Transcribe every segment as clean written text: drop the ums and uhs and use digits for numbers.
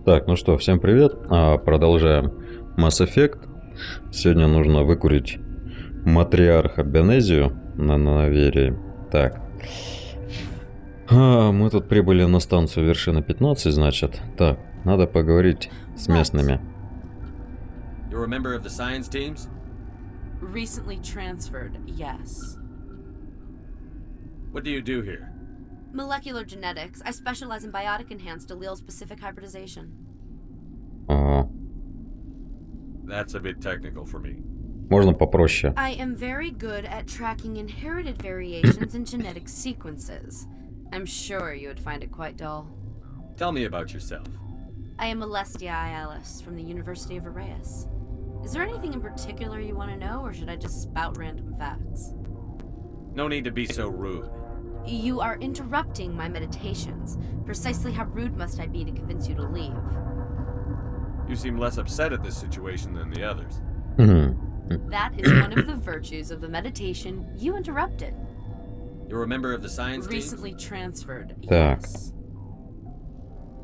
Так, ну что, всем привет. Продолжаем Mass Effect. Сегодня нужно выкурить Матриарха Бенезию на Наверии. Так. Мы тут прибыли на станцию вершина 15, значит. Так, надо поговорить с местными. You're a member of the science teams? Recently transferred, yes. What do you do here? Molecular genetics. I specialize in biotic-enhanced allele-specific hybridization. Ага. That's a bit technical for me. Можно попроще. I am very good at tracking inherited variations in genetic sequences. I'm sure you would find it quite dull. Tell me about yourself. I am Alestia Ialis from the University of Arraeus. Is there anything in particular you want to know, or should I just spout random facts? No need to be so rude. You are interrupting my meditations. Precisely how rude must I be to convince you to leave? You seem less upset at this situation than the others. That is one of the virtues of the meditation you interrupted. You're a member of the science Recently teams? transferred, Так. yes.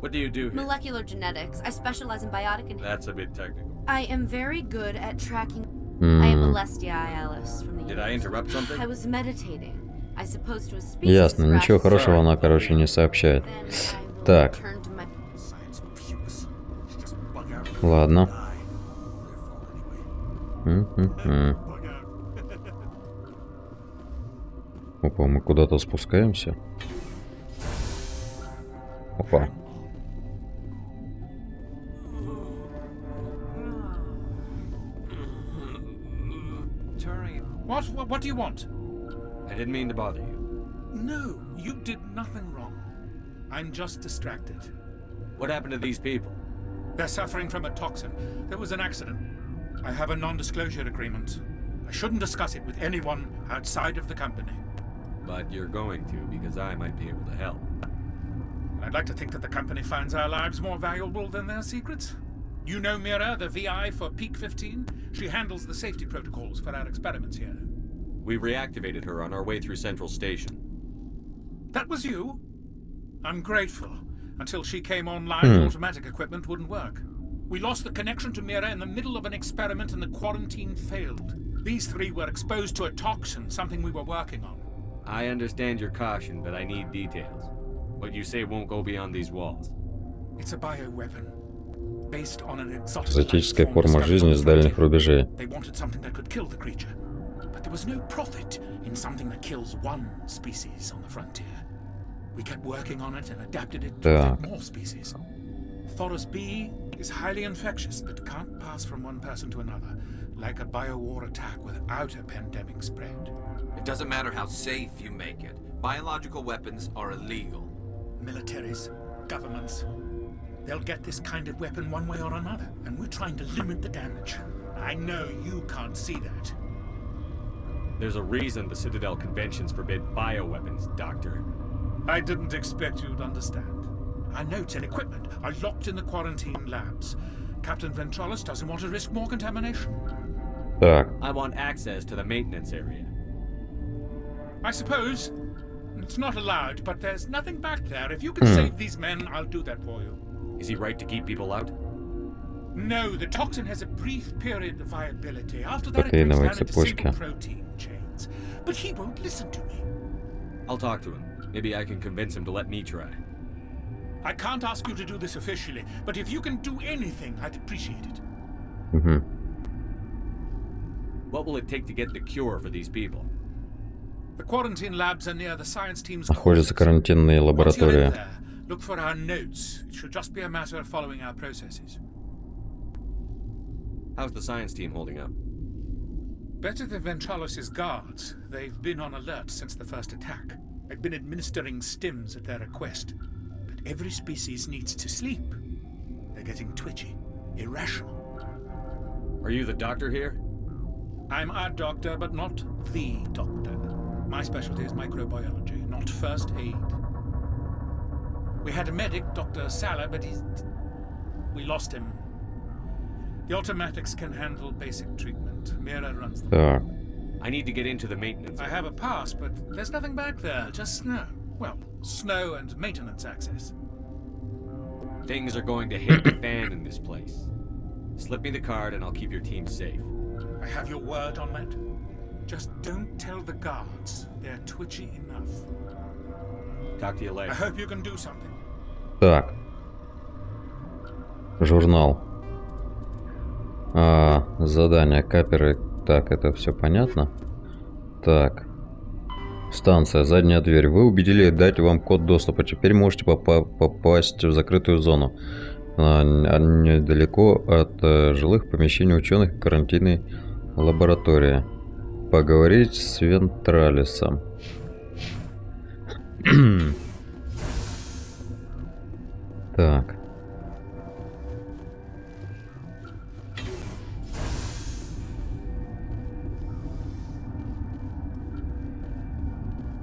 What do you do here? Molecular genetics. I specialize in biotic and That's a bit technical. I am very good at tracking. I am Alestia Ialis from the Did I interrupt something? I was meditating. I suppose to a species. Ясно, ничего хорошего она, короче, не сообщает. Так. Ладно. Опа, мы куда-то спускаемся. Опа. What do you want? I didn't mean to bother you. No, you did nothing wrong. I'm just distracted. What happened to these people? They're suffering from a toxin. There was an accident. I have a non-disclosure agreement. I shouldn't discuss it with anyone outside of the company. But you're going to, because I might be able to help. I'd like to think that the company finds our lives more valuable than their secrets. You know Mira, the VI for Peak 15? She handles the safety protocols for our experiments here. We reactivated her on our way through Central Station. That was you? I'm grateful. Until she came online, the automatic equipment wouldn't work. We lost the connection to Mira in the middle of an experiment and the quarantine failed. These three were exposed to a toxin, something we were working on. I understand your caution, but I need details. What you say won't go beyond these walls. It's a bioweapon. Based on an exotic Экзотическая форма жизни с дальних рубежей. They wanted something that could kill the creature. But there was no profit in something that kills one species on the frontier. We kept working on it and adapted it to affect more species. Thoros B is highly infectious, but can't pass from one person to another, like a biowar attack without a pandemic spread. It doesn't matter how safe you make it. Biological weapons are illegal. Militaries, governments, they'll get this kind of weapon one way or another, and we're trying to limit the damage. I know you can't see that. There's a reason the Citadel conventions forbid bioweapons, Doctor. I didn't expect you'd understand. Our notes and equipment are locked in the quarantine labs. Captain Ventralis doesn't want to risk more contamination. Так. I want access to the maintenance area. I suppose. It's not allowed, but there's nothing back there. If you can save these men, I'll do that for you. Is he right to keep people out? No, the toxin has a brief period of viability. After that, it breaks down into single protein chains. But he won't listen to me. I'll talk to him. Maybe I can convince him to let me try. I can't ask you to do this officially, but if you can do anything, I'd appreciate it. What will it take to get the cure for these people? The quarantine labs are near the science team's Находятся карантинные лаборатории. Look for our notes. It should just be a matter of following our processes. How's the science team holding up? Better than Ventralis' guards. They've been on alert since the first attack. I've been administering stims at their request. But every species needs to sleep. They're getting twitchy, irrational. Are you the doctor here? I'm a doctor, but not the doctor. My specialty is microbiology, not first aid. We had a medic, Dr. Sala, but we lost him. The automatics can handle basic treatment. Mira runs them. Так. I need to get into the maintenance. I have a pass, but there's nothing back there, just snow. Well, snow and maintenance access. Things are going to hit the fan in this place. Slip me the card and I'll keep your team safe. I have your word on that. Just don't tell the guards. They're twitchy enough. Talk to you I later. hope you can do something. Так. Журнал. Задание каперы. Так, это все понятно. Так. Станция, задняя дверь. Вы убедили дать вам код доступа. Теперь можете попасть в закрытую зону. Недалеко от жилых помещений ученых, карантинной лаборатории. Поговорить с Вентралисом. Так.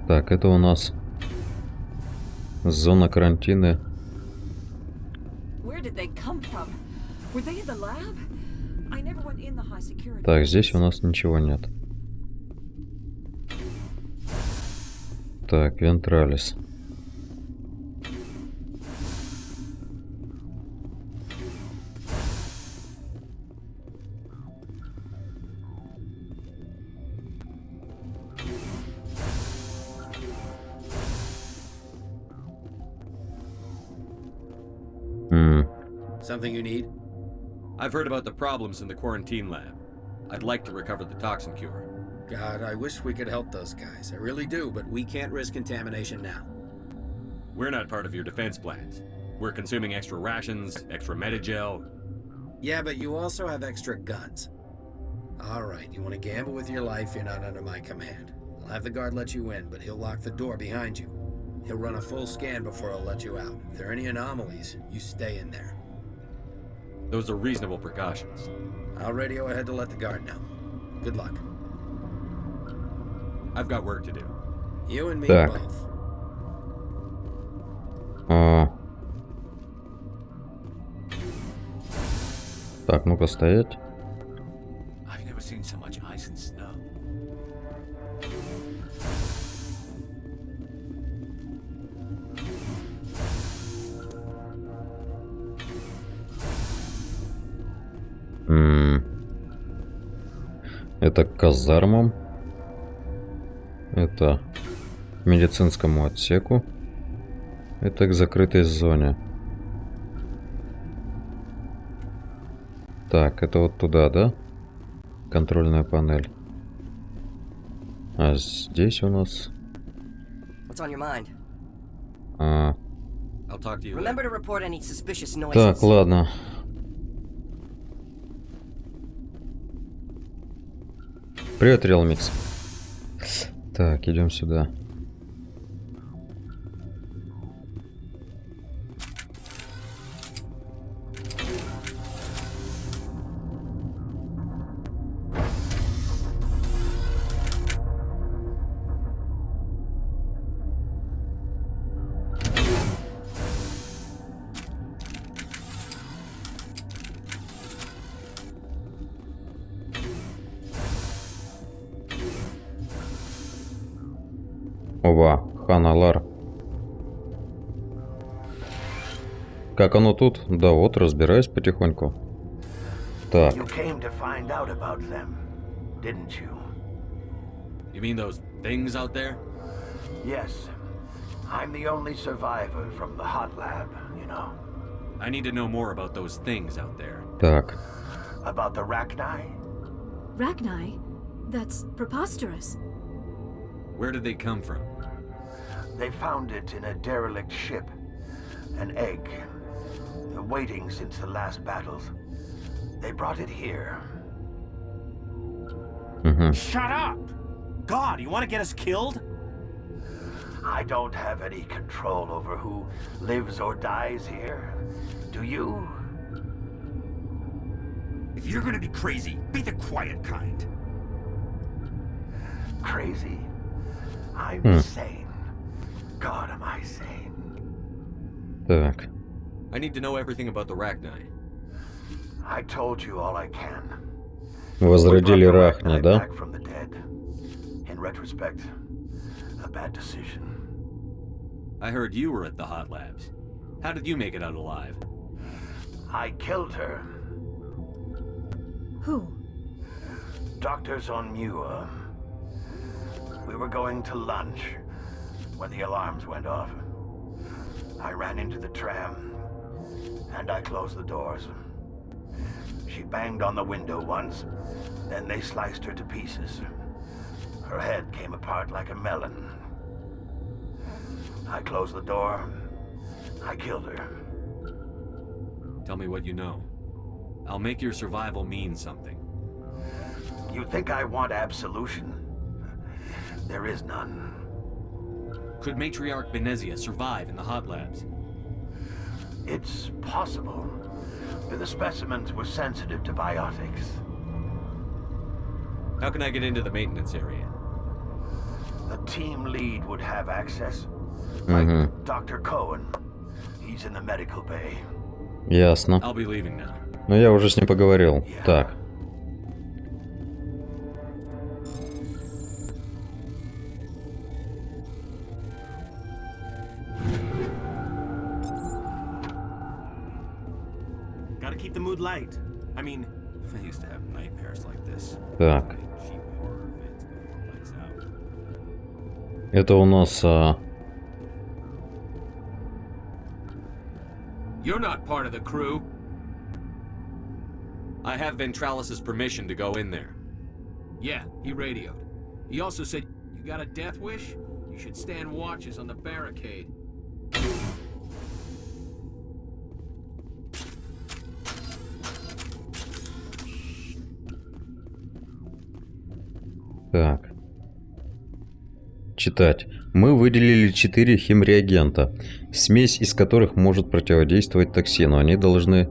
Так, это у нас зона карантина. Так, здесь у нас ничего нет. Так, Вентралис. Something you need? I've heard about the problems in the quarantine lab. I'd like to recover the toxin cure. God, I wish we could help those guys. I really do, but we can't risk contamination now. We're not part of your defense plans. We're consuming extra rations, extra Medigel. Yeah, but you also have extra guns. All right, you want to gamble with your life, you're not under my command. I'll have the guard let you in, but he'll lock the door behind you. He'll run a full scan before he'll let you out. If there are any anomalies, you stay in there. Those are reasonable precautions. I'll radio ahead to let the guard know. Good luck. I've got work to do. You and me Так. both. Так, ну-ка стоять. I've never seen so much ice and snow. Это к казармам. Это к медицинскому отсеку. Это к закрытой зоне. Так, это вот туда, да? Контрольная панель. А здесь у нас... What's on your mind? I'll talk to you Remember later. to report any suspicious noises. Так, ладно. Привет, Реалмикс. Так, идем сюда. Ова, Ханалар. Как оно тут? Да вот, разбираюсь потихоньку. Так, You came to find out about them, didn't you? You mean those things out there? Yes. I'm the only survivor from the hot lab, you know. I need to know more about those things out there. так. About the Rachni? Rachni? That's preposterous. Where did they come from? They found it in a derelict ship. An egg. Waiting since the last battles. They brought it here. Угу. Shut up! God, you want to get us killed? I don't have any control over who lives or dies here. Do you? If you're gonna be crazy, be the quiet kind. Crazy? I'm sane. God, am I sane? Так. I need to know everything about the Rachni. I told you all I can. Возродили We brought the Рахни, Rachni да? back from the dead. In retrospect, a bad decision. I heard you were at the hot labs. How did you make it out alive? I killed her. Who? Doctors on Muir. We were going to lunch when the alarms went off. I ran into the tram, and I closed the doors. She banged on the window once, then they sliced her to pieces. Her head came apart like a melon. I closed the door. I killed her. Tell me what you know. I'll make your survival mean something. You think I want absolution? There is none. Could Matriarch Benzia survive in the hot labs? It's possible. The specimens were sensitive to biotics. How can I get into the maintenance area? The team lead would have access. Like Dr. Cohen. He's in the medical bay. Ясно. I'll be leaving now. Но я уже с ним поговорил. Так. Gotta keep the mood light. I mean, I used to have nightmares like this. Так. Это у нас... You're not part of the crew. I have Ventralis's permission to go in there. Yeah, he radioed. He also said, you got a death wish? You should stand watches on the barricade. Так. Читать. Мы выделили 4 химреагента, смесь из которых может противодействовать токсину. Они должны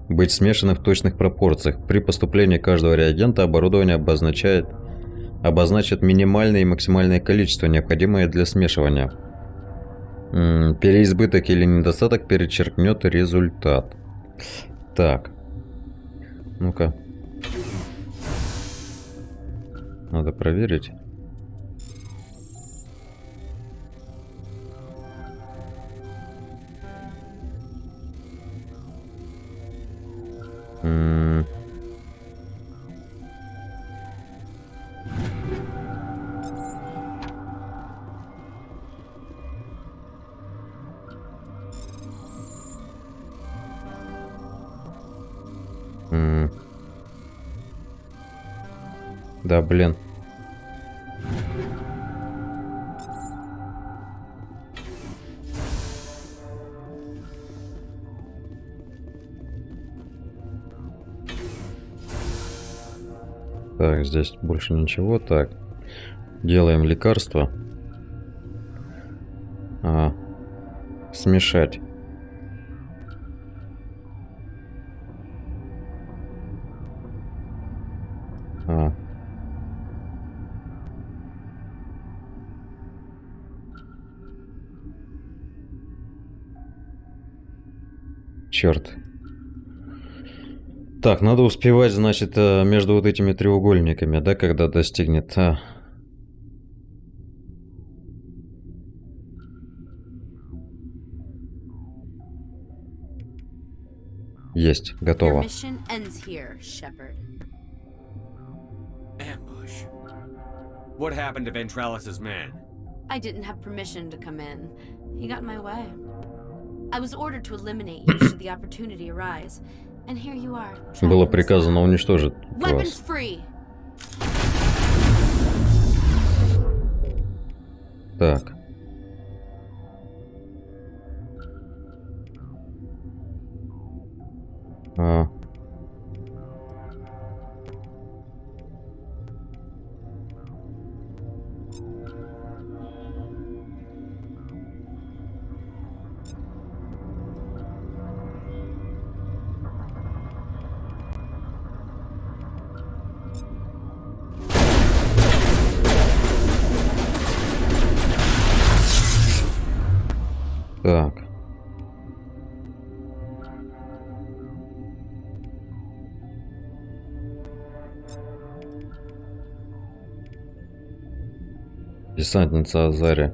быть смешаны в точных пропорциях. При поступлении каждого реагента оборудование обозначит минимальное и максимальное количество, необходимое для смешивания. Переизбыток или недостаток перечеркнет результат. Так. Ну-ка. Надо проверить. Да, блин. Так, здесь больше ничего. Так, делаем лекарство. Смешать. Черт. Так, надо успевать, значит, между вот этими треугольниками, да, когда достигнет. Есть, готово. Ambush. What happened to Ventralis's man? I didn't have permission to come in. He got in my way. I was ordered to eliminate you should the opportunity arise. And here you are. Было приказано уничтожить Weapons вас. free. Так. Так. Десантница Азари.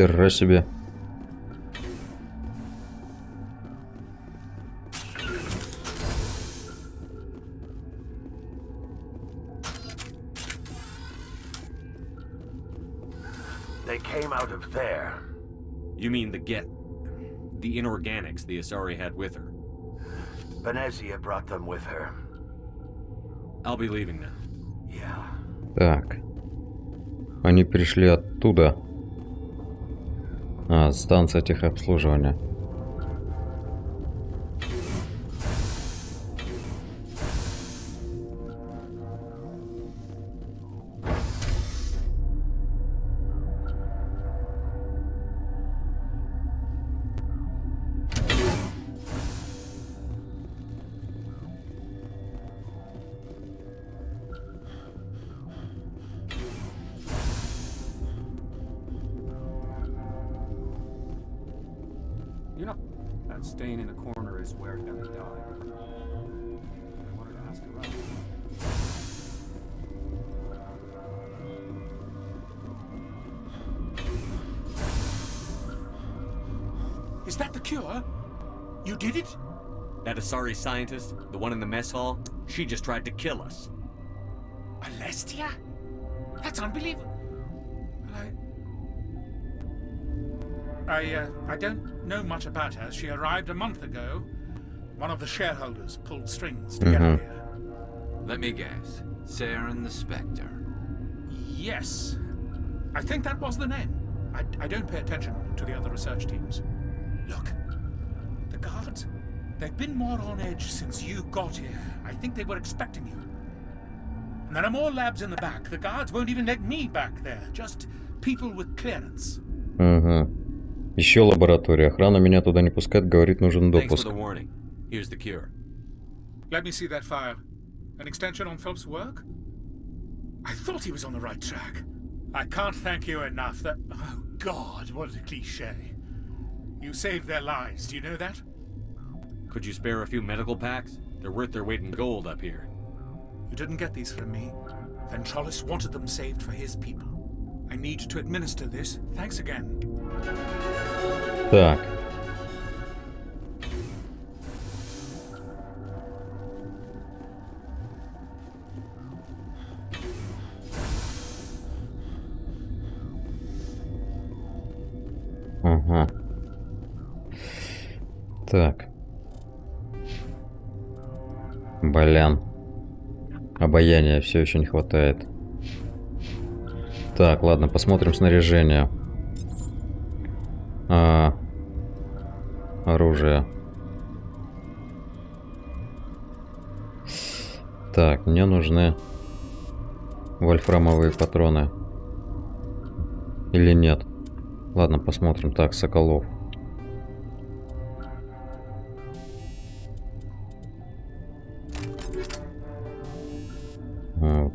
Хера себе. They came out of there. You mean the inorganics the Asari had with her? Benzia brought them with her. I'll be leaving now. Yeah. Так. Они пришли оттуда. А, станция техобслуживания. You know, that stain in the corner is where Ellie died. I wanted to ask around. Is that the cure? You did it? That Asari scientist, the one in the mess hall, she just tried to kill us. Alestia? That's unbelievable. I don't know much about her. She arrived a month ago. One of the shareholders pulled strings to get her here. Let me guess. Saren the Spectre. Yes. I think that was the name. I don't pay attention to the other research teams. Look, the guards, they've been more on edge since you got here. I think they were expecting you. And there are more labs in the back. The guards won't even let me back there. Just people with clearance. Угу. Еще лаборатория. Охрана меня туда не пускает, говорит, нужен Thanks for допуск. the warning. Here's the cure. Let me see that file. An extension on Philip's work? I thought he was on the right track. I can't thank you enough. That... Oh, God, what a cliche. You saved their lives, do you know that? Could you spare a few medical packs? They're worth their weight in gold up here. You didn't get these from me. Ventralis wanted them saved for his people. I need to administer this. Thanks again. Так. Ага. Так. Блин. Обаяния все еще не хватает. Так, ладно, посмотрим снаряжение. Оружие. Так, мне нужны вольфрамовые патроны. Или нет? Ладно, посмотрим. Так, Соколов.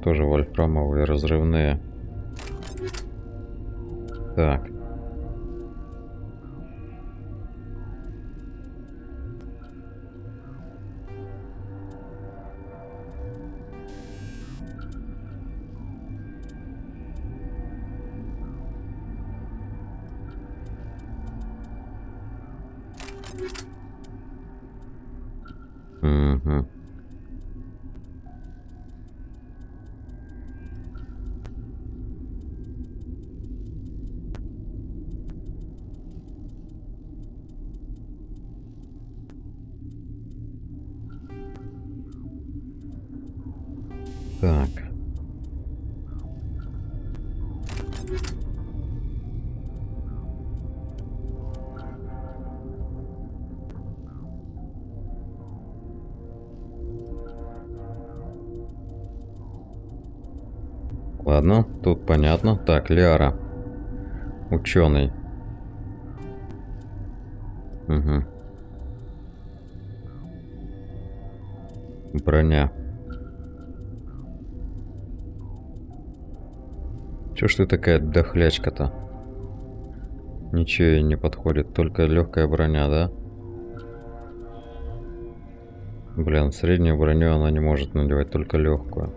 Тоже вольфрамовые, разрывные. Так. Угу. Так. Ладно, тут понятно. Так, Лиара. Ученый. Угу. Броня. Чё ж ты такая дохлячка-то? Ничего ей не подходит, только легкая броня, да? Блин, среднюю броню она не может надевать, только легкую.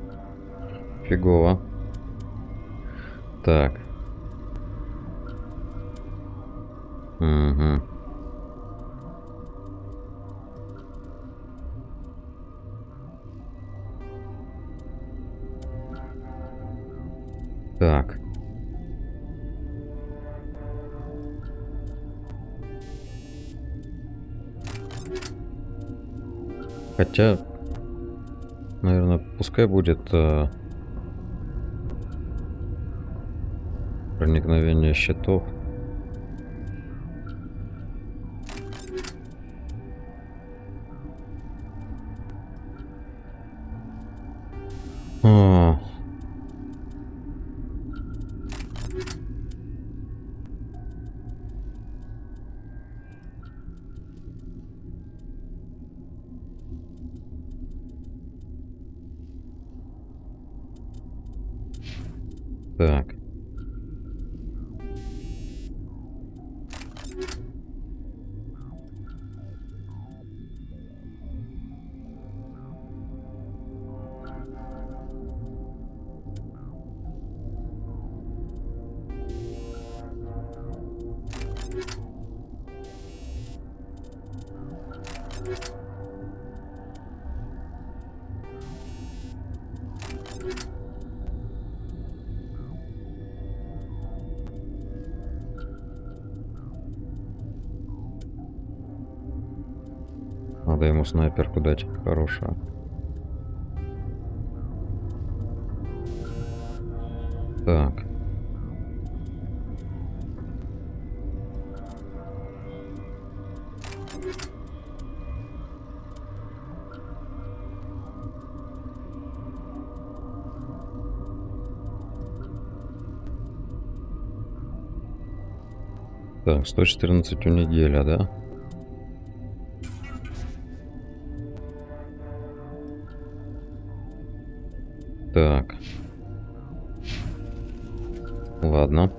Фигово. Так. Угу. Так. Хотя, наверное, пускай будет проникновение щитов. А. Так. Надо ему снайперку дать хорошую. Так. Так, 114 у неделя, да? Так. Ладно.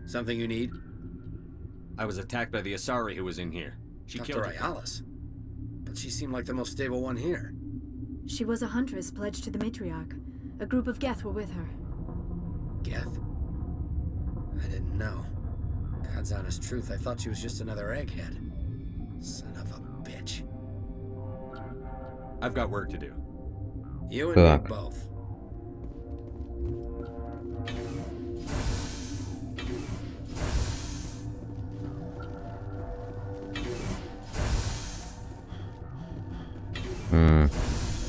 Something you need? I was attacked by the Asari who was in here. She Dr. killed her. Ayalis? But she seemed like the most stable one here. She was a huntress pledged to the Matriarch. A group of Geth were with her. Geth? I didn't know. God's honest truth, I thought she was just another egghead. Son of a bitch. I've got work to do. You and me both.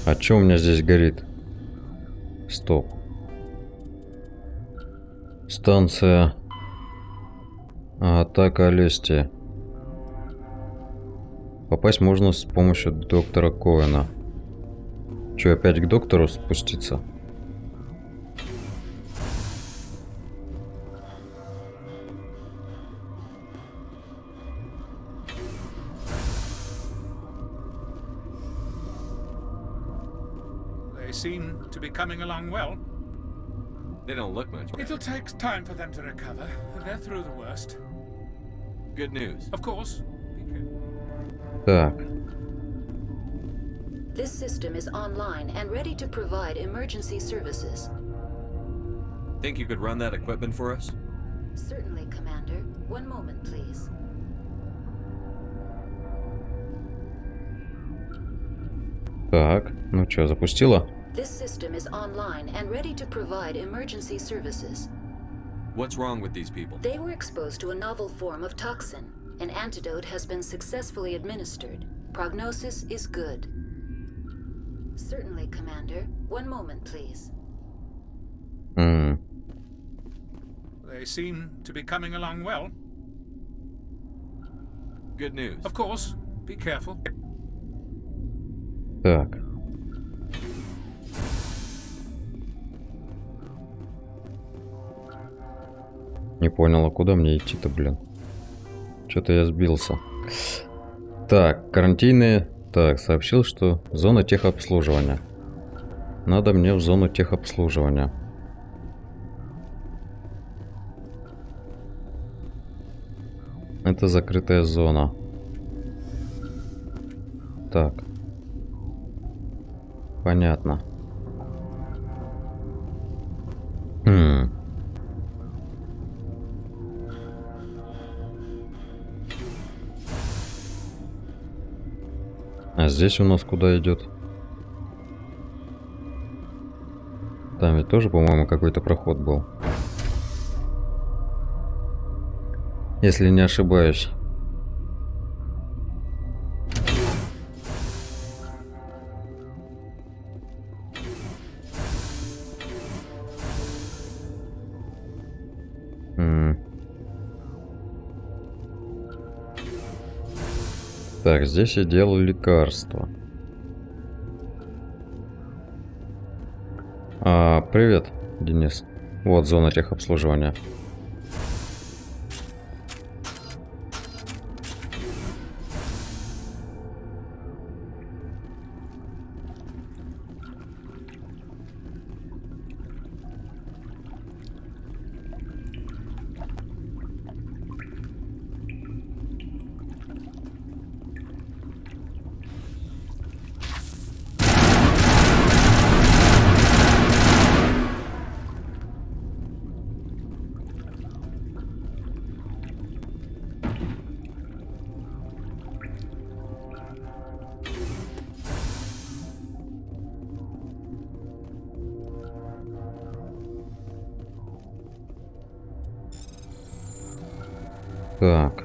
А чё у меня здесь горит? Стоп. Станция. Атака Алестия. Попасть можно с помощью доктора Коэна. Чё, опять к доктору спуститься? Seem to be coming along well. They don't look much better. It'll take time for them to recover. They're through the worst. Good news. Of course. Так. This system is online and ready to provide emergency services. Think you could run that equipment for us? Certainly, Commander. One moment, please. Так, ну чё, запустила? This system is online and ready to provide emergency services. What's wrong with these people? They were exposed to a novel form of toxin. An antidote has been successfully administered. Prognosis is good. Certainly, Commander. One moment, please. They seem to be coming along well. Good news. Of course. Be careful. Так. Не понял, а куда мне идти-то, блин? Что-то я сбился. Так, карантинные Так, сообщил, что зона техобслуживания. Надо мне в зону техобслуживания. Это закрытая зона. Так. Понятно. А здесь у нас куда идет? Там ведь тоже, по-моему, какой-то проход был. Если не ошибаюсь. Так, здесь я делал лекарство. Привет, Денис. Вот зона техобслуживания. Так.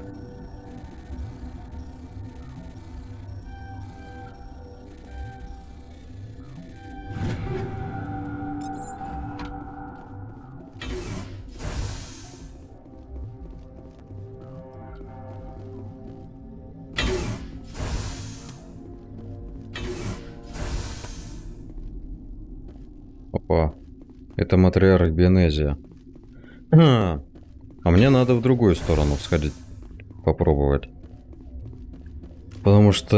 Опа. Это Матриарх Бенезия. А мне надо в другую сторону сходить, попробовать. Потому что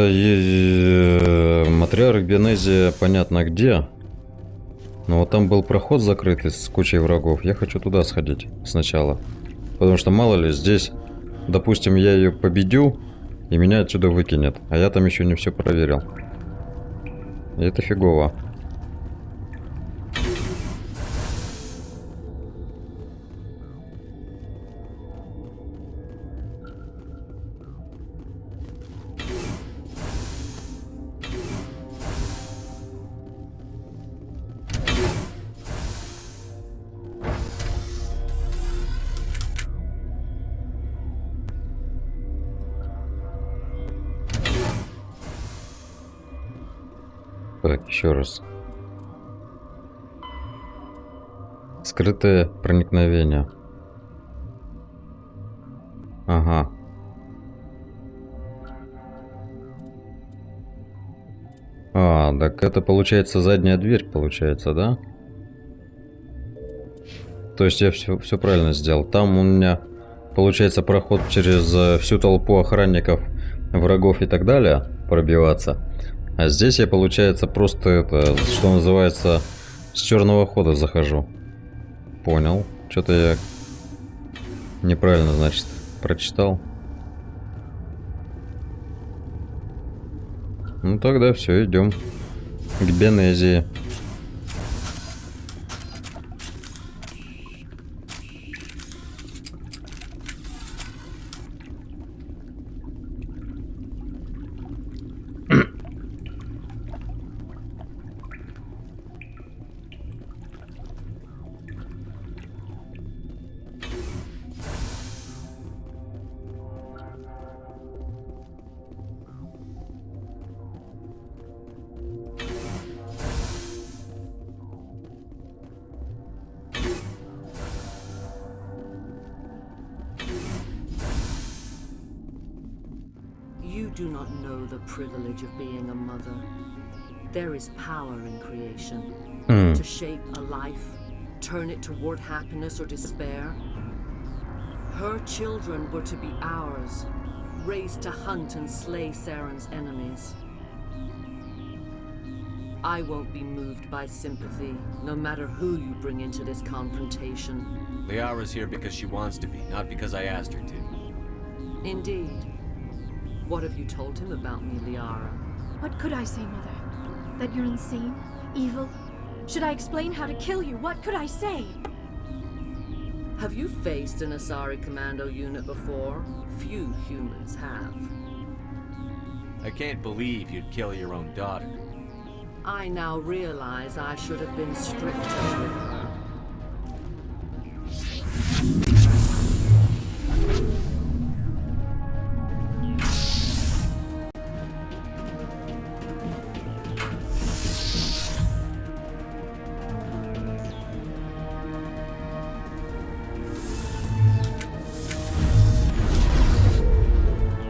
Матриарх Бенезия понятно где. Но вот там был проход закрытый с кучей врагов. Я хочу туда сходить сначала. Потому что мало ли здесь, допустим, я ее победю, и меня отсюда выкинет. А я там еще не все проверил. И это фигово. Так, еще раз. Скрытое проникновение. Ага. Так это получается задняя дверь, получается, да? То есть я все правильно сделал. Там у меня получается проход через всю толпу охранников, врагов и так далее пробиваться. А здесь я, получается, просто это, что называется, с черного хода захожу. Понял. Что-то я неправильно, значит, прочитал. Ну тогда все, идем к Бенезии. You do not know the privilege of being a mother. There is power in creation. To shape a life, turn it toward happiness or despair. Her children were to be ours, raised to hunt and slay Saren's enemies. I won't be moved by sympathy, no matter who you bring into this confrontation. Liara's here because she wants to be, not because I asked her to. Indeed. What have you told him about me, Liara? What could I say, Mother? That you're insane? Evil? Should I explain how to kill you? What could I say? Have you faced an Asari commando unit before? Few humans have. I can't believe you'd kill your own daughter. I now realize I should have been stricter with her.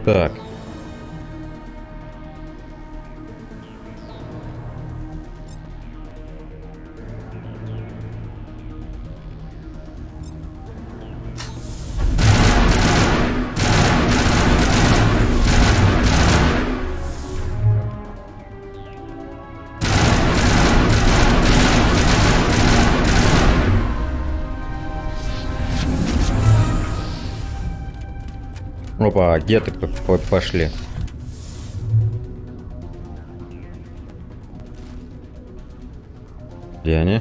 Так. Опа, геты пошли. Где они?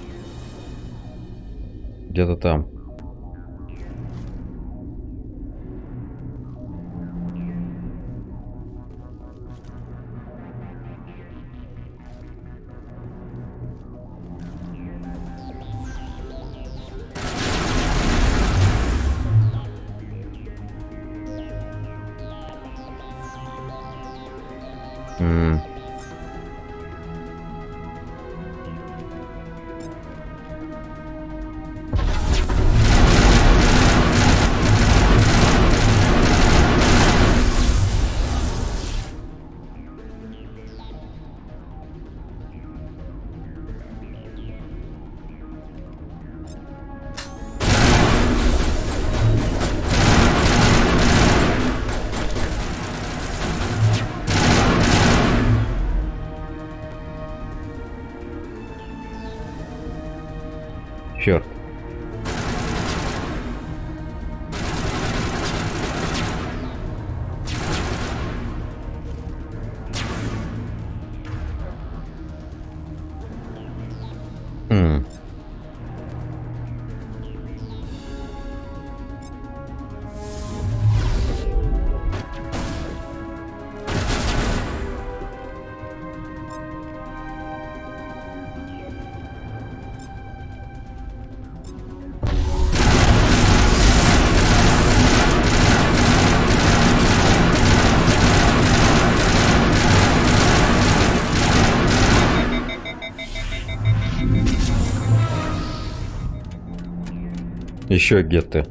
Где-то там. Черт. Еще гетты.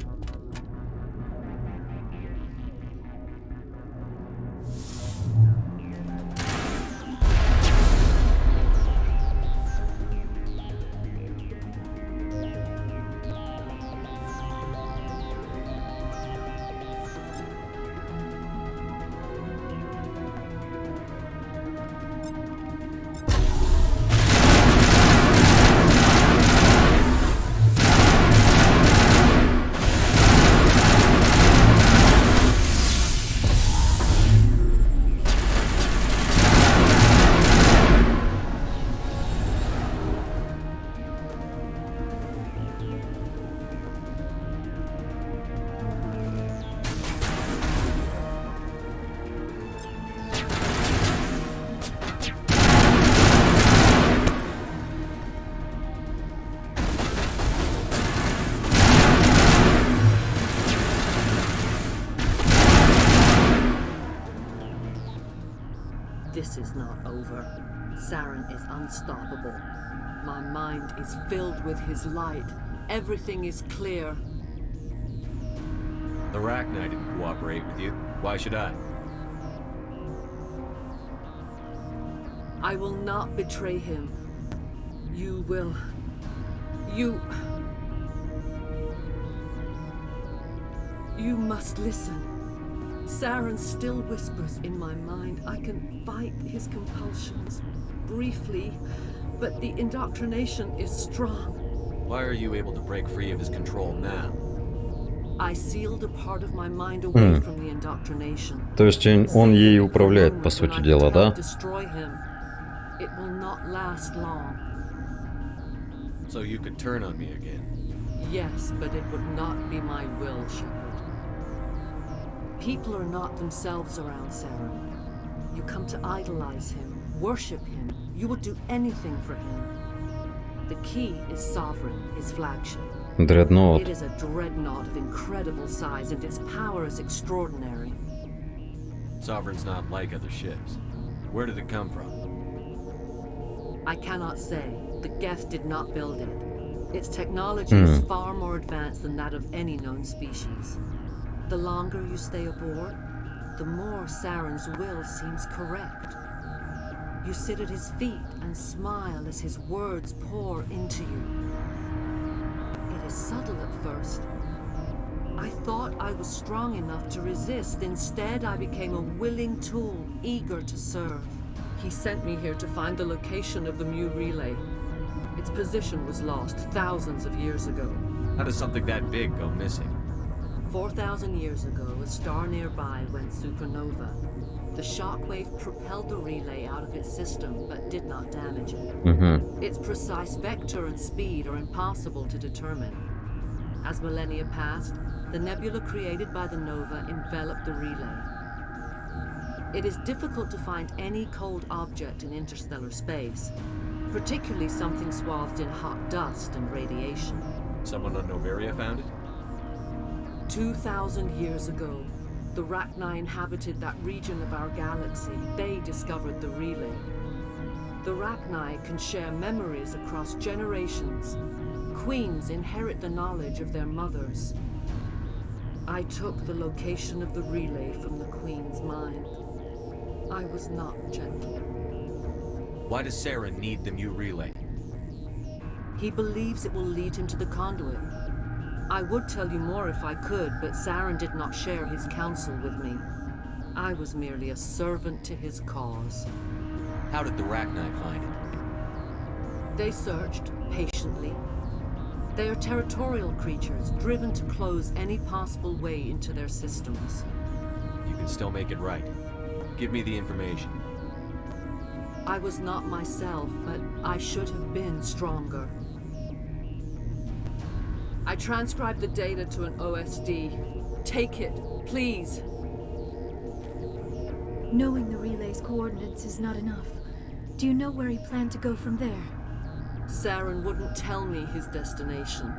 This is not over. Saren is unstoppable. My mind is filled with his light. Everything is clear. The Arachni didn't cooperate with you. Why should I? I will not betray him. You will. You must listen. Saren still whispers in my mind. I can fight his compulsions briefly, but the indoctrination is strong. Why are you able to break free of his control now? I sealed a part of my mind away from the indoctrination. То есть он ей управляет, по сути дела, да? Destroy him. It will not last long. So you could turn on me again? Yes, but it would not be my will, Shepard. People are not themselves around Saren. You come to idolize him, worship him. You would do anything for him. The key is Sovereign, his flagship. Dreadnought. It is a dreadnought of incredible size, and its power is extraordinary. Sovereign's not like other ships. Where did it come from? I cannot say. The Geth did not build it. Its technology is far more advanced than that of any known species. The longer you stay aboard, the more Saren's will seems correct. You sit at his feet and smile as his words pour into you. It is subtle at first. I thought I was strong enough to resist. Instead, I became a willing tool, eager to serve. He sent me here to find the location of the Mu relay. Its position was lost thousands of years ago. How does something that big go missing? 4,000 years ago, a star nearby went supernova. The shockwave propelled the relay out of its system, but did not damage it. Its precise vector and speed are impossible to determine. As millennia passed, the nebula created by the nova enveloped the relay. It is difficult to find any cold object in interstellar space, particularly something swathed in hot dust and radiation. Someone on Noveria found it? 2,000 years ago, the Rachni inhabited that region of our galaxy. They discovered the relay. The Rachni can share memories across generations. Queens inherit the knowledge of their mothers. I took the location of the relay from the Queen's mind. I was not gentle. Why does Saren need the Mu relay? He believes it will lead him to the conduit. I would tell you more if I could, but Saren did not share his counsel with me. I was merely a servant to his cause. How did the Rachni find it? They searched patiently. They are territorial creatures, driven to close any possible way into their systems. You can still make it right. Give me the information. I was not myself, but I should have been stronger. I transcribed the data to an OSD. Take it, please. Knowing the relay's coordinates is not enough. Do you know where he planned to go from there? Saren wouldn't tell me his destination,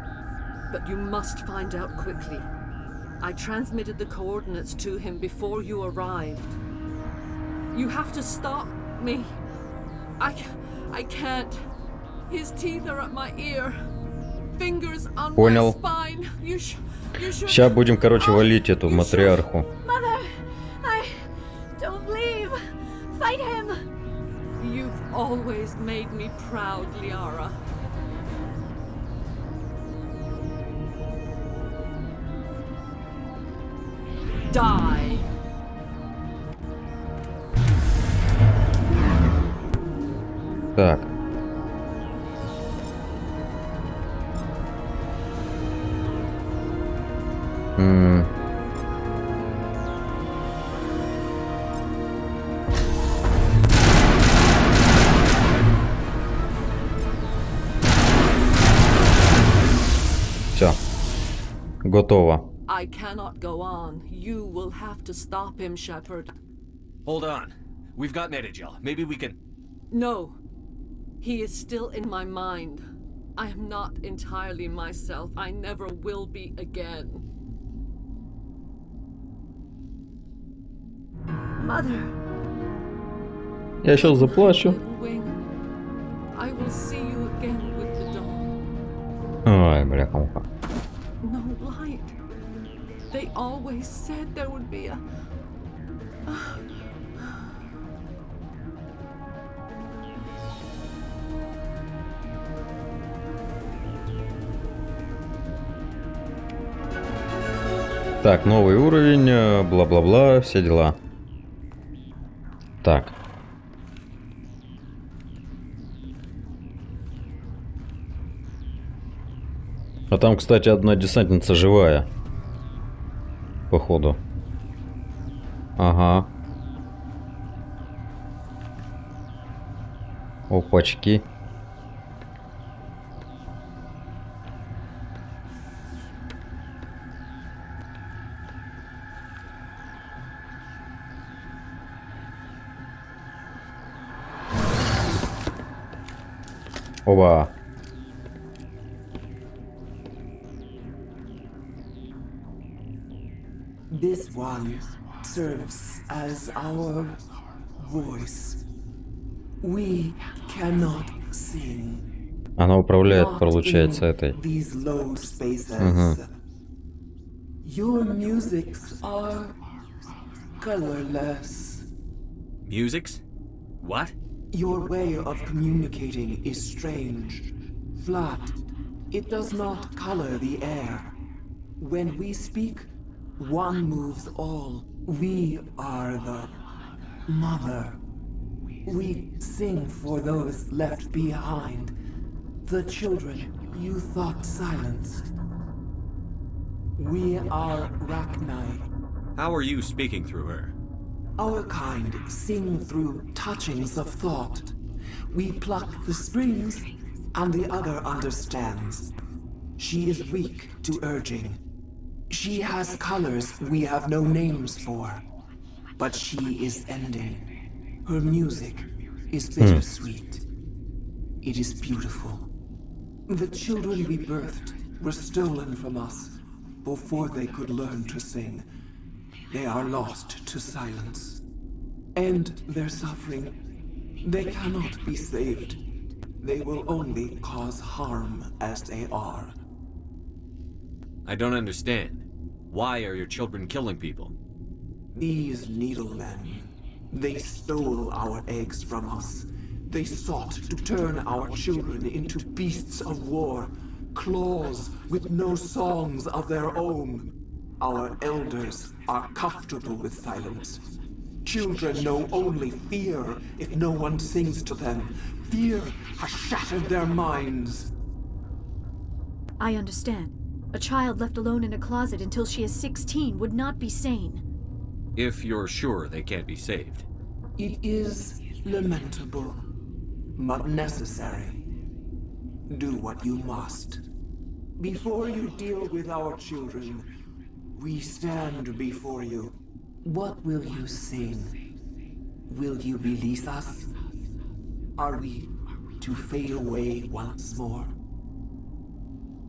but you must find out quickly. I transmitted the coordinates to him before you arrived. You have to stop me. I can't. His teeth are at my ear. Fingers on my spine. You should... Сейчас будем, короче, валить эту матриарху. Mother, don't leave. Fight him. You've always made me proud, Liara. Die. Так. Все. Готово. I cannot go on. You will have to stop him, Shepard. Hold on. We've got Medigel. Maybe we can... No. He is still in my mind. I am not entirely myself. I never will be again. Mother. Я сейчас заплачу. I will see you again with the dawn. Ой, бляха-муха. No light. They always said there would be a... Так, новый уровень, бла-бла-бла, все дела. Так. А там, кстати, одна десантница живая. Походу. Ага. Опачки. Оба. This one serves as our voice. We cannot sing. Она управляет, получается, этой. These low spaces. Угу. Your musics are colorless. Musics? What? Your way of communicating is strange. Flat. It does not color the air. When we speak, one moves all. We are the mother. We sing for those left behind. The children you thought silenced. We are Rachni. How are you speaking through her? Our kind sing through touchings of thought. We pluck the strings, and the other understands. She is weak to urging. She has colors we have no names for. But she is ending. Her music is bittersweet. It is beautiful. The children we birthed were stolen from us before they could learn to sing. They are lost to silence. And their suffering, they cannot be saved. They will only cause harm as they are. I don't understand. Why are your children killing people? These needlemen, they stole our eggs from us. They sought to turn our children into beasts of war, claws with no songs of their own. Our elders are comfortable with silence. Children know only fear if no one sings to them. Fear has shattered their minds. I understand. A child left alone in a closet until she is 16 would not be sane. If you're sure they can't be saved. It is lamentable, but necessary. Do what you must. Before you deal with our children, we stand before you. What will you sing? Will you release us? Are we to fade away once more?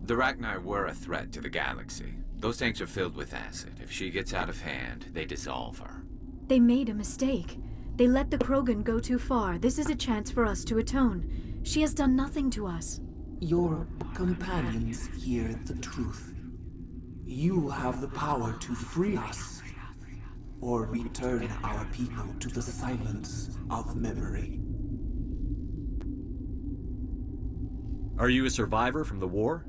The Rachni were a threat to the galaxy. Those tanks are filled with acid. If she gets out of hand, they dissolve her. They made a mistake. They let the Krogan go too far. This is a chance for us to atone. She has done nothing to us. Your companions hear the truth. You have the power to free us, or return our people to the silence of memory. Are you a survivor from the war?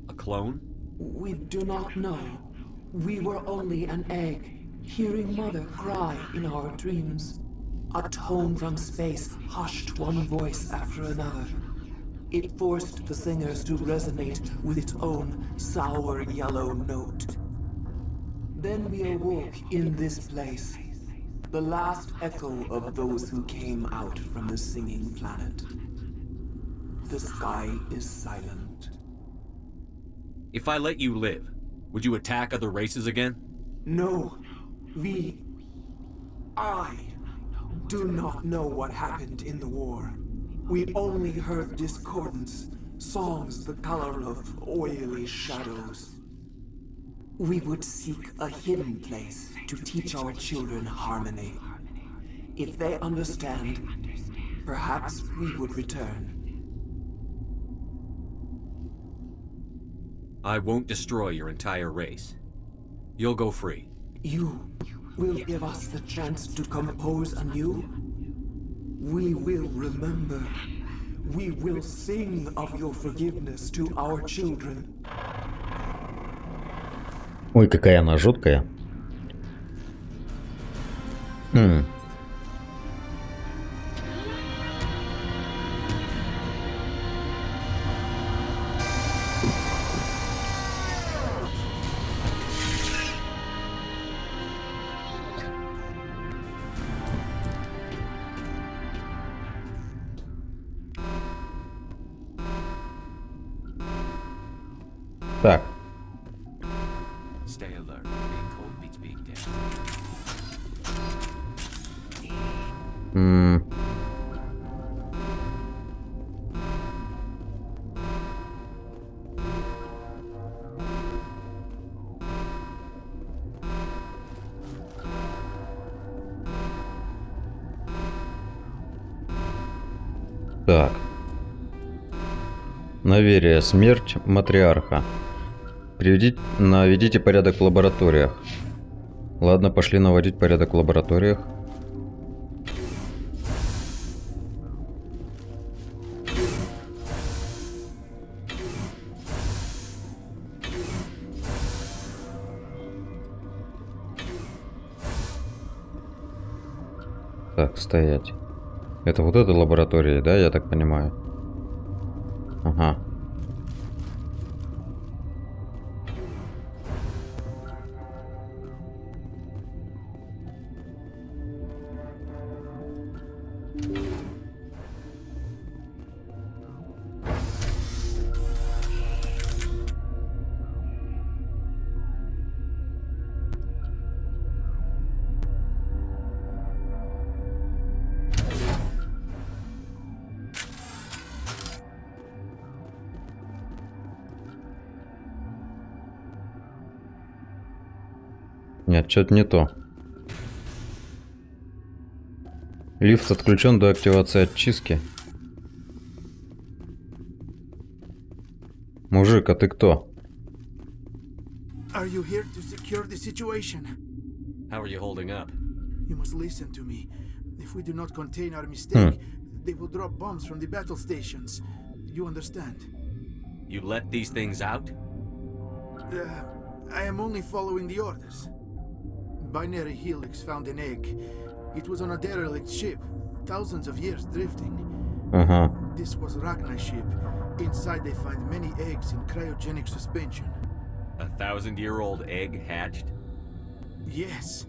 A clone? We do not know. We were only an egg, hearing Mother cry in our dreams. A tone from space hushed one voice after another. It forced the singers to resonate with its own sour yellow note. Then we awoke in this place, the last echo of those who came out from the singing planet. The sky is silent. If I let you live, would you attack other races again? No, I do not know what happened in the war. We only heard discordance, songs the color of oily shadows. We would seek a hidden place to teach our children harmony. If they understand, perhaps we would return. I won't destroy your entire race. You'll go free. You will give us the chance to compose anew? We will remember. We will sing of your forgiveness to our children. Ой, какая она жуткая. Так. Stay alert. Being cold beats being dead. Так. Наверие. Смерть Матриарха. Наведите порядок в лабораториях. Ладно, пошли наводить порядок в лабораториях. Так, стоять. Это вот эта лаборатория, да, я так понимаю? Ага. Нет, что-то не то. Лифт отключен до активации очистки. Мужик, а ты кто? Are you here to secure the situation? How are you holding up? You must listen to me. If we do not contain our mistake, they will drop bombs from the battle stations. You understand? You let these things out? I am only following the orders. Binary Helix found an egg. It was on a derelict ship, thousands of years drifting. This was Ragna's ship. Inside they find many eggs in cryogenic suspension. 1,000-year-old egg hatched? Yes.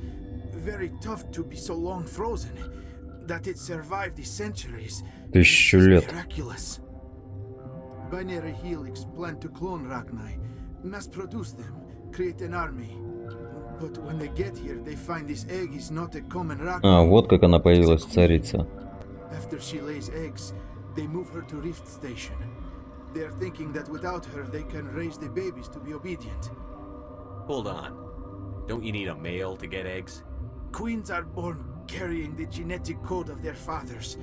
Very tough to be so long frozen. That it survived the centuries. Тысячу лет. Miraculous. Binary Helix planned to clone Ragnar, mass produce them, create an army. But when they get here, they find this egg is not a common Ragnar. А, вот как она появилась, царица. After she lays eggs, they move her to Rift Station. They are thinking that without her, they can raise the babies to be obedient. Hold on. Don't you need a male to get eggs? Queens are born carrying the genetic code of their fathers.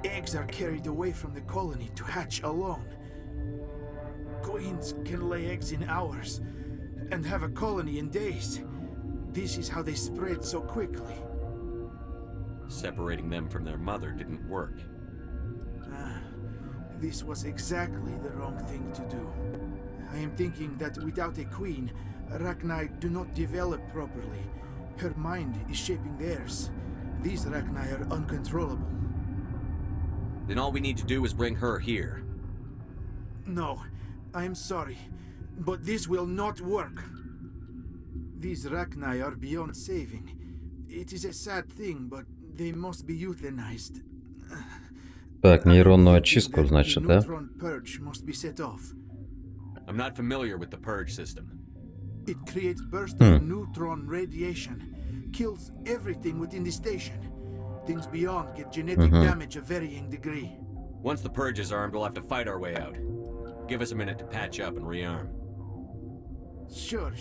Eggs are carried away from the colony to hatch alone. Queens can lay eggs in hours and have a colony in days. This is how they spread so quickly. Separating them from their mother didn't work. This was exactly the wrong thing to do. I am thinking that without a queen, Ragnar do not develop properly. Her mind is shaping theirs. These Ragnar are uncontrollable. Then all we need to do is bring her here. No, I am sorry, but this will not work. These Ragnar are beyond saving. It is a sad thing, but they must be euthanized. Так, нейронную очистку, значит, да? I'm not familiar with the purge system. It creates bursts of neutron radiation, kills everything within the station. Things beyond get genetic damage of varying degree. Once the purge is armed, we'll have to fight our way out. Give us a minute to patch up and rearm. Sure.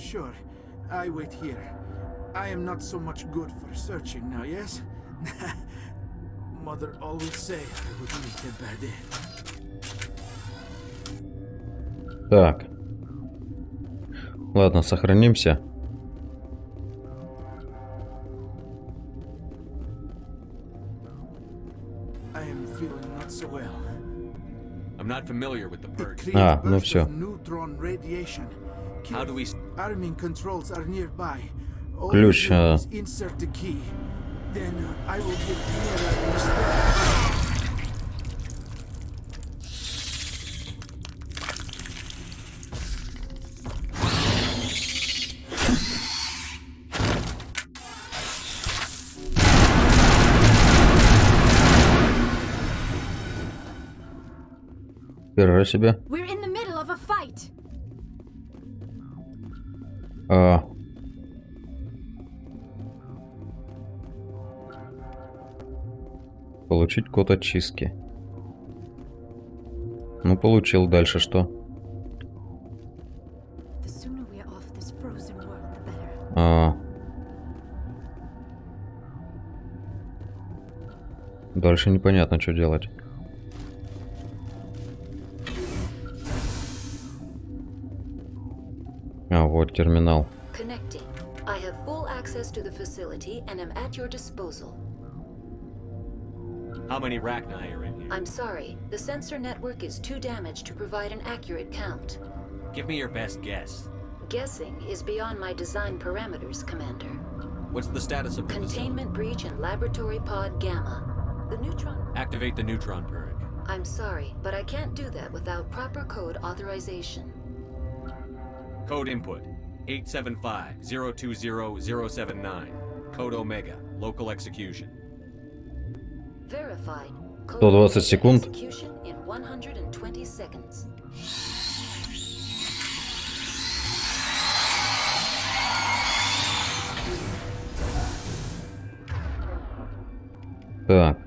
I wait here. I am not so much good for searching now, yes? Mother always say I would meet a bad end. Так. Ладно, сохранимся. I am feeling not so well. I'm not familiar with the purge. Ну все. Neutron radiation How do we... Arming controls are nearby. All Ключ. you do is insert the key. Then I will give Mira the start. Хера себе. We're in the middle of a fight. Получить код очистки. Ну, получил. Дальше что? The sooner we are off this frozen world, the better. Дальше непонятно, что делать. Вот терминал. Connecting. I have full access to the facility and am at your disposal. How many Rachni are in here? I'm sorry, the sensor network is too damaged to provide an accurate count. Give me your best guess. Guessing is beyond my design parameters, Commander. What's the status of the Containment breach in Laboratory Pod Gamma. The neutron... Activate the neutron purge. I'm sorry, but I can't do that without proper code authorization. Code input 875-020-079. Code Omega. Local execution. Verified. 120 секунд. Execution in 120 seconds. Так.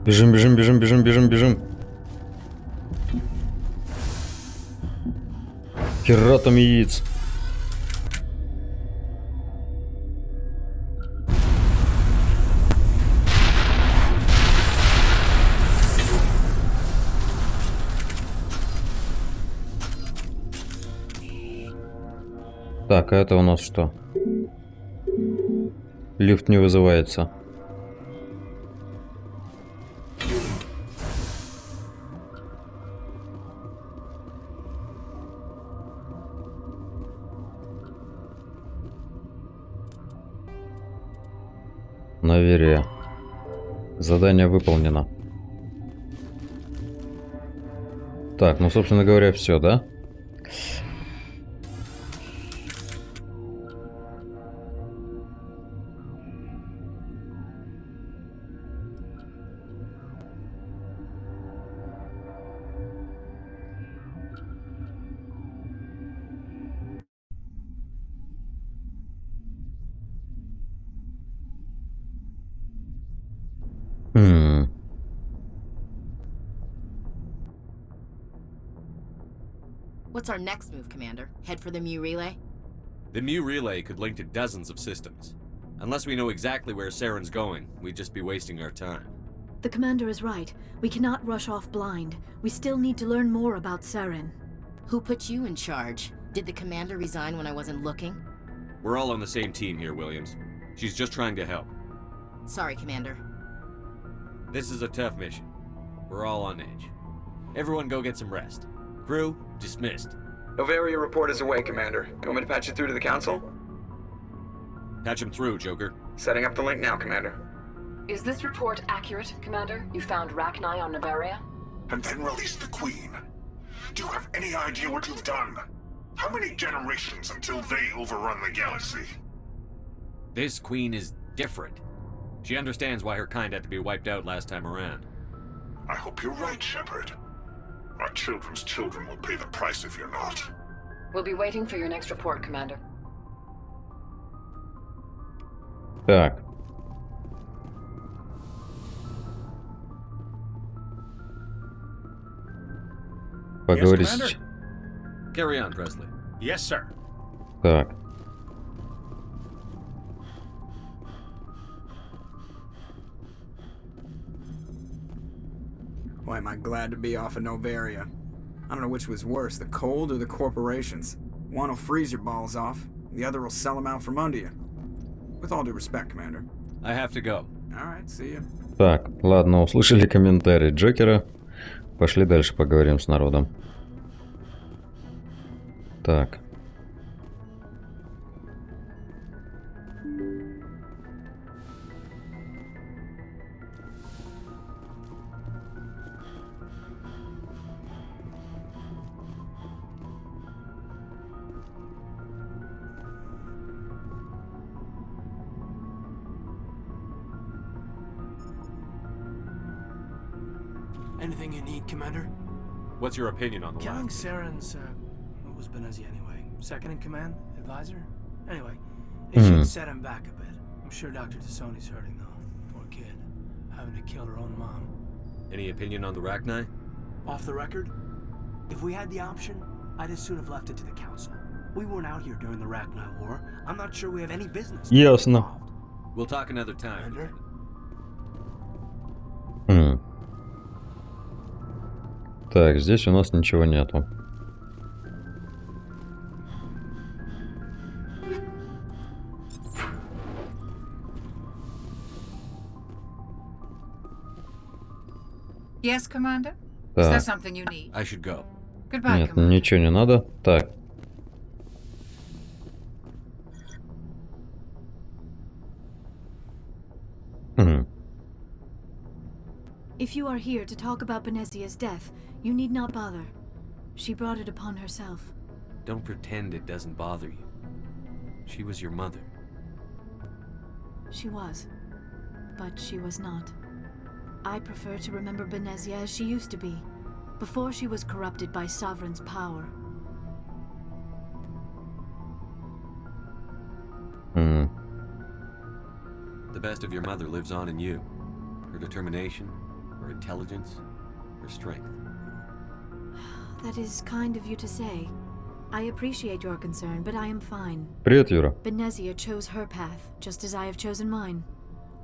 Бежим, бежим, бежим, бежим, бежим, бежим. Хера там яиц. Так, а это у нас что? Лифт не вызывается. Наверие. Задание выполнено. Так, ну, собственно говоря, все, да? What's our next move, Commander? Head for the Mu relay? The Mu relay could link to dozens of systems. Unless we know exactly where Saren's going, we'd just be wasting our time. The Commander is right. We cannot rush off blind. We still need to learn more about Saren. Who put you in charge? Did the Commander resign when I wasn't looking? We're all on the same team here, Williams. She's just trying to help. Sorry, Commander. This is a tough mission. We're all on edge. Everyone go get some rest. Crew, dismissed. Novaria report is away, Commander. You want me to patch it through to the Council? Patch him through, Joker. Setting up the link now, Commander. Is this report accurate, Commander? You found Rachni on Novaria? And then released the Queen. Do you have any idea what you've done? How many generations until they overrun the galaxy? This Queen is different. She understands why her kind had to be wiped out last time around. I hope you're right, Shepard. Our children's children will pay the price if you're not. We'll be waiting for your next report, Commander. Так. Поговорить. Yes, Carry on, Presley. Yes, sir. Так. Why am I glad to be off of Novaria? I don't know which was worse, the cold or the corporations. One will freeze your balls off, the other will sell them out from under you. With all due respect, Commander. I have to go. Alright, see ya. Так, ладно, услышали комментарий Джокера. Пошли дальше поговорим с народом. Так. Anything you need, Commander? What's your opinion on the Killing lab? Saren's, what was Benizi anyway? Second in command? Advisor? Anyway, they should set him back a bit. I'm sure Dr. Tassoni's hurting, though. Poor kid. Having to kill her own mom. Any opinion on the Rachni? Off the record? If we had the option, I'd as soon have left it to the Council. We weren't out here during the Rachni War. I'm not sure we have any business. Ясно. We'll talk another time. Так, здесь у нас ничего нету. Yes, Commander? Is there something you need? I should go. Goodbye, Нет, Commander. ничего не надо. Так. If you are here to talk about Benezia's death, you need not bother. She brought it upon herself. Don't pretend it doesn't bother you. She was your mother. She was. But she was not. I prefer to remember Benezia as she used to be, before she was corrupted by Sovereign's power. The best of your mother lives on in you. Her determination, her intelligence, her strength. That is kind of you to say. I appreciate your concern, but I am fine. Привет, Юра. Benezia chose her path, just as I have chosen mine.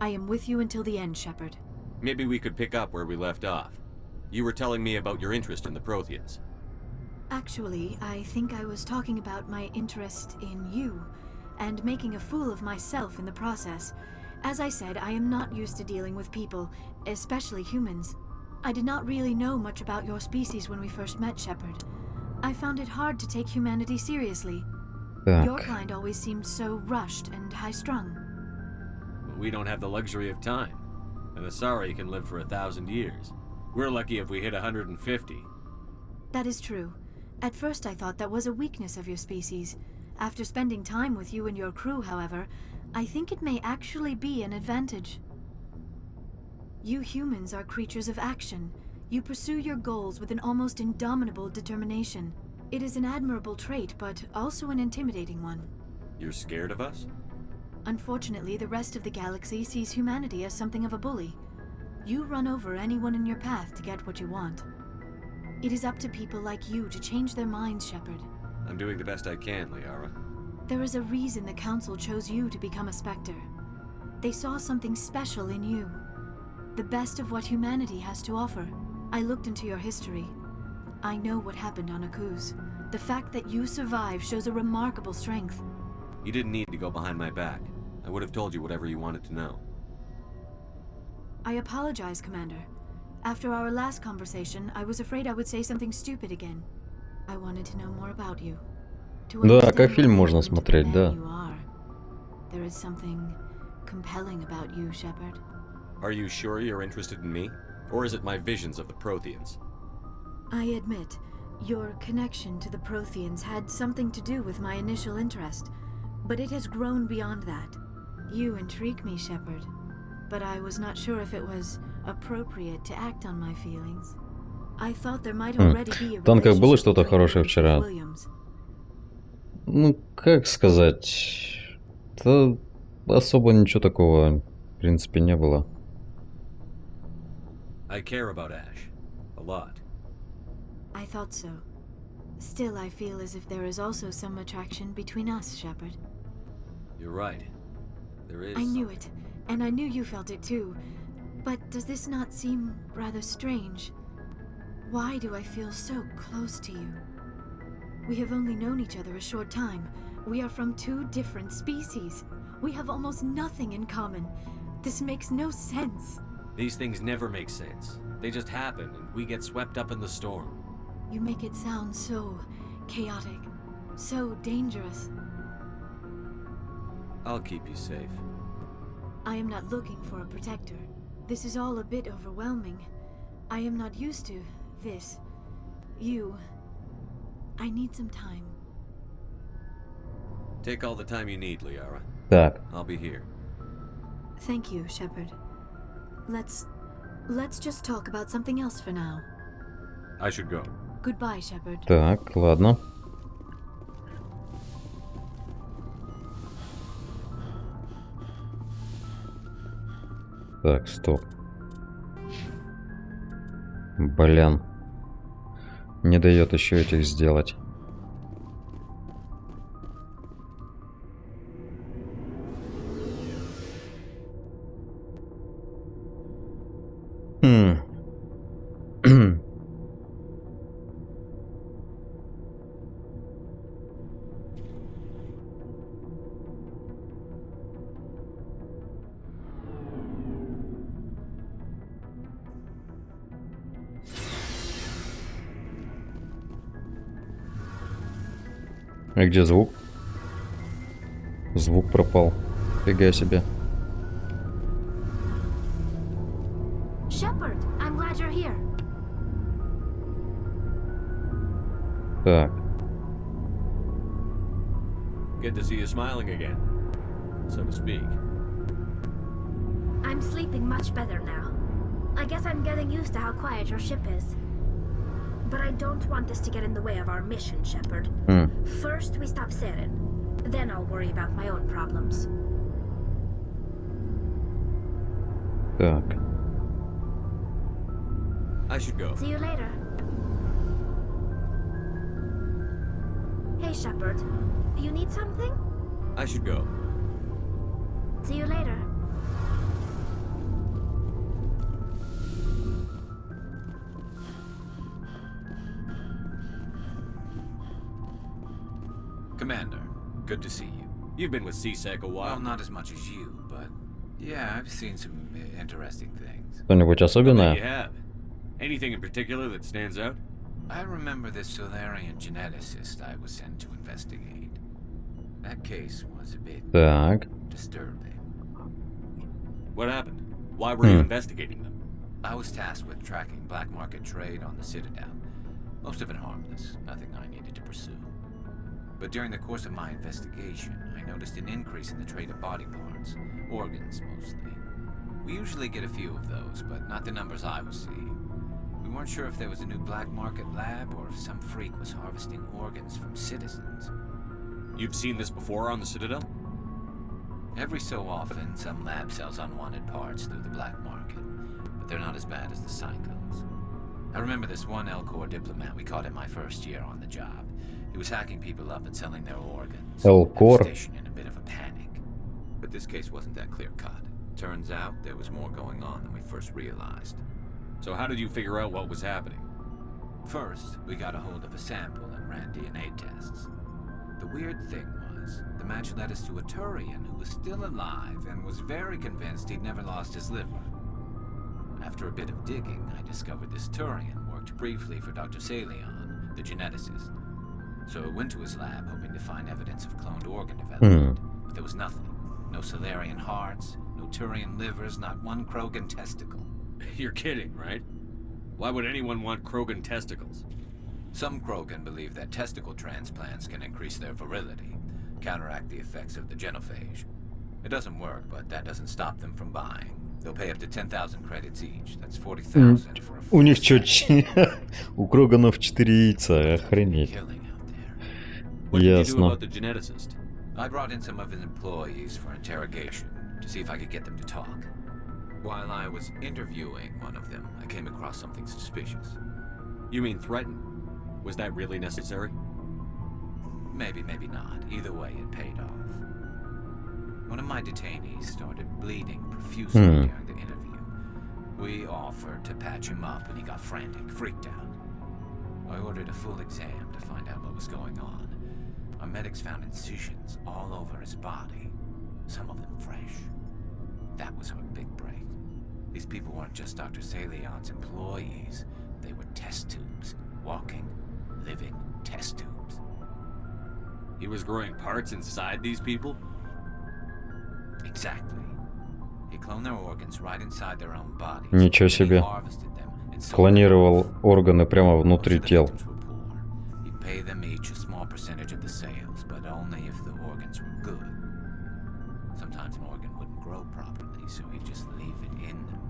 I am with you until the end, Shepard. Maybe we could pick up where we left off. You were telling me about your interest in the Protheans. Actually, I think I was talking about my interest in you, and making a fool of myself in the process. As I said, I am not used to dealing with people, especially humans. I did not really know much about your species when we first met, Shepard. I found it hard to take humanity seriously. Your kind always seemed so rushed and high-strung. We don't have the luxury of time. And the Asari can live for 1,000 years. We're lucky if we hit 150. That is true. At first I thought that was a weakness of your species. After spending time with you and your crew, however, I think it may actually be an advantage. You humans are creatures of action. You pursue your goals with an almost indomitable determination. It is an admirable trait, but also an intimidating one. You're scared of us? Unfortunately, the rest of the galaxy sees humanity as something of a bully. You run over anyone in your path to get what you want. It is up to people like you to change their minds, Shepard. I'm doing the best I can, Liara. There is a reason the Council chose you to become a Spectre. They saw something special in you. The best of what humanity has to offer. I looked into your history. I know what happened on Akuz. The fact that you survived shows a remarkable strength. You didn't need to go behind my back. I would have told you whatever you wanted to know. I apologize, Commander. After our last conversation, I was afraid I would say something stupid again. I wanted to know more about you. Да, как фильм можно смотреть, да. There is something compelling about you, Shepard. Are you sure you're interested in me? Or is it my visions of the Protheans? I admit, your connection to the Protheans had something to do with my initial interest, but it has grown beyond that. You intrigue me, Shepard, but I was not sure if it was appropriate to act on my feelings. I thought there might already be a Там как было relationship что-то between хорошее you and вчера. Williams. Ну, как сказать... Да особо ничего такого, в принципе, не было. I care about Ash. A lot. I thought so. Still, I feel as if there is also some attraction between us, Shepard. You're right. There is. I knew it, and I knew you felt it too. But does this not seem rather strange? Why do I feel so close to you? We have only known each other a short time. We are from two different species. We have almost nothing in common. This makes no sense. These things never make sense. They just happen, and we get swept up in the storm. You make it sound so chaotic, so dangerous. I'll keep you safe. I am not looking for a protector. This is all a bit overwhelming. I am not used to this. You. I need some time. Take all the time you need, Liara. Так. I'll be here. Thank you, Shepard. Let's just talk about something else for now. I should go. Goodbye, Shepard. Так, ладно. Так, стоп. Блин. Не дает еще этих сделать. А где звук? Звук пропал. Фига себе. Shepard, I'm glad you're here. Так. Good to see you smiling again, so to speak. I'm sleeping much better now. I guess I'm getting used to how quiet your ship is. But I don't want this to get in the way of our mission, Shepard. First, we stop Saren. Then I'll worry about my own problems. Так. I should go. See you later. Hey, Shepard. You need something? I should go. See you later. Commander, good to see you. You've been with CSEC a while. Well, not as much as you, but yeah, I've seen some interesting things. Что-нибудь особенное? You have. Anything in particular that stands out? I remember this Solarian geneticist I was sent to investigate. That case was a bit disturbing. What happened? Why were you investigating them? I was tasked with tracking black market trade on the Citadel. Most of it harmless, nothing I needed to pursue. But during the course of my investigation, I noticed an increase in the trade of body parts, organs mostly. We usually get a few of those, but not the numbers I was seeing. We weren't sure if there was a new black market lab or if some freak was harvesting organs from citizens. You've seen this before on the Citadel? Every so often, some lab sells unwanted parts through the black market, but they're not as bad as the psychos. I remember this one L-Corps diplomat we caught in my first year on the job. He was hacking people up and selling their organs. L-Corps. Station in a bit of a panic. But this case wasn't that clear-cut. Turns out there was more going on than we first realized. So how did you figure out what was happening? First, we got a hold of a sample and ran DNA tests. The weird thing was, the match led us to a Turian who was still alive and was very convinced he'd never lost his liver. After a bit of digging, I discovered this Turian worked briefly for Dr. Salion, the geneticist. So I went to his lab hoping to find evidence of cloned organ development, but there was nothing. No Solarian hearts, no Turian livers, not one Krogan testicle. You're kidding, right? Why would anyone want Krogan testicles? Some Krogan believe that testicle transplants can increase their virility, counteract the effects of the genophage. It doesn't work, but that doesn't stop them from buying. They'll pay up to 10,000 credits each. That's 40,000 for a У них чё, у Кроганов 4 яйца, охренеть. What did you do Ясно. about the geneticist? I brought in some of his employees for interrogation to see if I could get them to talk. While I was interviewing one of them, I came across something suspicious. You mean threaten? Was that really necessary? Maybe, maybe not. Either way, it paid off. One of my detainees started bleeding profusely during the interview. We offered to patch him up, and he got frantic, freaked out. I ordered a full exam to find out what was going on. Our medics found incisions all over his body, some of them fresh. That was our big break. These people weren't just Dr. Salion's employees. They were test tubes. Walking, living test tubes. He was growing parts inside these people? Exactly. He cloned their organs right inside their own bodies. Ничего себе. Клонировал органы прямо внутри тел. He'd pay them each a small percentage of the sales, but only if the organs were good. Sometimes an organ wouldn't grow properly, so he'd just leave it in them.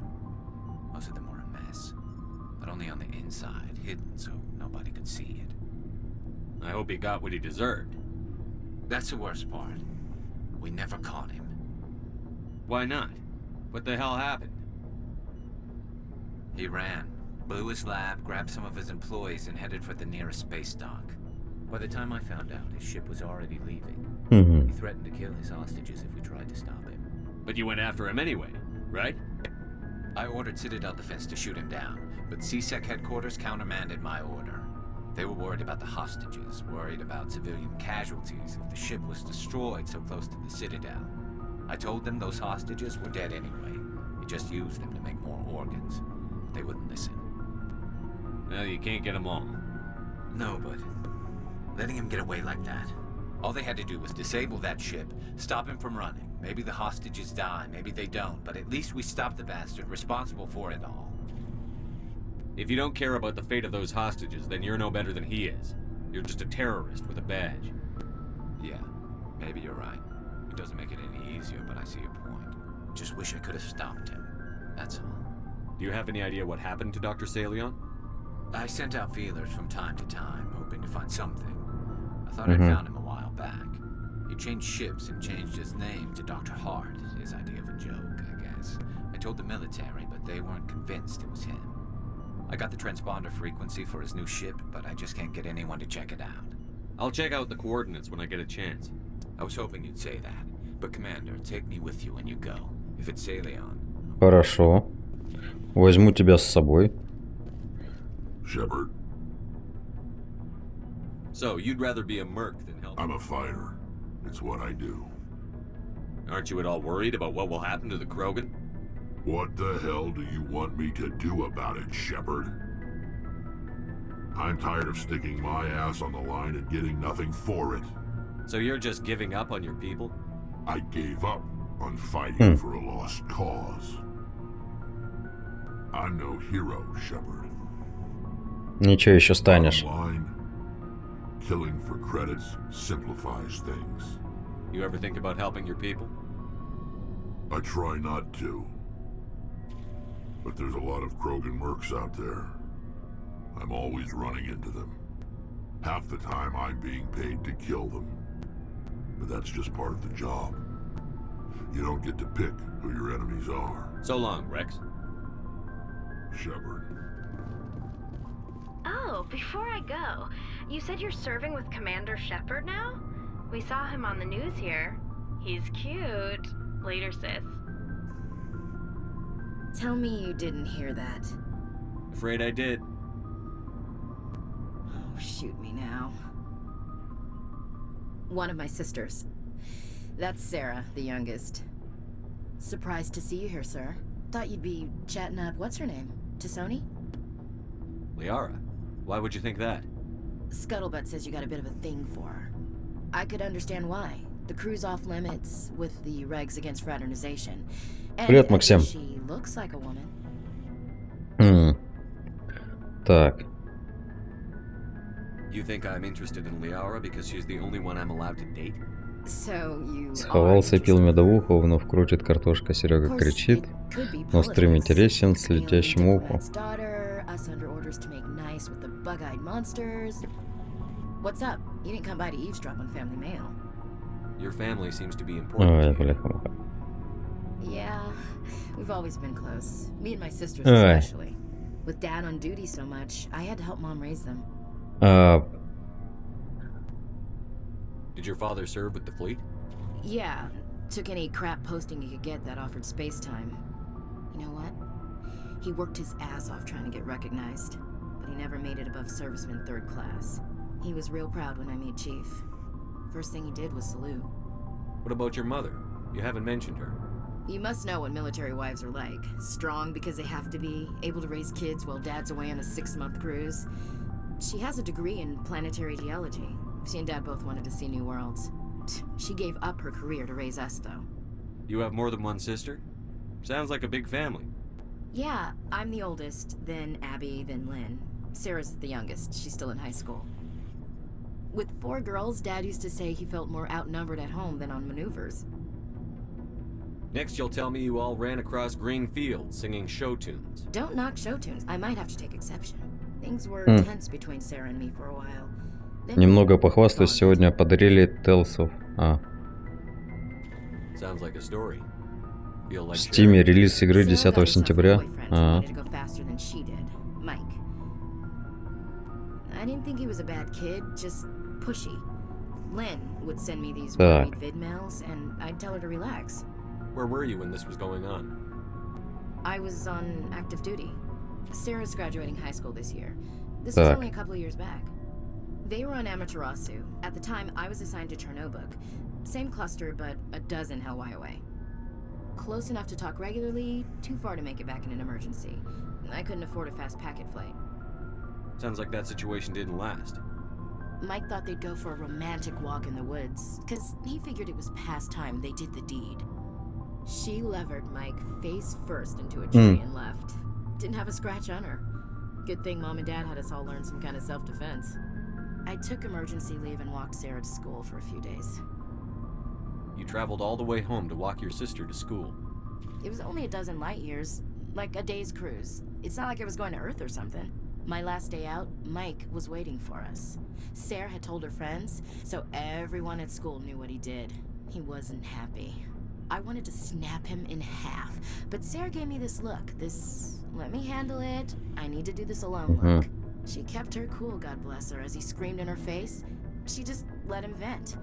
Most of them were a mess, but only on the inside, hidden so nobody could see it. I hope he got what he deserved. That's the worst part. We never caught him. Why not? What the hell happened? He ran, blew his lab, grabbed some of his employees, and headed for the nearest space dock. By the time I found out, his ship was already leaving. He threatened to kill his hostages if we tried to stop him. But you went after him anyway, right? I ordered Citadel Defense to shoot him down, but CSEC headquarters countermanded my order. They were worried about the hostages, worried about civilian casualties if the ship was destroyed so close to the Citadel. I told them those hostages were dead anyway. We just used them to make more organs. But they wouldn't listen. Well, you can't get them all. No, but letting him get away like that. All they had to do was disable that ship, stop him from running. Maybe the hostages die, maybe they don't, but at least we stopped the bastard responsible for it all. If you don't care about the fate of those hostages, then you're no better than he is. You're just a terrorist with a badge. Yeah, maybe you're right. It doesn't make it any easier, but I see your point. Just wish I could have stopped him. That's all. Do you have any idea what happened to Dr. Salion? I sent out feelers from time to time, hoping to find something. I thought I'd found him a while back. He changed ships and changed his name to Dr. Hart, his idea of a joke, I guess. I told the military, but they weren't convinced it was him. I got the transponder frequency for his new ship, but I just can't get anyone to check it out. I'll check out the coordinates when I get a chance. I was hoping you'd say that. But Commander, take me with you when you go. If it's Salion. Хорошо. Возьму тебя с собой. Shepard. So, you'd rather be a merc than help? I'm a fighter. It's what I do. Aren't you at all worried about what will happen to the Krogan? What the hell do you want me to do about it, Shepard? I'm tired of sticking my ass on the line and getting nothing for it. So you're just giving up on your people? I gave up on fighting for a lost cause. I'm no hero, Shepard. Ничего, еще станешь. Killing for credits simplifies things. You ever think about helping your people? I try not to. But there's a lot of Krogan mercs out there. I'm always running into them. Half the time I'm being paid to kill them. But that's just part of the job. You don't get to pick who your enemies are. So long, Rex. Shepard. Oh, before I go, you said you're serving with Commander Shepard now? We saw him on the news here. He's cute. Later, sis. Tell me you didn't hear that. Afraid I did. Oh, shoot me now. One of my sisters. That's Sarah, the youngest. Surprised to see you here, sir. Thought you'd be chatting up, what's her name? Tassoni? Liara? Why would you think that? Scuttlebutt says you got a bit of a thing for her. I could understand why. The crew's off limits with the regs against fraternization. Привет, Максим. She looks like a woman. Так. You think I'm interested in Liara because she's the only one I'm allowed to date? So you Сховался и пил медовуху, вновь крутит картошка, Серега кричит. Но стрим интересен с летящим ухом. What's up? You didn't come by to eavesdrop on family mail. Your family seems to be important. Ой, бляха-муха. Yeah, we've always been close. Me and my sisters especially. With Dad on duty so much, I had to help Mom raise them. Did your father serve with the fleet? Yeah, took any crap posting he could get that offered space time. You know what? He worked his ass off trying to get recognized, but he never made it above serviceman 3rd class. He was real proud when I made Chief. First thing he did was salute. What about your mother? You haven't mentioned her. You must know what military wives are like. Strong because they have to be, able to raise kids while Dad's away on a 6-month cruise. She has a degree in planetary geology. She and Dad both wanted to see new worlds. She gave up her career to raise us, though. You have more than one sister? Sounds like a big family. Yeah, I'm the oldest, then Abby, then Lynn. Sarah's the youngest. She's still in high school. With 4 girls, Dad used to say he felt more outnumbered at home than on maneuvers. Next you'll tell me you all ran across green fields singing show tunes. Don't knock show tunes. I might have to take exception. Things were tense between Sarah and me for a while. Немного похвастаюсь, сегодня подарили Телсов. Sounds like a story. В Стиме релиз игры 10 сентября. I didn't think he was a bad kid, just pushy. Lynn would send me these worried vid mails, and I'd tell her to relax. Where were you when this was going on? I was on active duty. Sarah's graduating high school this year. This was only a couple of years back. They were on Amaterasu. At the time, I was assigned to Chernobog. Same cluster, but a dozen Hellwire away. Close enough to talk regularly, too far to make it back in an emergency. I couldn't afford a fast packet flight. Sounds like that situation didn't last. Mike thought they'd go for a romantic walk in the woods, because he figured it was past time they did the deed. She levered Mike face first into a tree and left. Didn't have a scratch on her. Good thing Mom and Dad had us all learn some kind of self-defense. I took emergency leave and walked Sarah to school for a few days. You traveled all the way home to walk your sister to school. It was only a dozen light years, like a day's cruise. It's not like I was going to Earth or something. My last day out, Mike was waiting for us. Sarah had told her friends, so everyone at school knew what he did. He wasn't happy. I wanted to snap him in half, but Sarah gave me this look, let me handle it, I need to do this alone look. She kept her cool, God bless her, as he screamed in her face. She just let him vent.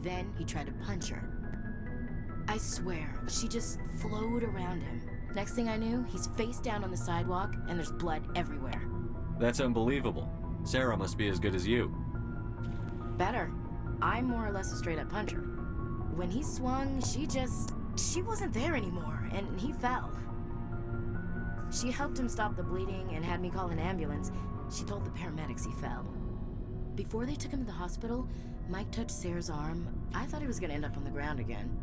Then he tried to punch her. I swear, she just flowed around him. Next thing I knew, he's face down on the sidewalk, and there's blood everywhere. That's unbelievable. Sarah must be as good as you. Better. I'm more or less a straight-up puncher. When he swung, she wasn't there anymore, and he fell. She helped him stop the bleeding and had me call an ambulance. She told the paramedics he fell. Before they took him to the hospital, Mike touched Sarah's arm. I thought he was gonna end up on the ground again.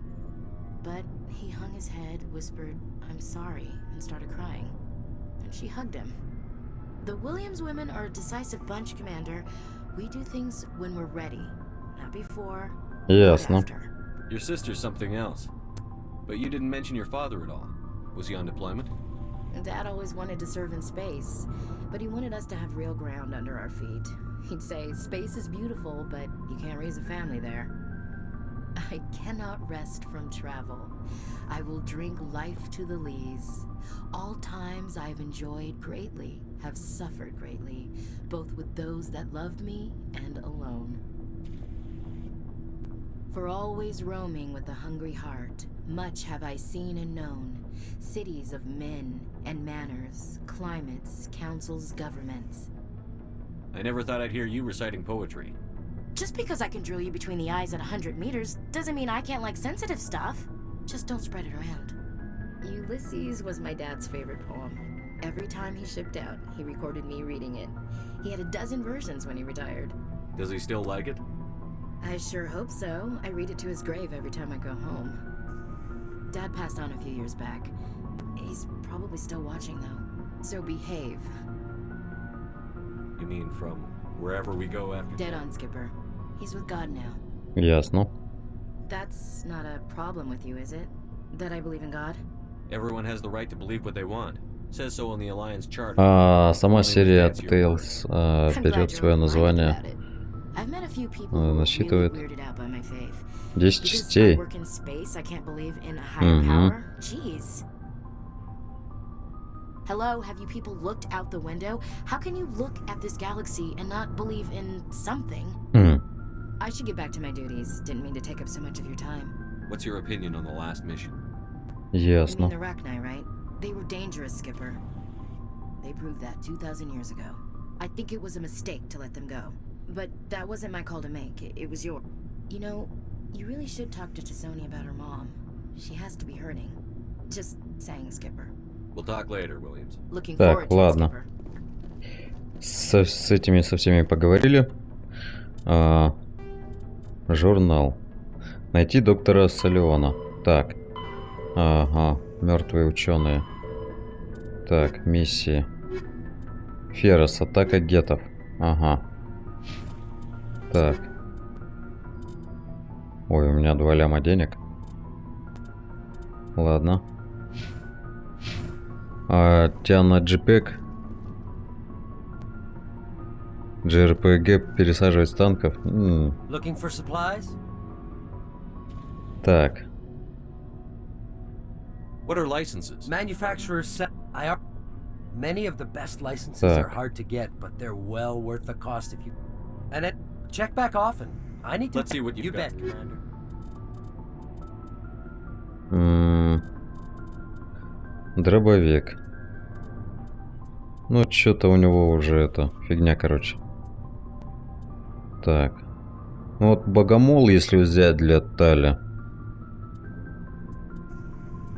But he hung his head, whispered, "I'm sorry," and started crying. And she hugged him. The Williams women are a decisive bunch, Commander. We do things when we're ready, not before, not after. Your sister's something else. But you didn't mention your father at all. Was he on deployment? Dad always wanted to serve in space, but he wanted us to have real ground under our feet. He'd say, space is beautiful, but you can't raise a family there. I cannot rest from travel. I will drink life to the lees. All times I've enjoyed greatly, have suffered greatly, both with those that loved me and alone. For always roaming with a hungry heart, much have I seen and known, cities of men and manners, climates, councils, governments. I never thought I'd hear you reciting poetry. Just because I can drill you between the eyes at 100 meters doesn't mean I can't like sensitive stuff. Just don't spread it around. Ulysses was my dad's favorite poem. Every time he shipped out, he recorded me reading it. He had a dozen versions when he retired. Does he still like it? I sure hope so. I read it to his grave every time I go home. Dad passed on a few years back. He's probably still watching, though. So behave. You mean from wherever we go after? Dead on, Skipper. He's with God now. Ясно. That's not a problem with you, is it? That I believe in God? Everyone has the right to believe what they want. Says so in the Alliance Charter. Сама серия Tales берет свое название I've met a few people who насчитывает really weirded out by my faith. 10 Because частей. I work in space, I can't believe in a higher power. Jeez. Hello, have you people looked out the window? How can you look at this galaxy and not believe in something? I should get back to my duties. Didn't mean to take up so much of your time. What's your opinion on the last mission? Ясно. You mean the Rachni, right? They were dangerous, Skipper. They proved that 2,000 years ago. I think it was a mistake to let them go. But that wasn't my call to make. It was yours. You know, you really should talk to Tassoni about her mom. She has to be hurting. Just saying, Skipper. We'll talk later, Williams. Looking Так, forward to it, ладно. Skipper. С этими со всеми поговорили. Журнал. Найти доктора Солеона. Так. Ага. Мертвые ученые. Так, миссии. Феррес. Атака гетов. Ага. Так. Ой, у меня 2 ляма денег. Ладно. Тебя на джипек. JRPG пересаживать с танков. Looking for supplies? Так. What are licenses? Manufacturers many of the best licenses Так. are hard to get, but they're well worth the cost if you. And then check back often. I need to. Let's see what you've got. bet, Commander. Дробовик. Ну, что-то у него уже это фигня, короче. Так. Ну вот богомол, если взять для Тали.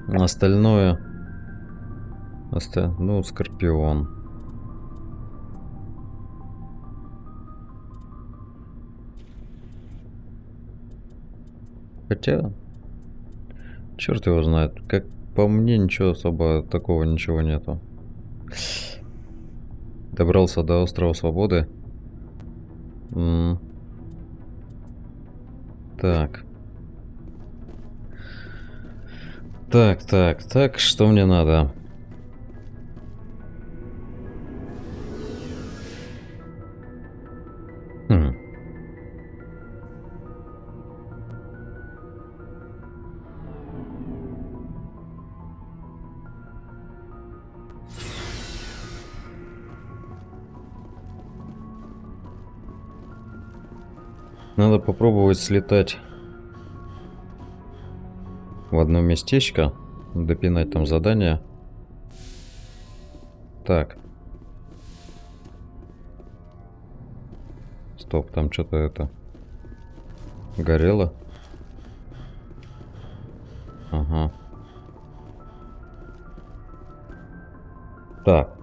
Остальное. Ну, скорпион. Хотя, черт его знает. Как по мне, ничего особо такого ничего нету. Добрался до острова Свободы. Так. Так, что мне надо? Надо попробовать слетать в одно местечко, допинать там задание. Так. Стоп, там что-то это горело. Ага. Так.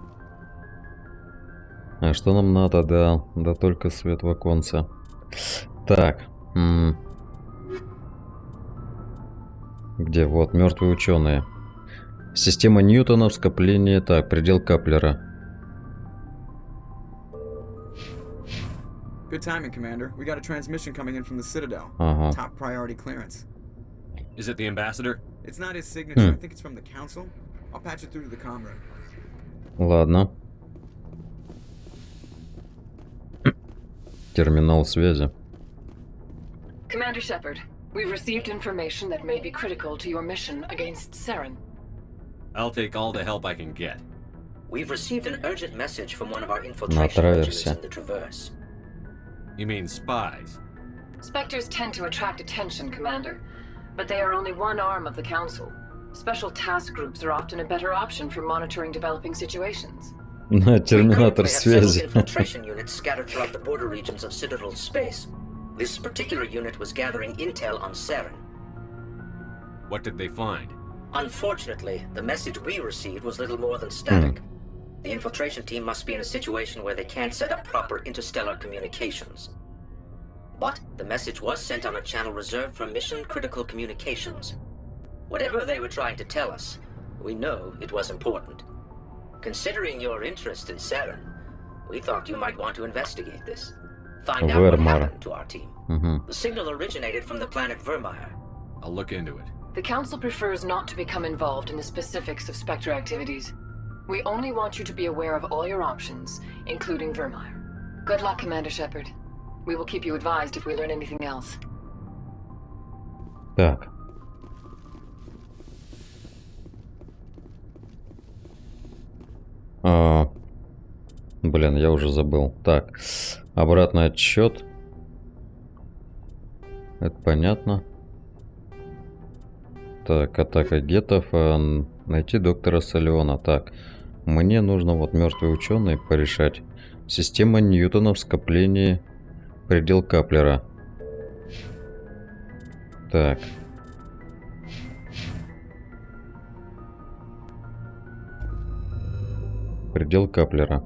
А что нам надо? Да только свет в оконце. Так. Где? Вот, мертвые ученые. Система Ньютона, скопление. Так, предел Каплера. Good timing, Commander. We got a transmission coming in from the Citadel. Top priority clearance. Is it the ambassador? It's not his signature. I think it's from the council. I'll patch it through to the comm room. Ладно. Терминал связи. Commander Shepard, we've received information that may be critical to your mission against Saren. I'll take all the help I can get. We've received an urgent message from one of our infiltration regiments in the Traverse. You mean spies? Spectres tend to attract attention, Commander, but they are only one arm of the Council. Special task groups are often a better option for monitoring developing situations. Терминатор связи. Infiltration units scattered throughout the border regions of Citadel space. This particular unit was gathering intel on Saren. What did they find? Unfortunately, the message we received was little more than static. The infiltration team must be in a situation where they can't set up proper interstellar communications. But the message was sent on a channel reserved for mission-critical communications. Whatever they were trying to tell us, we know it was important. Considering your interest in Saren, we thought you might want to investigate this. Find out what happened to our team. The signal originated from the planet Vermeer. I'll look into it. The Council prefers not to become involved in the specifics of Spectre activities. We only want you to be aware of all your options, including Vermeer. Good luck, Commander Shepard. We will keep you advised if we learn anything else. Так. Блин, я уже забыл. Так, обратный отсчет. Это понятно. Так, атака гетов. Найти доктора Салиона. Так, мне нужно вот мертвый ученый порешать. Система Ньютона в скоплении. Предел Каплера. Так. Предел Каплера.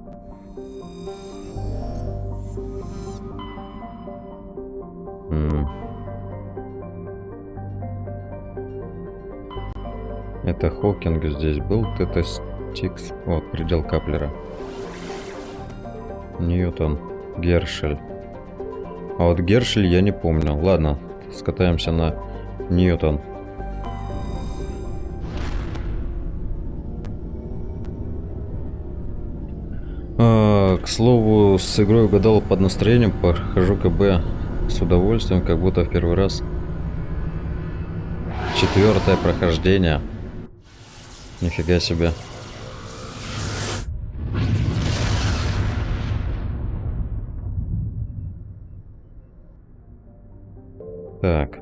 Это Хокинг здесь был, это Стикс. Вот, предел Каплера. Ньютон, Гершель. А вот Гершель я не помню. Ладно, скатаемся на Ньютон. К слову, с игрой угадал под настроением, прохожу КБ с удовольствием, как будто в первый раз. 4-е прохождение. Нифига себе. Так.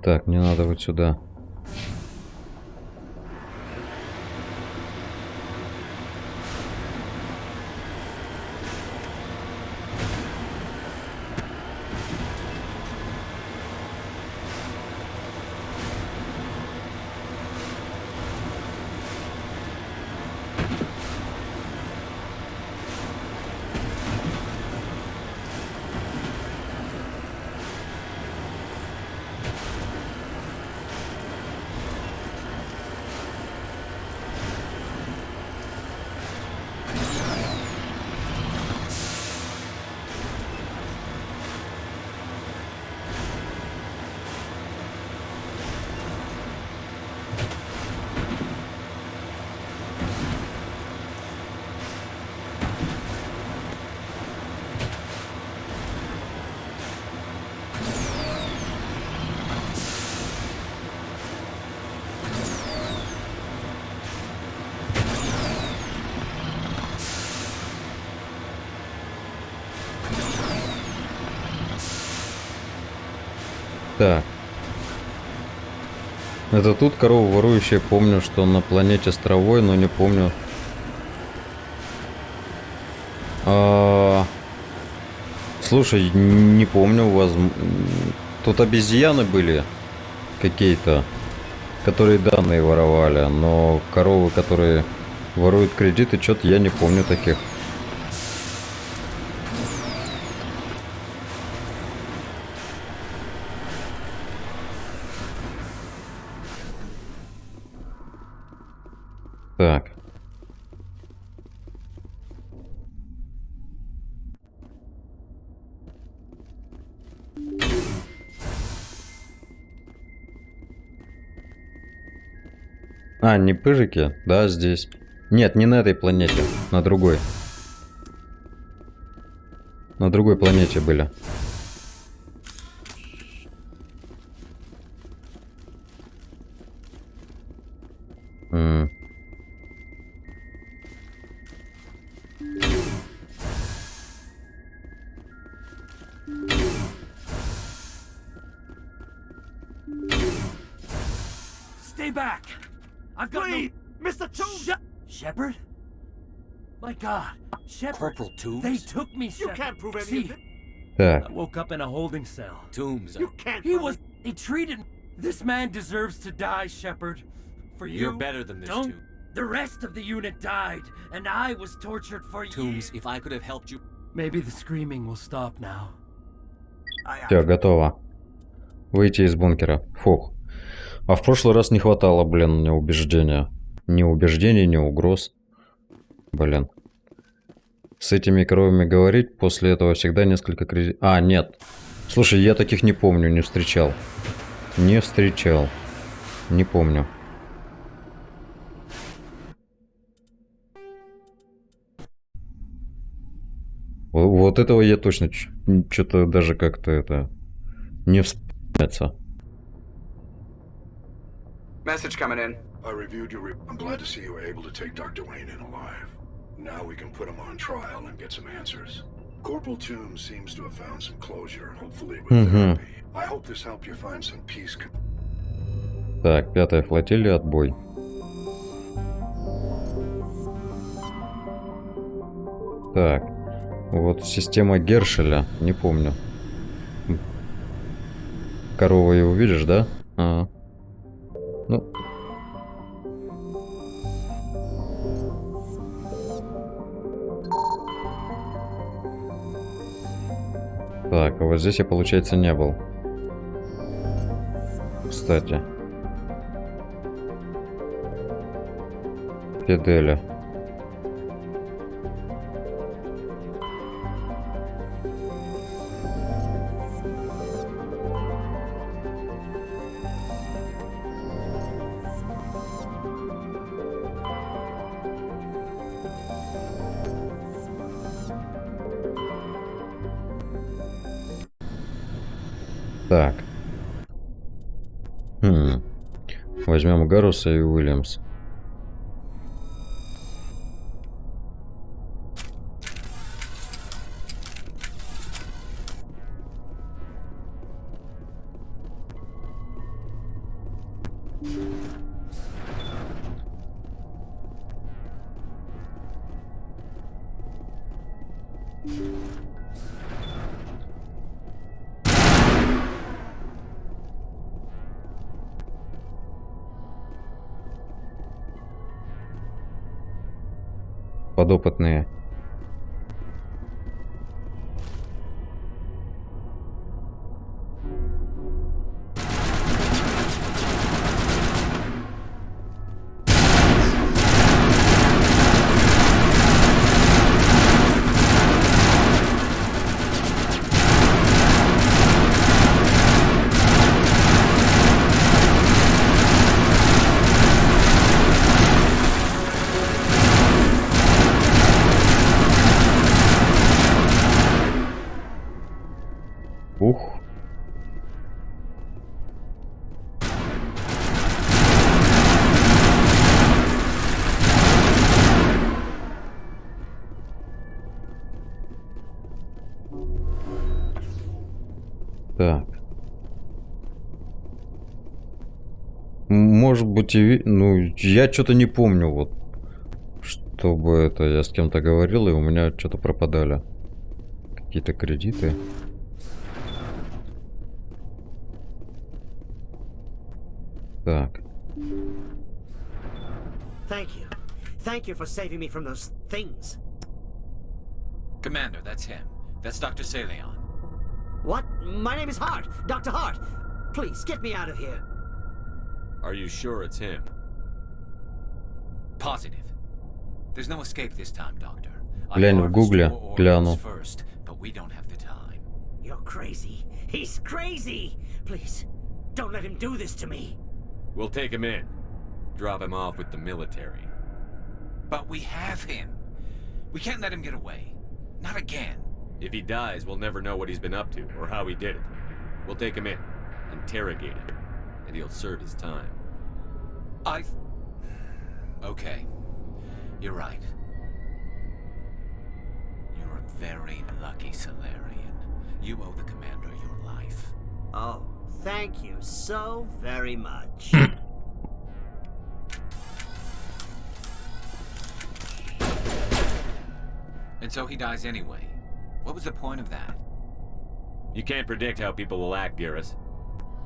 Так, мне надо вот сюда. Так. Это тут корова ворующая. Помню, что на планете Стровой, но не помню. Слушай, не помню, у вас тут обезьяны были какие-то, которые данные воровали, но коровы, которые воруют кредиты, что-то я не помню таких. Так. А, не пыжики? Да, здесь. Нет, не на этой планете, на другой. На другой планете были. Stay back! I've got Wait, Mr. Toombs! Shepard? My God, Shepard! Corporal Toombs? They took me, You Shepard. can't prove any See, of it. Так. I woke up in a holding cell. Toombs. You can't. He was. He treated. This man deserves to die, Shepard. For you. You're better than this, Don't. Toombs. The rest of the unit died, and I was tortured for years. Toombs, if I could have helped you... Maybe the screaming will stop now. Все, готово. Выйти из бункера. Фух. А в прошлый раз не хватало, блин, мне убеждения. Ни убеждений, ни угроз. Блин. С этими коровами говорить, после этого всегда несколько кризисов... А, нет. Слушай, я таких не помню, не встречал. Не встречал. Не помню. Вот этого я точно что-то даже как-то это... Не вспоминается. Message coming in. I reviewed your I'm glad to see you were able to take Dr. Wayne in alive. Now we can put him on trial and get some answers. Corporal Toombs seems to have found some closure, hopefully with therapy. I hope this helped you find some peace. Так, 5-я флотилия, отбой. Так, вот система Гершеля, не помню. Корову его видишь, да? А. Ну. Так, а вот здесь я, получается, не был. Кстати. Фиделя. Так. Возьмем Гаруса и Уильямс. Подопытные. Ух. Так. Может быть и... Ну, я что-то не помню, вот. Чтобы это... Я с кем-то говорил, и у меня что-то пропадали. Какие-то кредиты. Так. Thank you for saving me from those things. Commander, that's him. That's Dr. Saleon. What? My name is Hart. Dr. Hart. Please, get me out of here. Are you sure it's him? Positive. There's no escape this time, Doctor. Глянь в гугле, гляну. First, but we don't have the time. You're crazy. He's crazy. Please, don't let him do this to me. We'll take him in. Drop him off with the military. But we have him. We can't let him get away. Not again. If he dies, we'll never know what he's been up to or how he did it. We'll take him in, interrogate him, and he'll serve his time. Okay. You're right. You're a very lucky Solarian. You owe the commander your life. Oh, thank you so very much. And so he dies anyway. What was the point of that? You can't predict how people will act, Garrus.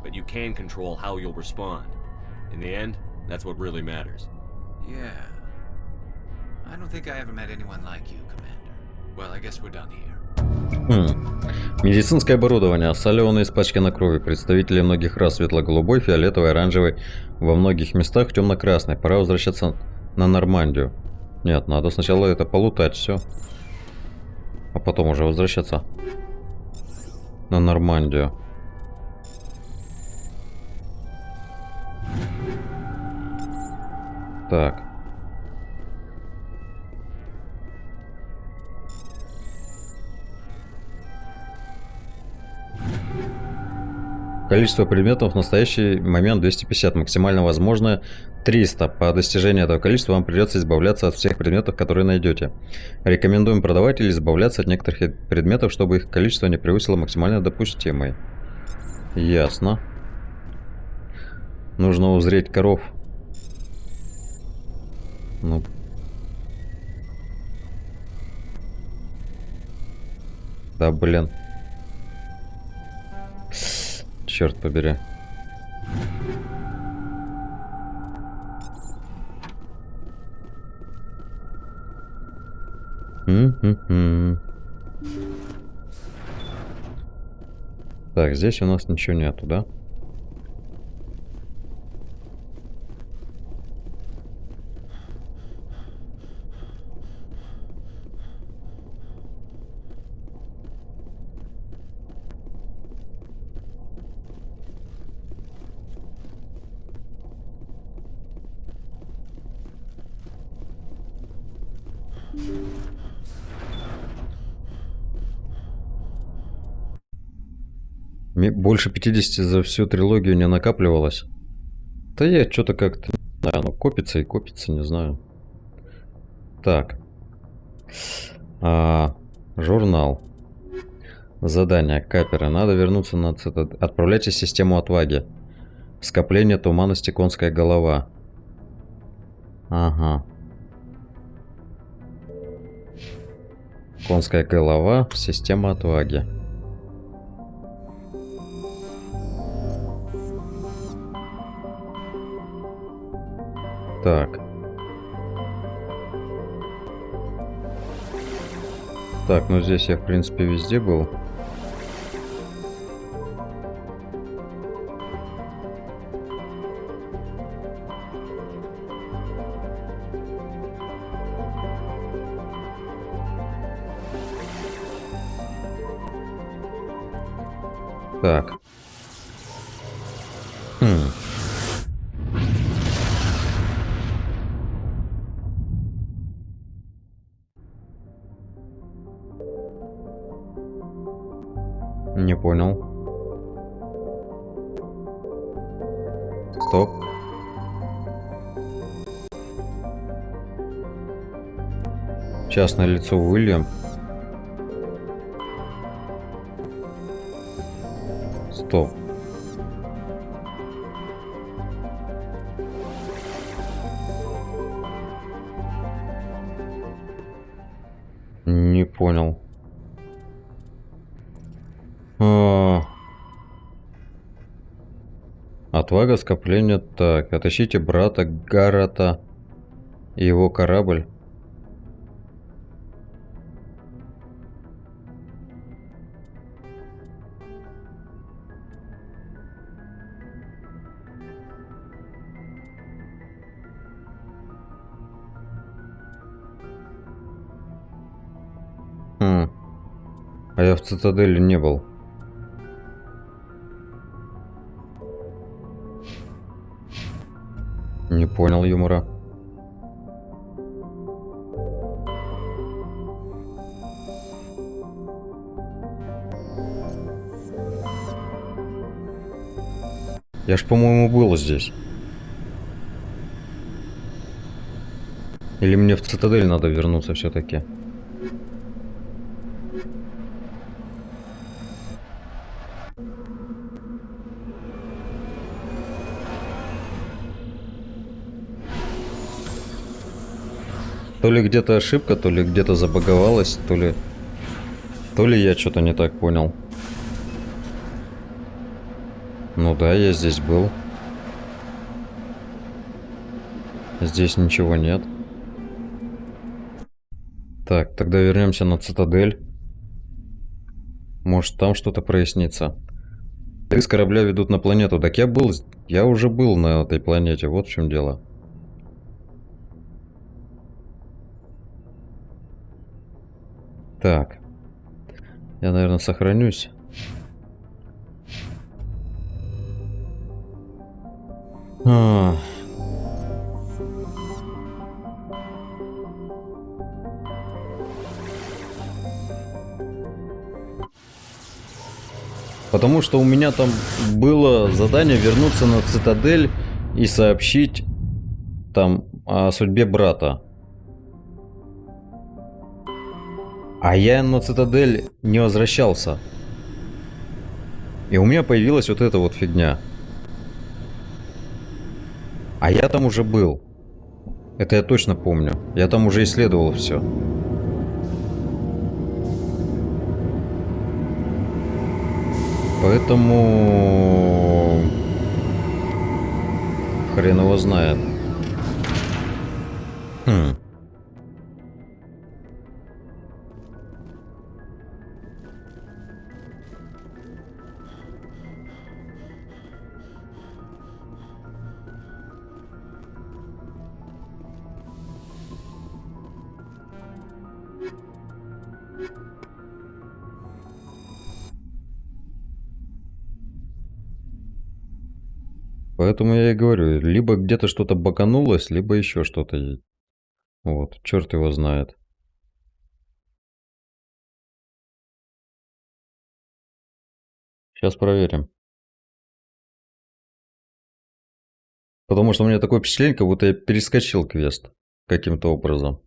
But you can control how you'll respond. In the end, that's what really matters. Yeah. I don't think I ever met anyone like you, Commander. Well, I guess we're done here. Медицинское оборудование, соленые испачканы крови, представители многих рас светло-голубой, фиолетовый, оранжевый, во многих местах темно-красный. Пора возвращаться на Нормандию. Нет, надо сначала это полутать все, а потом уже возвращаться на Нормандию. Так. Количество предметов в настоящий момент 250, максимально возможное 300. По достижении этого количества вам придется избавляться от всех предметов, которые найдете. Рекомендуем продавать или избавляться от некоторых предметов, чтобы их количество не превысило максимально допустимое. Ясно. Нужно узреть коров. Ну. Да, блин. Черт побери. Так, здесь у нас ничего нету, да? Больше 50 за всю трилогию не накапливалось. Да я что-то как-то, не знаю, ну копится и копится, не знаю. Так. Журнал. Задание. Каперы. Надо вернуться на цитадель. Отправляйте систему отваги. Скопление туманности, конская голова. Ага. Конская голова, система отваги. Так. Так, ну здесь я, в принципе, везде был. Так. Не понял. Стоп. Частное лицо Уильям. Стоп. Не понял. Отвага, скопление. Так, отыщите брата Гаррета и его корабль. А я в цитадели не был. Не понял юмора. Я ж, по-моему, был здесь. Или мне в цитадель надо вернуться все-таки? То ли где-то ошибка, то ли где-то забаговалось, то ли я что-то не так понял. Ну да, я здесь был. Здесь ничего нет. Так, тогда вернемся на цитадель. Может, там что-то прояснится. С корабля ведут на планету. Так я уже был на этой планете. Вот в чем дело. Так. Я, наверное, сохранюсь. Потому что у меня там было задание вернуться на цитадель и сообщить там о судьбе брата. А я на цитадель не возвращался. И у меня появилась вот эта вот фигня. А я там уже был. Это я точно помню. Я там уже исследовал все. Поэтому... Хрен его знает. Поэтому я и говорю, либо где-то что-то баканулось, либо еще что-то. Вот, черт его знает. Сейчас проверим. Потому что у меня такое впечатление, как будто я перескочил квест каким-то образом.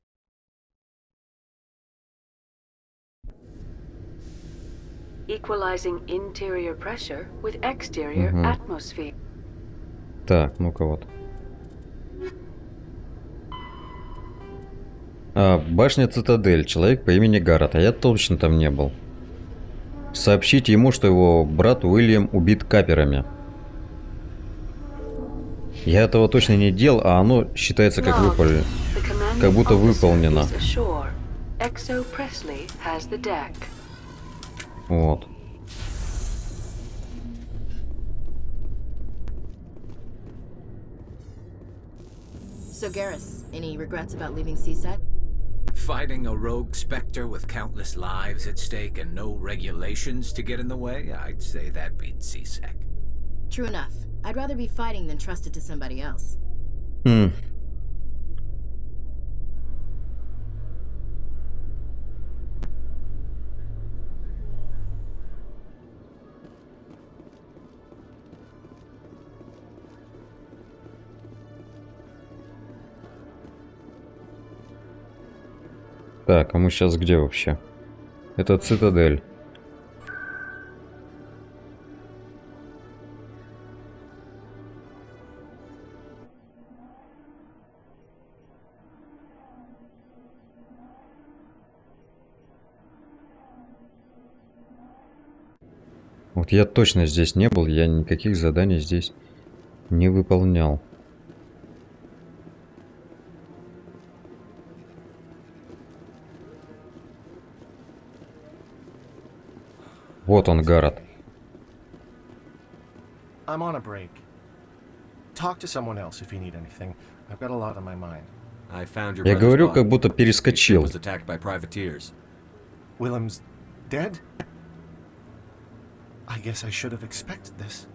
Equalizing interior pressure with exterior atmosphere. Так, ну-ка вот. Башня Цитадель. Человек по имени Гаррет. А я точно там не был. Сообщите ему, что его брат Уильям убит каперами. Я этого точно не делал, а оно считается как выполнено. Как будто выполнено. Вот. So Garrus, any regrets about leaving CSEC? Fighting a rogue specter with countless lives at stake and no regulations to get in the way, I'd say that beats CSEC. True enough. I'd rather be fighting than trusted to somebody else. Так, а мы сейчас где вообще? Это Цитадель. Вот я точно здесь не был, я никаких заданий здесь не выполнял. Вот он, Гаррет. I'm on a break. Talk to someone else if you need anything. I've got a lot on my mind. I found your Я brother's говорю, body. как будто перескочил. He was attacked by privateers. Willem's dead? I guess I should have expected this.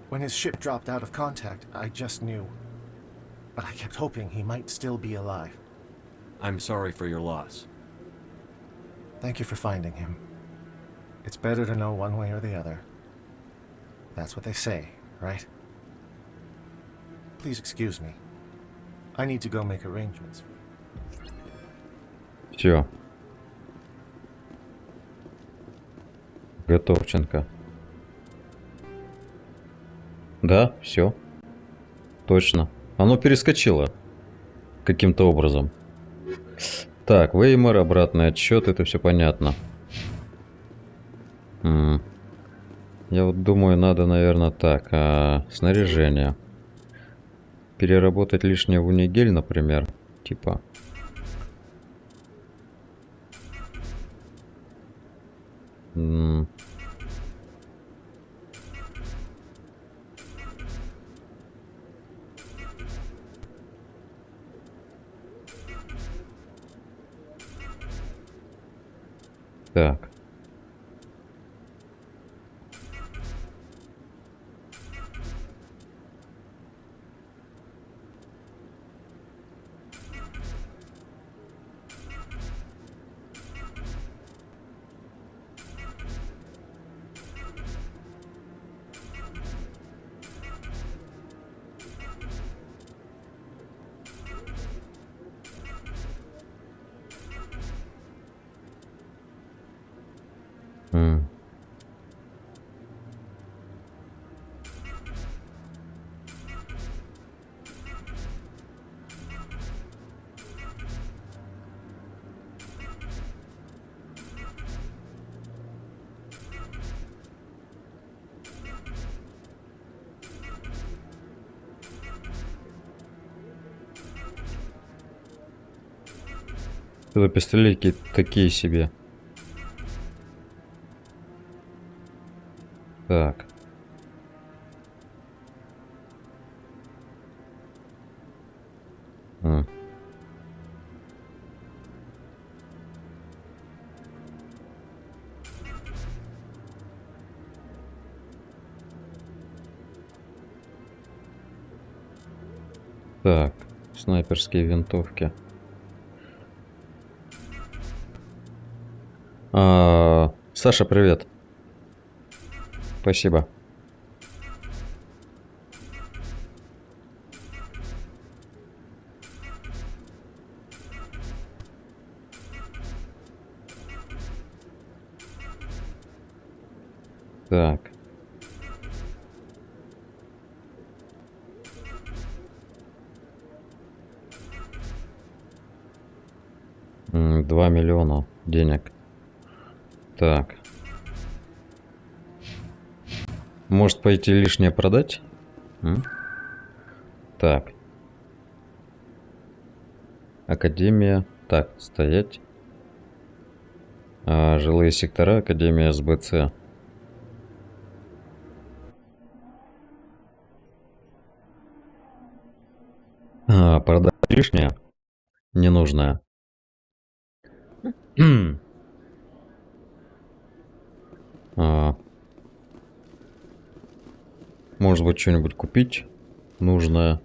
When his ship dropped out of contact, I just knew. But I kept hoping he might still be alive. I'm sorry for your loss. Thank you for finding him. It's better to know one way or the other. That's what they say, right? Please excuse me. I need to go make arrangements. Все. Готовченко. Да, все. Точно. Оно перескочило. Каким-то образом. Так, Веймар, обратный отсчет, это все понятно. Я вот думаю, надо, наверное, так. Снаряжение. Переработать лишнее в унигель, например. Типа. Так. Это пистолетики такие себе. Так. Так, снайперские винтовки. Саша, привет. Спасибо. Так. — 2 миллиона денег. Так. Может пойти лишнее продать? Так. Академия. Так, стоять. Жилые сектора. Академия СБЦ. Продать лишнее. Ненужное. Может быть, что-нибудь купить нужное.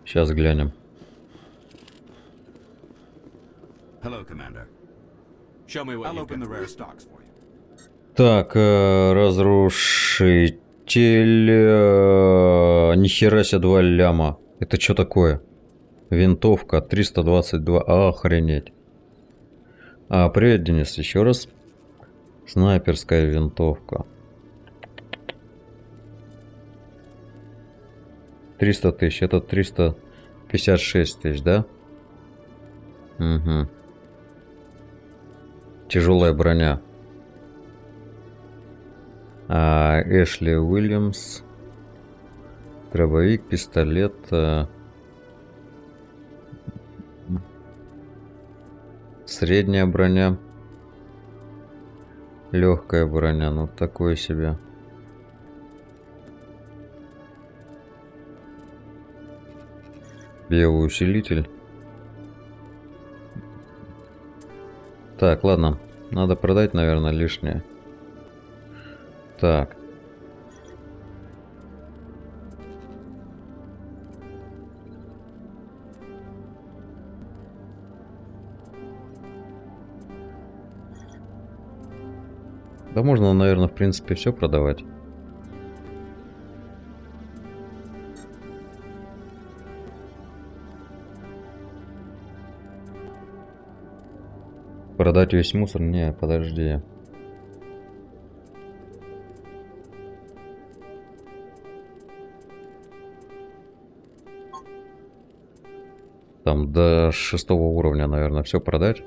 Сейчас глянем. Hello, Commander. Show me what I'll you've open the got. rare stocks for you. Так, разрушитель. Нихера себе 2 ляма. Это что такое? Винтовка 322. Охренеть. Привет, Денис, еще раз. Снайперская винтовка. 300 тысяч. Это 356 тысяч, да? Угу. Тяжелая броня. Эшли Уильямс. Дробовик, пистолет. Средняя броня. Легкая броня. Ну, такое себе. Биоусилитель. Так, ладно. Надо продать, наверное, лишнее. Так. Да можно, наверное, в принципе, все продавать. Продать весь мусор? Не, подожди. Там до 6-го уровня, наверное, все продать.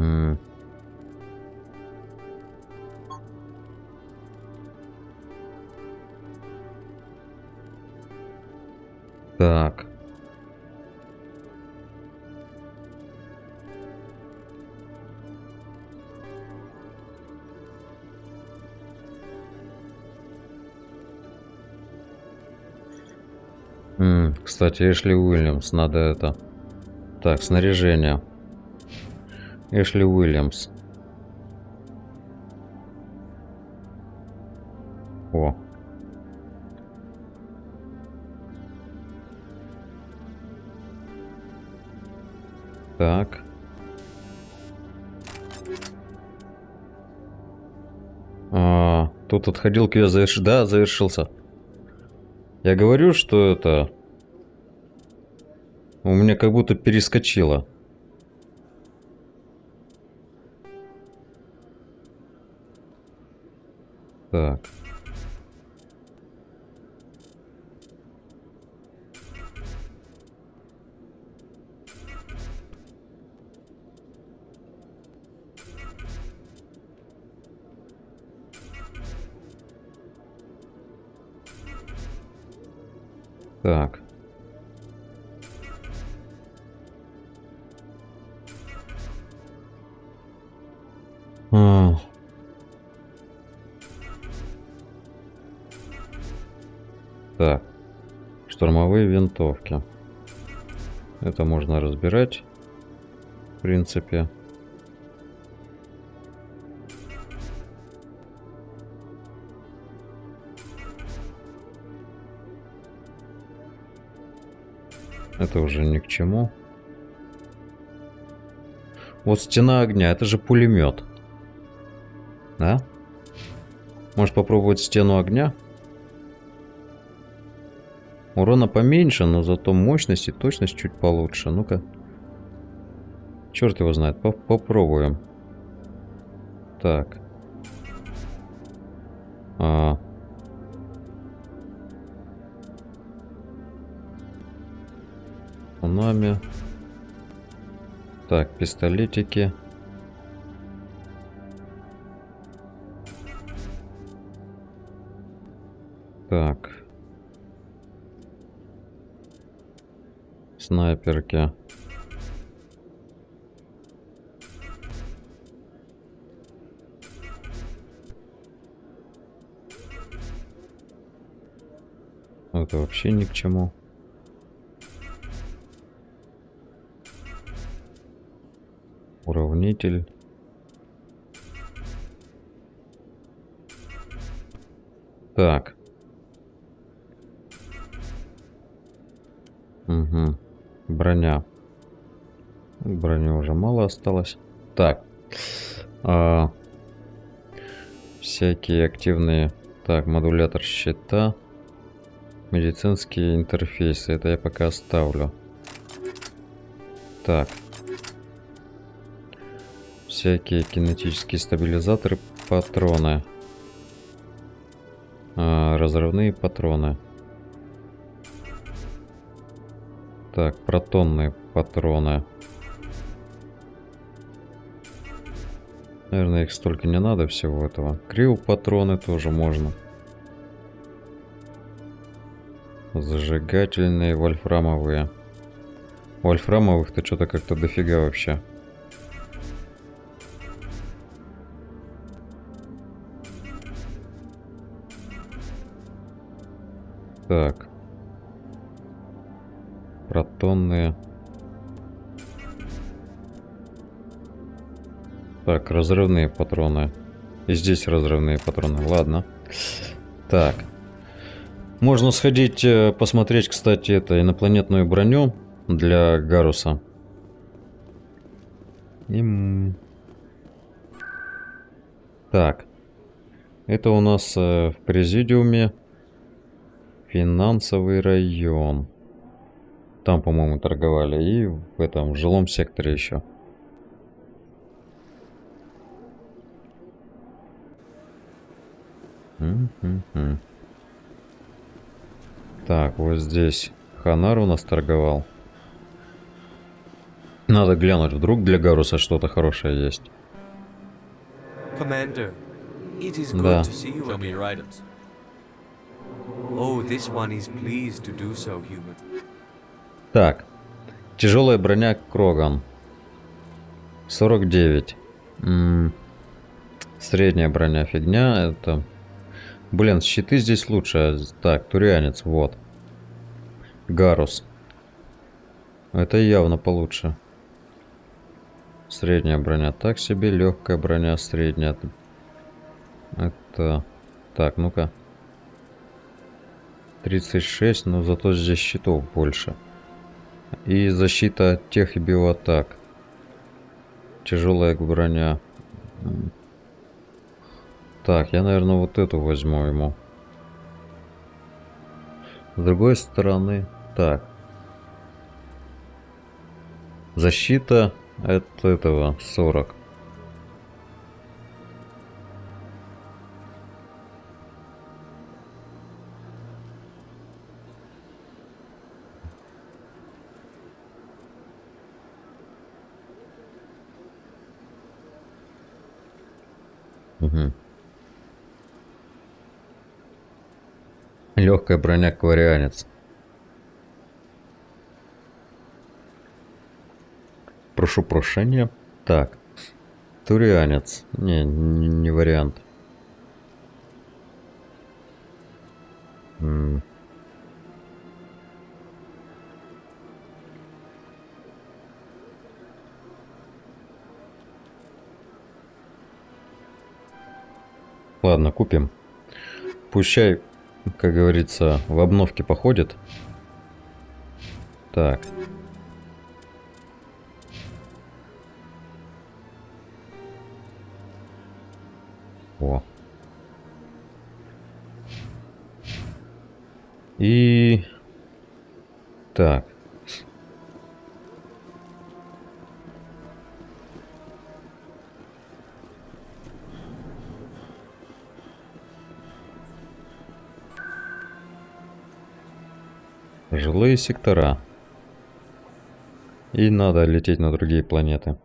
Угу. Так. Кстати, Эшли Уильямс, надо это... Так, снаряжение. Эшли Уильямс. О. Так. Тут отходил квест, да, завершился. Я говорю, что это... У меня как будто перескочило. Так. Так. Так. Штурмовые винтовки. Это можно разбирать, в принципе. Это уже ни к чему. Вот стена огня, это же пулемет. Да? Может попробовать стену огня? Урона поменьше, но зато мощность и точность чуть получше. Ну-ка. Черт его знает. Попробуем. Так. Цунами. Так, пистолетики. Так. Снайперки. Это вообще ни к чему. Уравнитель. Так. Угу. Броня. Брони уже мало осталось. Так. Всякие активные. Так, модулятор щита. Медицинские интерфейсы. Это я пока оставлю. Так. Всякие кинетические стабилизаторы, патроны. Разрывные патроны. Так, протонные патроны. Наверное, их столько не надо всего этого. Крио-патроны тоже можно. Зажигательные, вольфрамовые. Вольфрамовых-то что-то как-то дофига вообще. Так. Протонные. Так, разрывные патроны. И здесь разрывные патроны. Ладно. Так. Можно сходить посмотреть, кстати, это инопланетную броню для Гаруса. Так. Это у нас в Президиуме финансовый район. Там, по-моему, торговали. И в этом в жилом секторе еще. Так, вот здесь Ханар у нас торговал. Надо глянуть, вдруг для Гаруса что-то хорошее есть. Commander, it is good Да. to see you. Show me your items. Oh, this one is pleased to do so, human. Так. Тяжелая броня Кроган. 49. Средняя броня фигня. Это... Блин, щиты здесь лучше. Так, турианец, вот. Гарус. Это явно получше. Средняя броня так себе, легкая броня средняя. Это... Так, ну-ка. 36, но зато здесь щитов больше. И защита от тех и биоатак. Тяжелая броня. Так, я, наверное, вот эту возьму ему. С другой стороны... Так. Защита от этого 40. Угу. Легкая броня кварианец. Прошу прощения. Так. Турианец. Не вариант. Ладно, купим. Пущай, как говорится, в обновке походит. Так. О. И... Так. Жилые сектора. И надо лететь на другие планеты.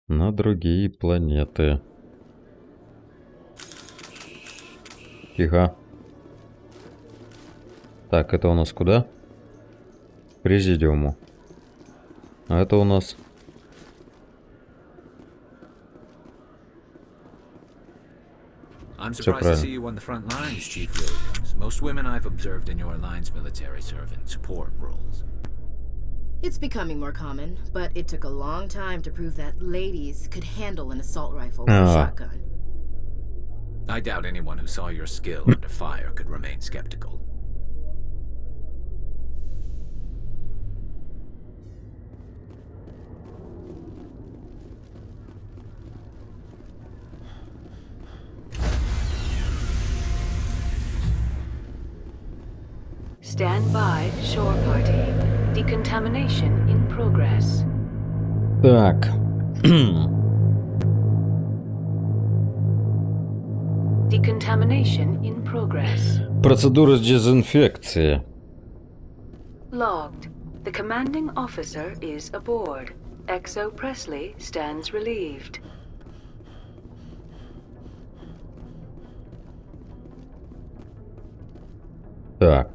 На другие планеты. Фига. Так, это у нас куда? К президиуму. А это у нас... I'm surprised to see you on the front lines, Chief Williams. Most women I've observed in your alliance military serve in support roles. It's becoming more common, but it took a long time to prove that ladies could handle an assault rifle or a shotgun. I doubt anyone who saw your skill under fire could remain skeptical. Stand by, shore party. Decontamination in progress. Так. Decontamination in progress. Процедура дезинфекции. Logged. The commanding officer is aboard. XO Presley stands relieved. Так.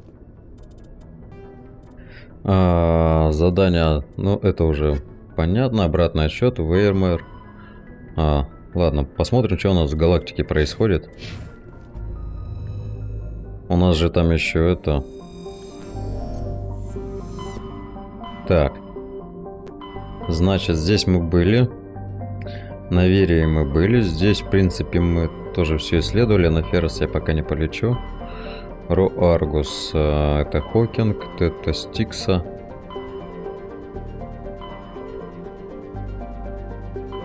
Задание, ну это уже понятно. Обратный отсчет, Вейермер. Ладно, посмотрим, что у нас в галактике происходит. У нас же там еще это... Так. Значит, здесь мы были. На Верии мы были. Здесь, в принципе, мы тоже все исследовали. На Феррес я пока не полечу. Ро Аргус. Это Хокинг. Это Стикса.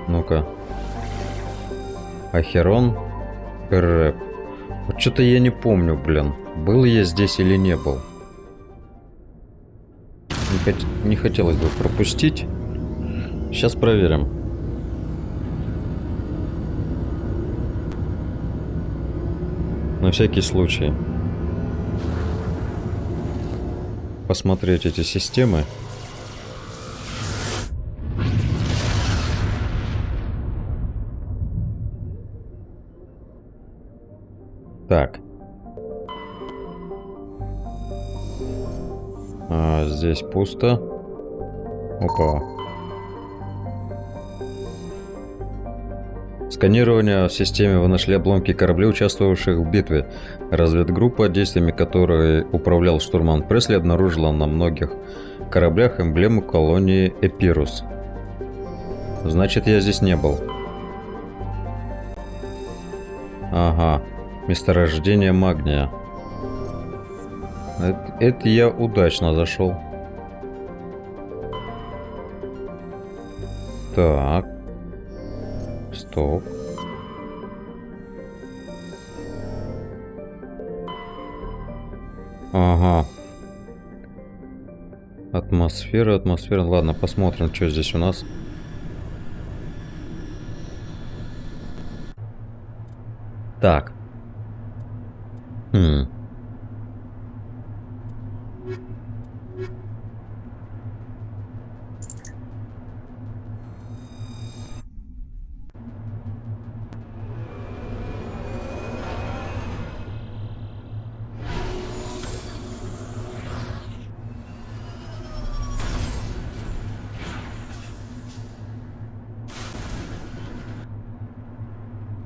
Ну-ка. Ахерон. Перреп. Вот что-то я не помню, блин. Был я здесь или не был. Не хотелось бы пропустить. Сейчас проверим. На всякий случай. посмотреть эти системы. Так. Здесь пусто. Опа. Сканирование в системе. Вы нашли обломки кораблей, участвовавших в битве. Разведгруппа, действиями которой управлял штурман Пресли, обнаружила на многих кораблях эмблему колонии Эпирус. Значит, я здесь не был. Ага. Месторождение магния. Это я удачно зашел. Так. Стоп. Ага. Атмосфера. Ладно, посмотрим, что здесь у нас. Так.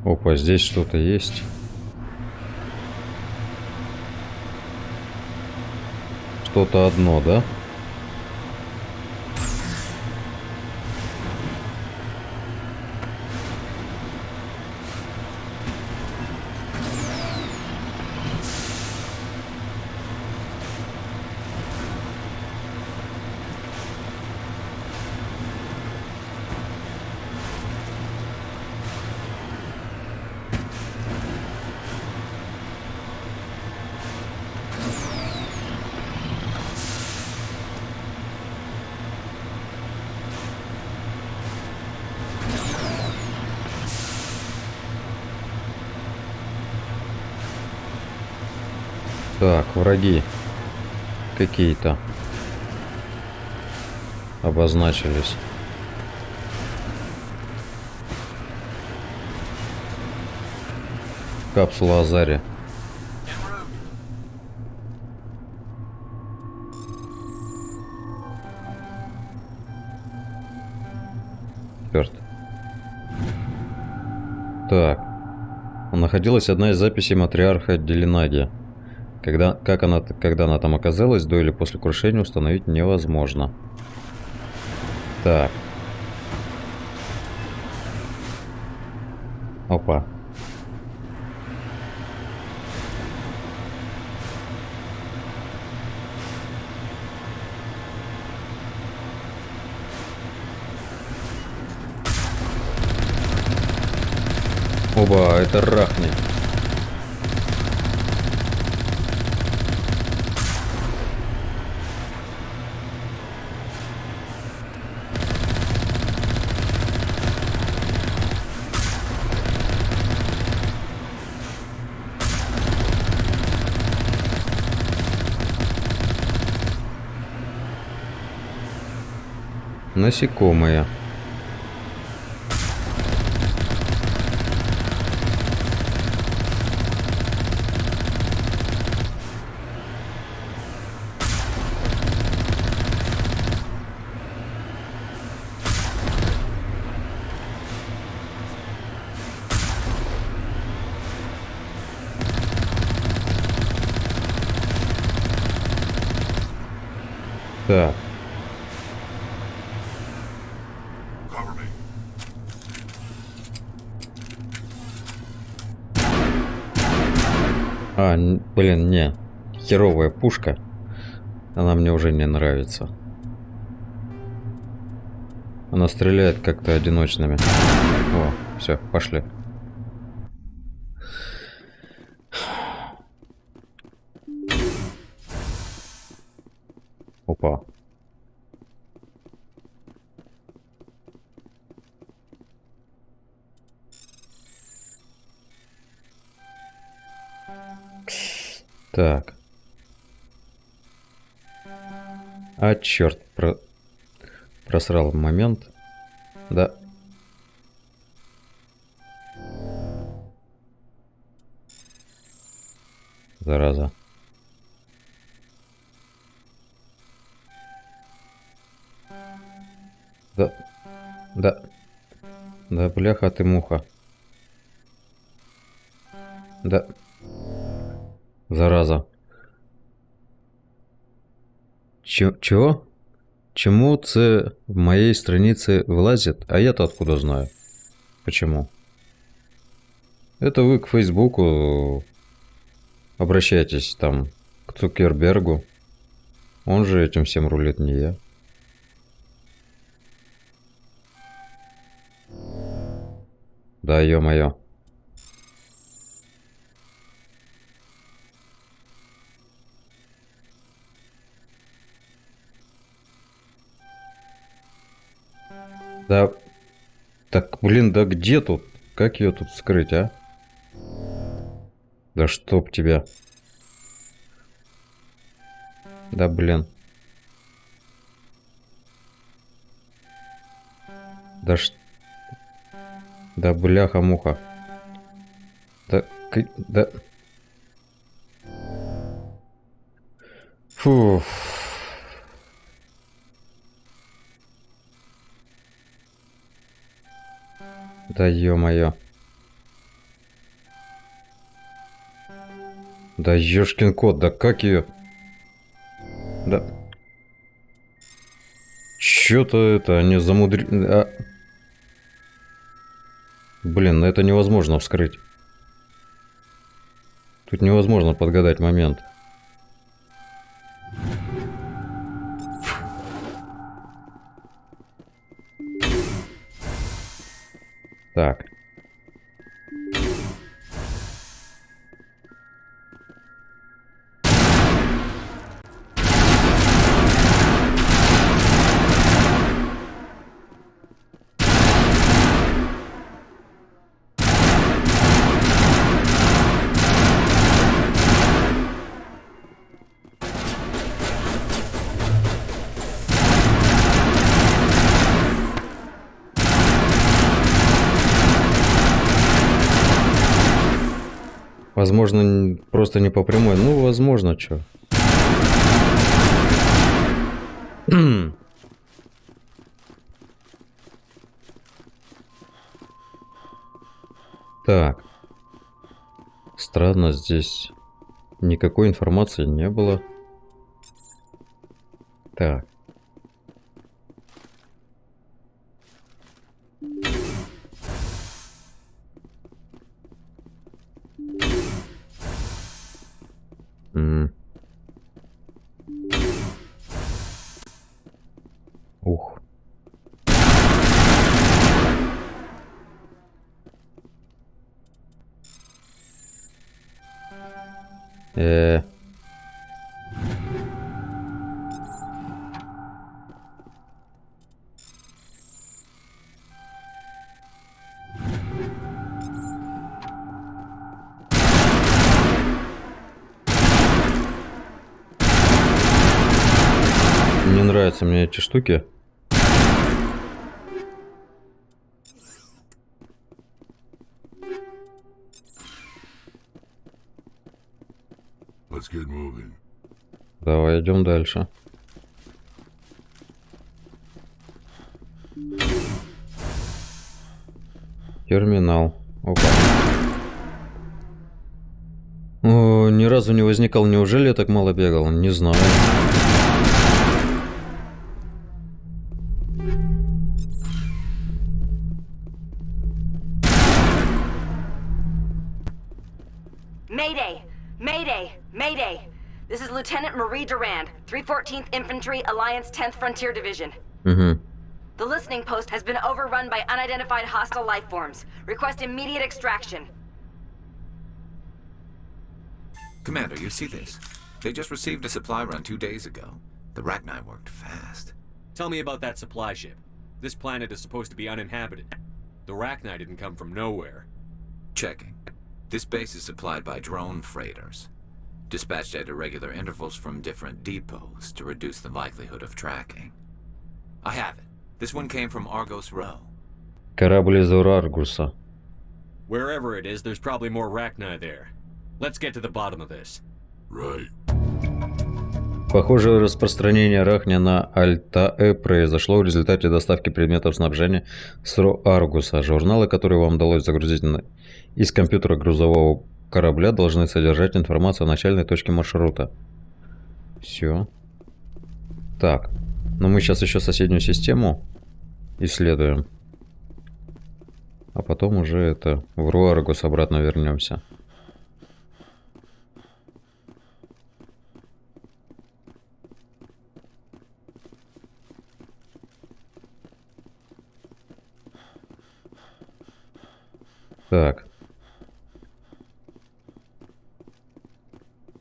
Опа, здесь что-то есть. Что-то одно, да? Так, враги какие-то обозначились. Капсула Азари. Черт. Так. Находилась одна из записей Матриарха Делинаги. Когда она там оказалась, до или после крушения, установить невозможно. Так. Опа. Оба, это Рахни. Насекомые. Так. Блин, не. Херовая пушка. Она мне уже не нравится. Она стреляет как-то одиночными. О, все, пошли. Опа. Так. А, черт, просрал момент. Да. Зараза. Да. Да. Да, бляха ты муха. Да. Зараза. Чего? Чему це в моей странице вылазит? А я-то откуда знаю? Почему? Это вы к Фейсбуку обращайтесь там, к Цукербергу. Он же этим всем рулит, не я. Да, ё-моё. Да. Так, блин, да где тут? Как ее тут скрыть, а? Да чтоб тебя. Да, блин. Да ш... Да бляха-муха. Да... Да... Фу. Да ё-моё. Да ёшкин кот, да как ее? Да. Чё-то это, они замудрили... А... Блин, это невозможно вскрыть. Тут невозможно подгадать момент. Так. Возможно, просто не по прямой. Ну, возможно, чё. Так. Странно, здесь никакой информации не было. Так. Ух. Не нравятся мне эти штуки. Let's get moving. Давай идем дальше. Терминал. Опа. О, ни разу не возникал. Неужели я так мало бегал? Не знаю. Mayday! Mayday! Mayday! This is Lieutenant Marie Durand, 314th Infantry, Alliance 10th Frontier Division. The listening post has been overrun by unidentified hostile life forms. Request immediate extraction. Commander, you see this? They just received a supply run 2 days ago. The Rachni worked fast. Tell me about that supply ship. This planet is supposed to be uninhabited. The Rachni didn't come from nowhere. Checking. This base is supplied by drone freighters. dispatched at irregular intervals from different depots to reduce the likelihood of tracking. I have it. This one came from Argos Row. Корабль из Аргуса. Wherever it is, there's probably more Rachni there. Let's get to the bottom of this. Right. Похоже, распространение рахня на Альтаэ произошло в результате доставки предметов снабжения с Аргуса. Журналы, которые вам удалось загрузить из компьютера грузового корабля, должны содержать информацию о начальной точке маршрута. Все. Так. Но мы сейчас еще соседнюю систему исследуем. А потом уже это в Руаргус обратно вернемся. Так.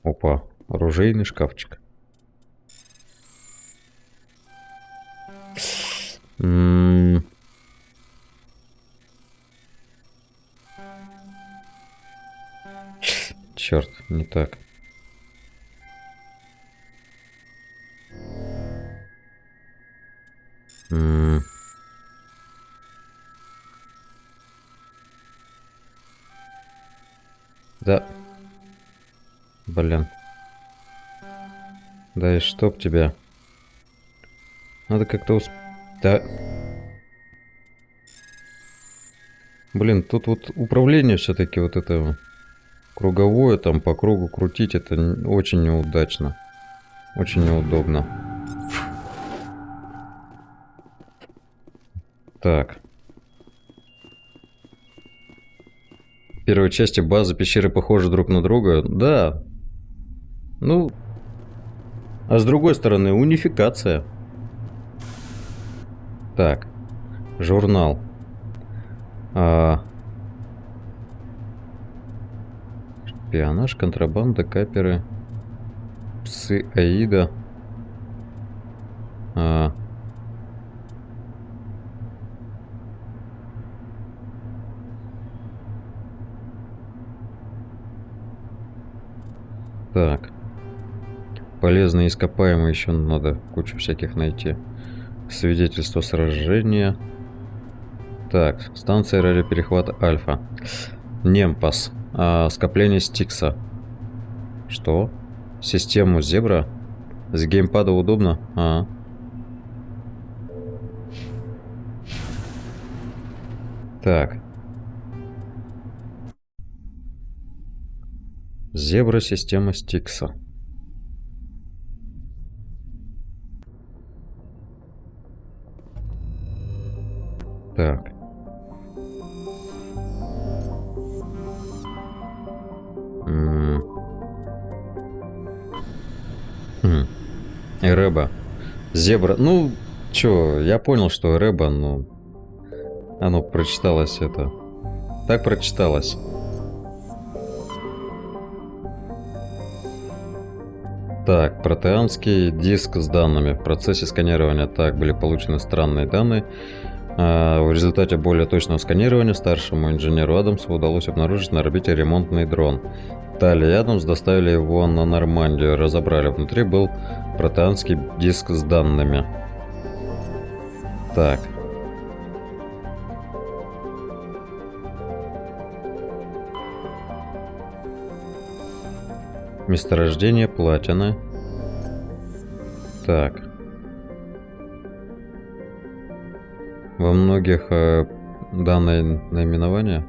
Опа, оружейный шкафчик. Черт, не так. Да. Блин. Да и чтоб тебя. Надо как-то Да. Блин, тут вот управление все-таки вот это круговое, там по кругу крутить, это очень неудачно. Очень неудобно. Так. В первой части базы пещеры похожи друг на друга. Да. Ну. А с другой стороны, унификация. Так. Журнал. Шпионаж, контрабанда, каперы. Псы Аида. Так. Полезные ископаемые еще надо кучу всяких найти. Свидетельство сражения. Так, станция радиоперехвата Альфа. Немпас. Скопление Стикса. Что? Систему Зебра? С геймпада удобно? Так. Зебра, система Стикса. Так. Эреба. Зебра. Ну, чё, я понял, что Эреба, но... Оно прочиталось это. Так прочиталось. Так, протеанский диск с данными. В процессе сканирования так были получены странные данные. В результате более точного сканирования старшему инженеру Адамсу удалось обнаружить на орбите ремонтный дрон. Талли и Адамс доставили его на Нормандию, разобрали. Внутри был протеанский диск с данными. Так. Месторождение платины. Так. Во многих данное наименование.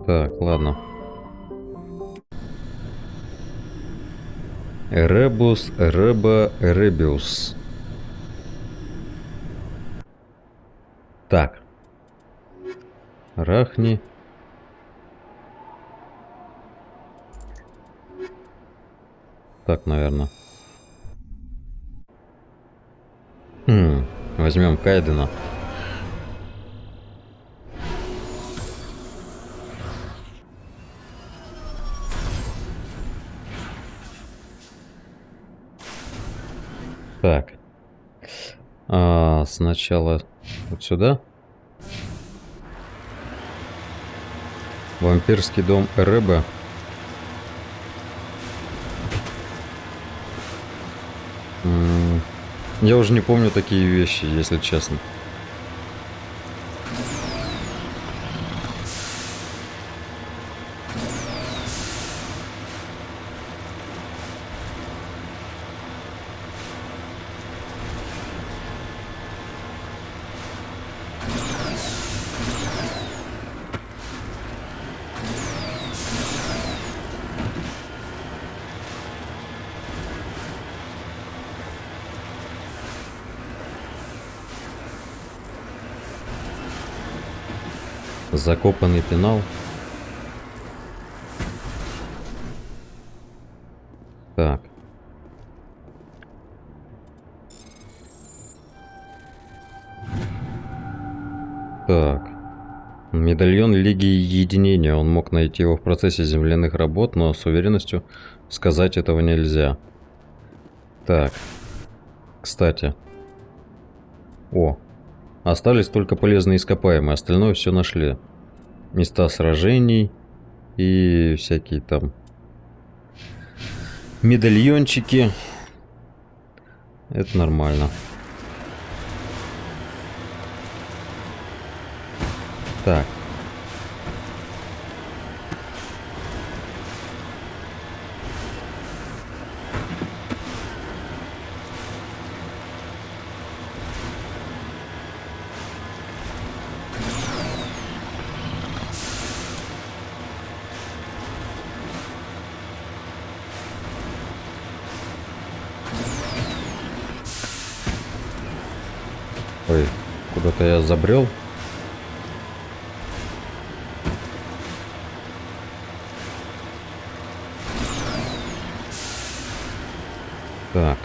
Так, ладно. Эребус, Эреба, Эребиус. Так. Рахни. Так, наверное. Возьмем Кайдена. Так. Сначала вот сюда. Вампирский дом Эребе. Я уже не помню такие вещи, если честно. Закопанный пенал. Так. Так. Медальон Лиги Единения. Он мог найти его в процессе земляных работ, но с уверенностью сказать этого нельзя. Так. Кстати. О. Остались только полезные ископаемые. Остальное все нашли. Места сражений и всякие там медальончики. Это нормально. Так. Ой, куда-то я забрел. Так.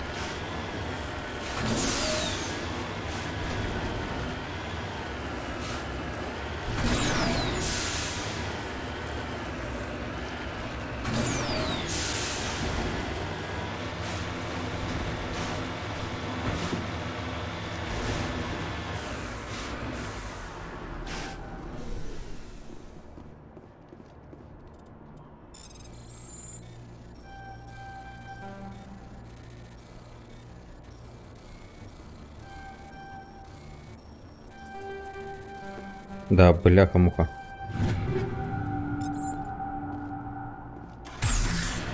Да, бляха-муха.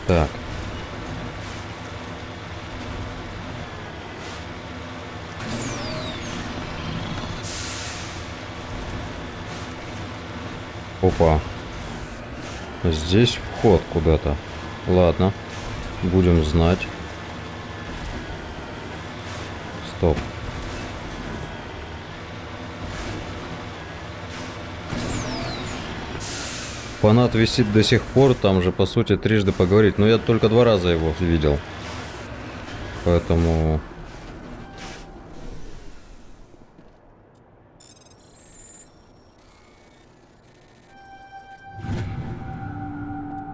Так. Опа. Здесь вход куда-то. Ладно. Будем знать. Стоп. Фанат висит до сих пор, там же, по сути, трижды поговорить. Но я только 2 раза его видел. Поэтому...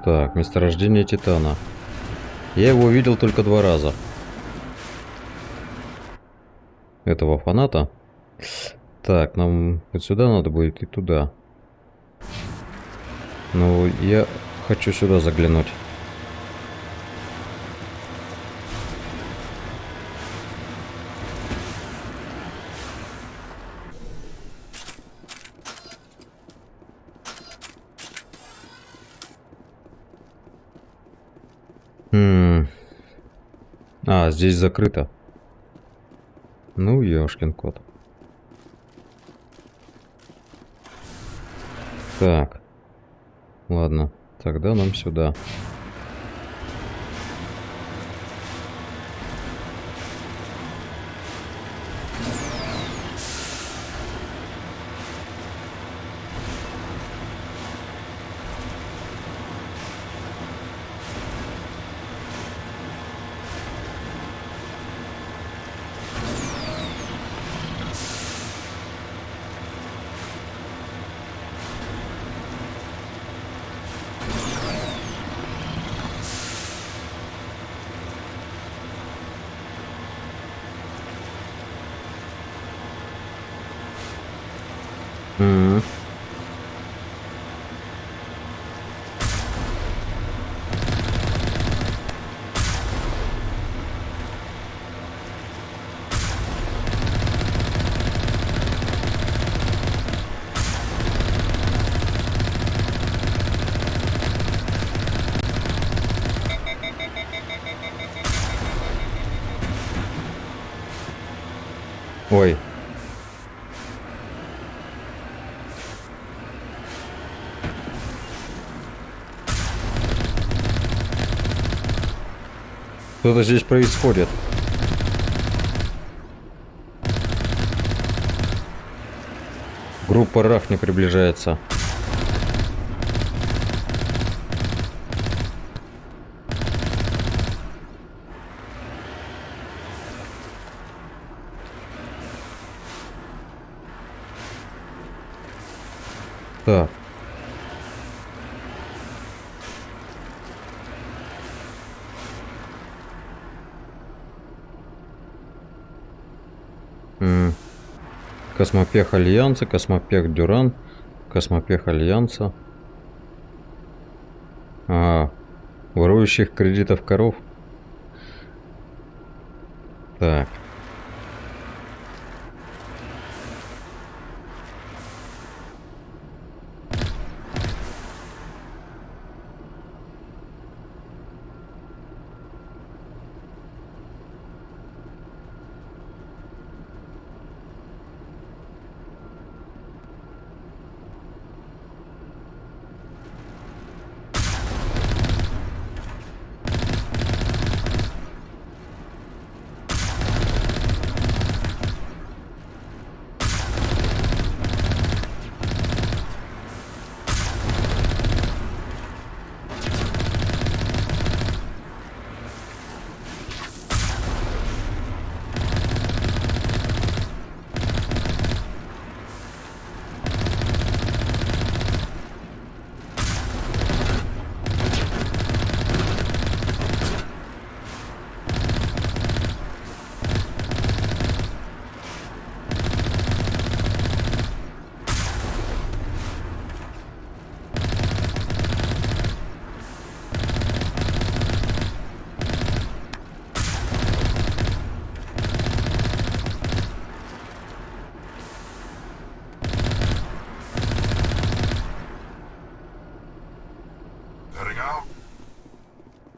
Так, месторождение Титана. Я его видел только 2 раза. Этого фаната. Так, нам вот сюда надо будет и туда. Ну, я хочу сюда заглянуть. А, здесь закрыто. Ну, ёшкин кот. Так. Ладно, тогда нам сюда. Что-то здесь происходит. Группа Рах не приближается. Так. Космопех Альянса, Космопех Дюран, Космопех Альянса. Ворующих кредитов коров. Так.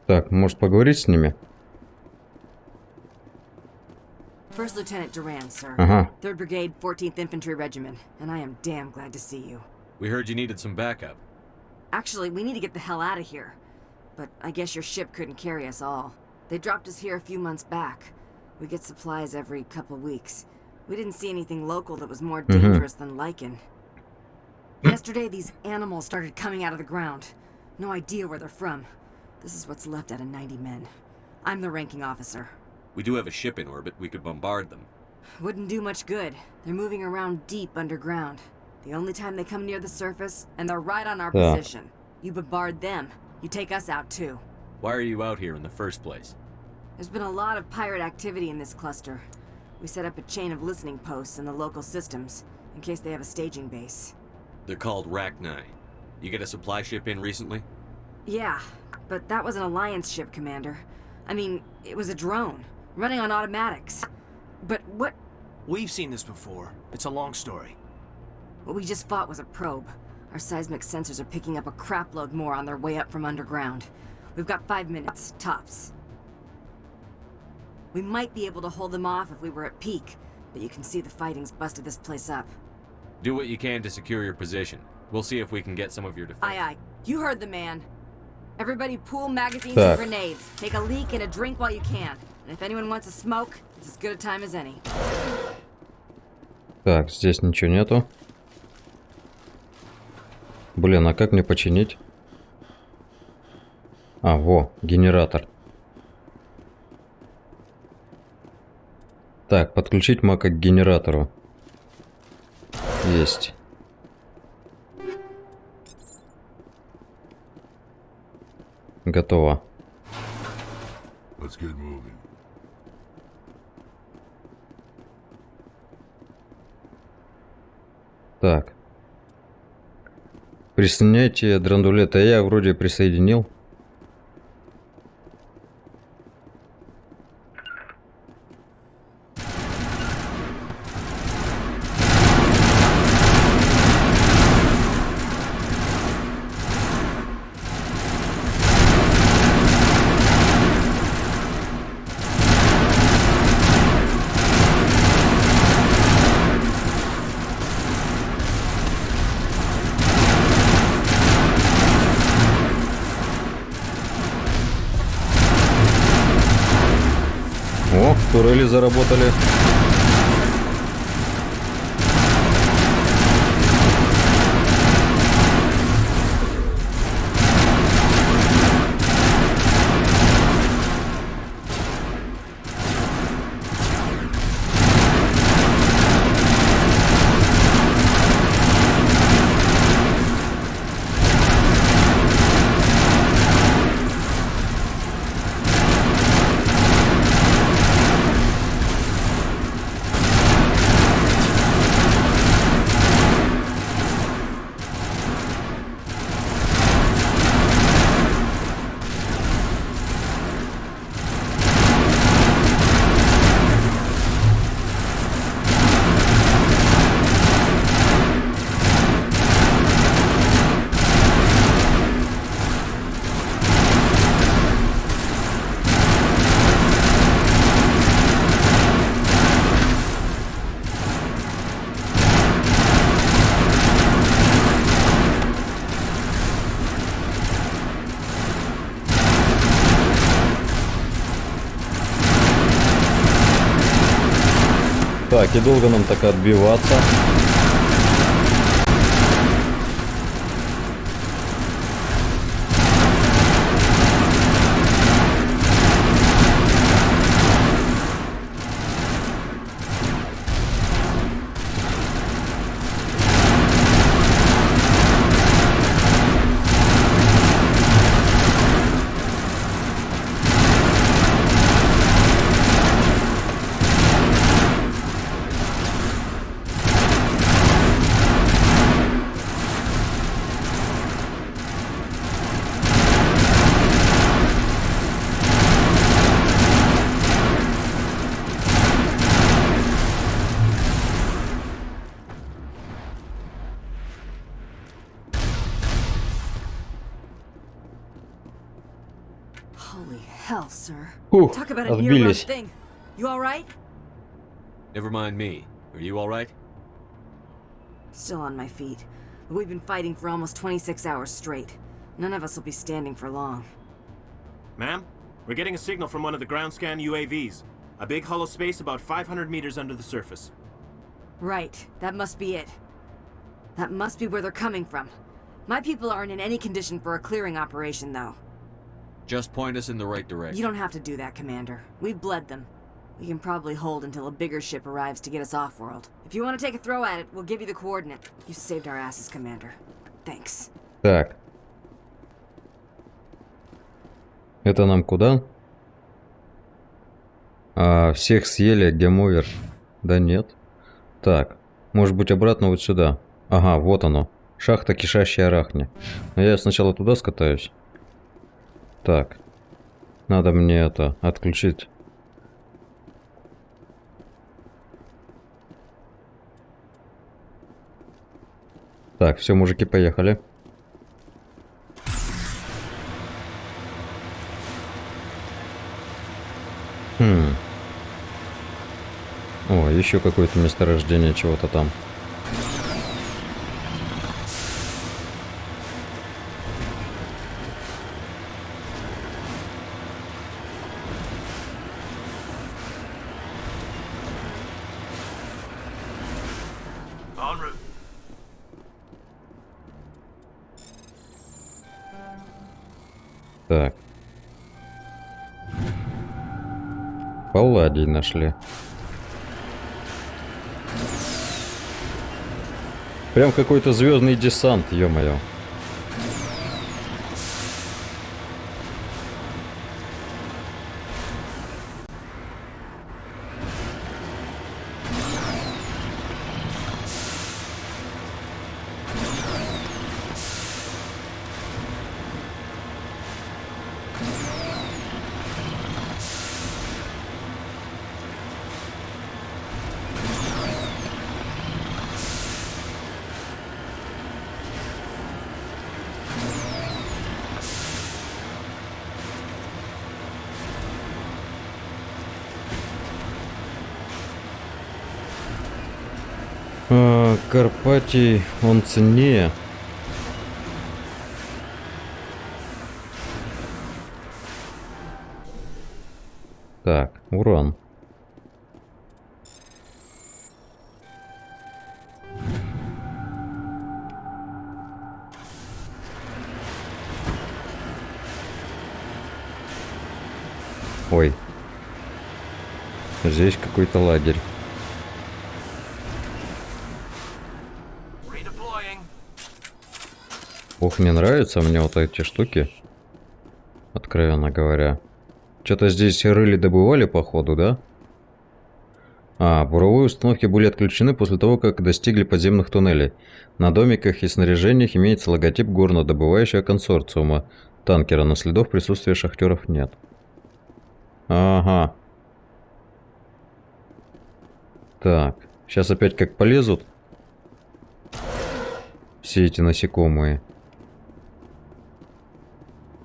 Так, может поговорить с ними? First Lieutenant Durand, sir. 3rd Brigade, 14th Infantry Regiment, and I am damn glad to see you. We heard you needed some backup. Actually, we need to get the hell out of here. But I guess your ship couldn't carry us all. They dropped us here a few months back. We get supplies every couple weeks. We didn't see anything local that was more dangerous than lichen. Yesterday, these animals started coming out of the ground. No idea where they're from. This is what's left out of 90 men. I'm the ranking officer. We do have a ship in orbit. We could bombard them. Wouldn't do much good. They're moving around deep underground. The only time they come near the surface, and they're right on our position. You bombard them. You take us out too. Why are you out here in the first place? There's been a lot of pirate activity in this cluster. We set up a chain of listening posts in the local systems, in case they have a staging base. They're called Rachni. You get a supply ship in recently? Yeah, but that was an Alliance ship, Commander. I mean, it was a drone, running on automatics. But what... We've seen this before. It's a long story. What we just fought was a probe. Our seismic sensors are picking up a crapload more on their way up from underground. We've got 5 minutes, tops. We might be able to hold them off if we were at peak, but you can see the fighting's busted this place up. Do what you can to secure your position. We'll see if we can get some of your defense. Aye, aye. You heard the man. Everybody pool magazines and grenades. Take a leak and a drink while you can. And if anyone wants a smoke, it's as good a time as any. Так, здесь ничего нету. Блин, а как мне починить? А, во, генератор. Так, подключить мака к генератору. Есть. Готово. Let's get moving. Так. Присоединяйте драндулет, а я вроде присоединил. турели заработали. Так, и долго нам так отбиваться? Hell, sir. Ух, Talk about a near-run отбились. thing. You all right? Never mind me. Are you all right? Still on my feet. We've been fighting for almost 26 hours straight. None of us will be standing for long. Ma'am, we're getting a signal from one of the ground scan UAVs. A big hollow space about 500 meters under the surface. Right. That must be it. That must be where they're coming from. My people aren't in any condition for a clearing operation, though. Just point us in the right direction. You don't have to do that, Commander. We've bled them. We can probably hold until a bigger ship arrives to get us off-world. If you want to take a throw at it, we'll give you the coordinate. You saved our asses, Commander. Thanks. Так. Это нам куда? Всех съели, гейм-овер. Да нет. Так. Может быть, обратно вот сюда. Ага, вот оно. Шахта, кишащая арахни. Но я сначала туда скатаюсь. Так. Надо мне это отключить. Так, все, мужики, поехали. О, еще какое-то месторождение чего-то там. Так. Палладий нашли. Прям какой-то звездный десант, ё-моё. Карпатий, он ценнее. Так, уран. Ой. Здесь какой-то лагерь. Ох, не нравятся мне вот эти штуки. Откровенно говоря. Что-то здесь рыли добывали, походу, да? А, буровые установки были отключены после того, как достигли подземных туннелей. На домиках и снаряжениях имеется логотип горнодобывающего консорциума танкера, но следов присутствия шахтеров нет. Ага. Так, сейчас опять как полезут все эти насекомые.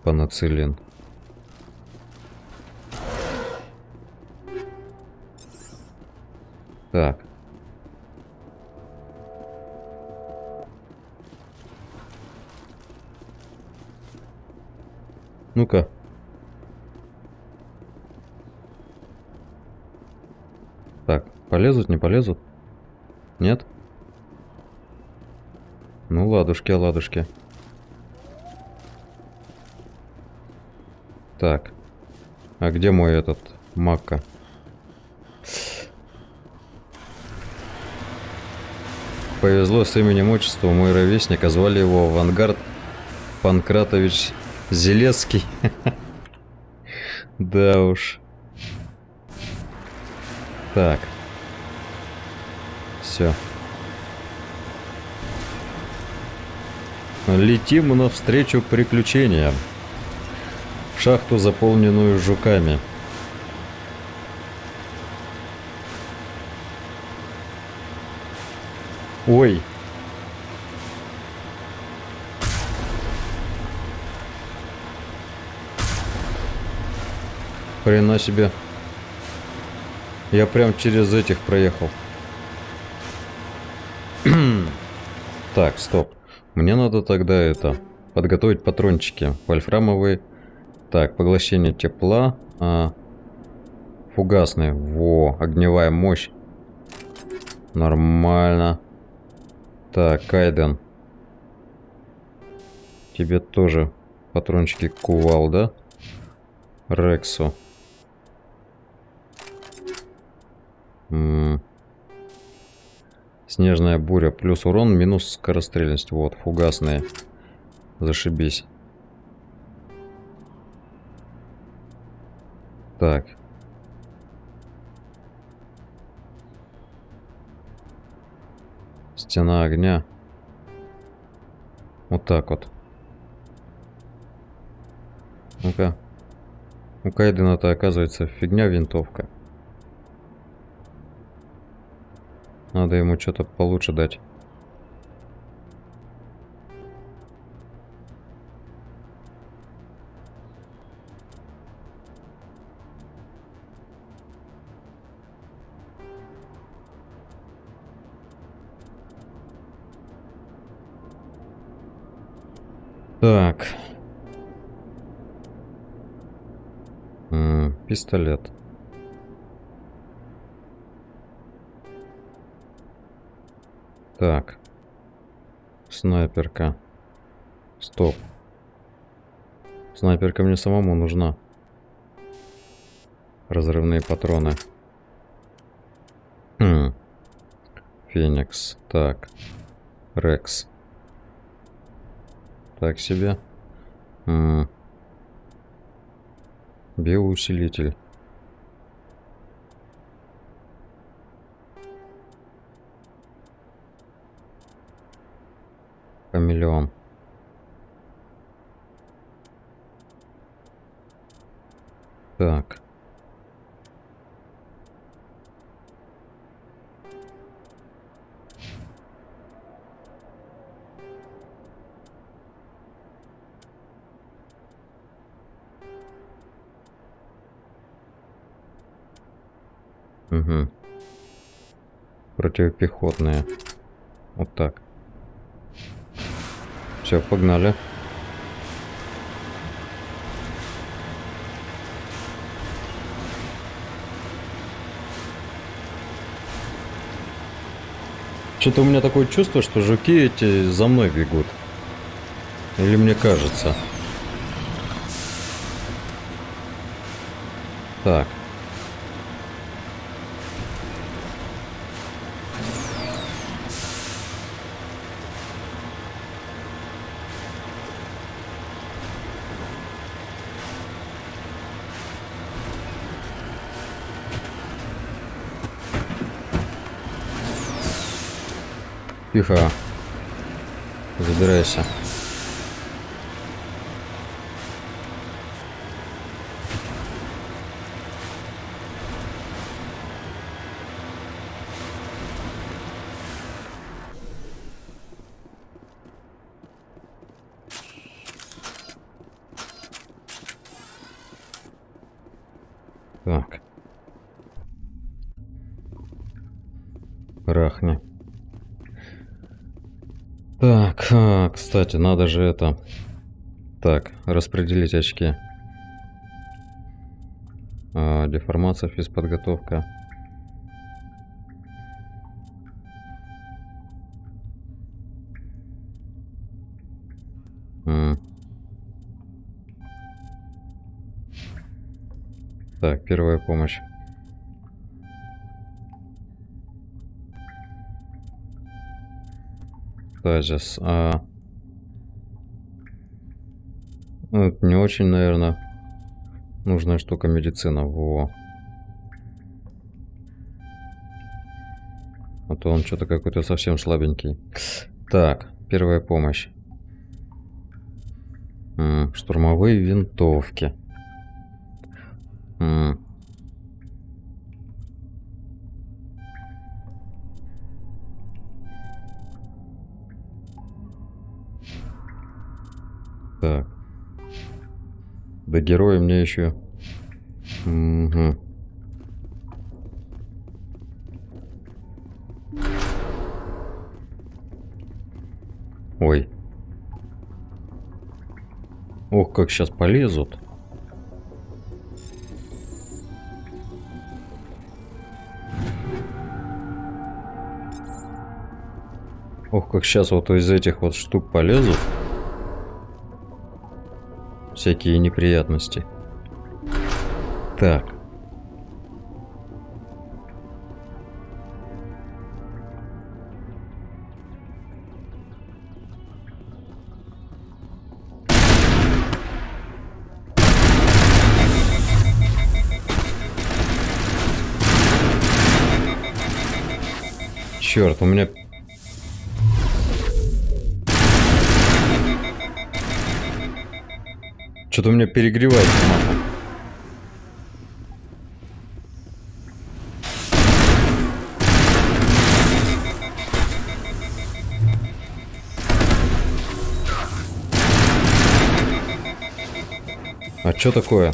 Панацилин. Так. Ну-ка. Так, полезут, не полезут? Нет? Ну, ладушки, ладушки. Так. А где мой этот Макка? Повезло с именем отчества, мой ровесник, а звали его Авангард Панкратович Зелецкий. Да уж. Так. Все. Летим навстречу приключениям. В шахту, заполненную жуками. Ой. Хрена себе. Я прям через этих проехал. Так, стоп. Мне надо тогда это... подготовить патрончики. Вольфрамовые. Так, поглощение тепла. Фугасные. Во, огневая мощь. Нормально. Так, Кайден. Тебе тоже патрончики кувалда. Рексу. Снежная буря. Плюс урон, минус скорострельность. Вот, фугасные. Зашибись. Так. Стена огня. Вот так вот. Ну-ка. У Кайдена-то оказывается фигня винтовка. Надо ему что-то получше дать. Так. Пистолет. Так. Снайперка. Стоп. Снайперка мне самому нужна. Разрывные патроны. Феникс. Так. Рекс. Так себе. Биоусилитель. Хамелеон. Так. Угу. Противопехотные. Вот так. Все, погнали. Что-то у меня такое чувство, что жуки эти за мной бегут. Или мне кажется. Так. Тихо. Забирайся. Так. Рахни. Так, кстати, надо же это... Так, распределить очки. Деформация, физподготовка. Так, первая помощь. Тазис. Это не очень, наверное, нужная штука медицина. Во. А то он что-то какой-то совсем слабенький. Так, первая помощь. Штурмовые винтовки. Так. Да герои мне еще. Угу. Ой. Ох, как сейчас полезут. Ох, как сейчас вот из этих вот штук полезут. Всякие неприятности. Так. Черт, у меня... Что-то у меня перегревается, нахуй. А что такое?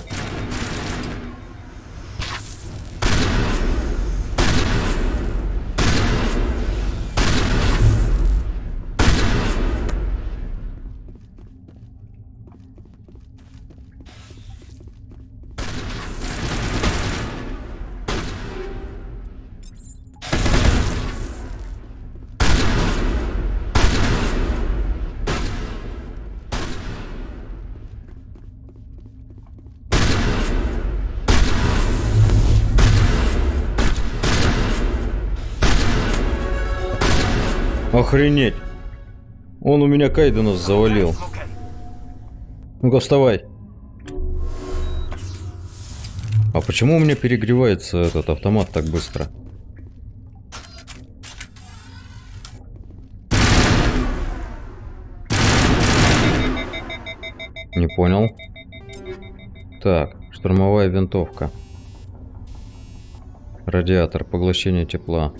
Охренеть! Он у меня Кайдена завалил. Ну-ка, вставай. А почему у меня перегревается этот автомат так быстро? Не понял. Так, штурмовая винтовка. Радиатор, поглощение тепла.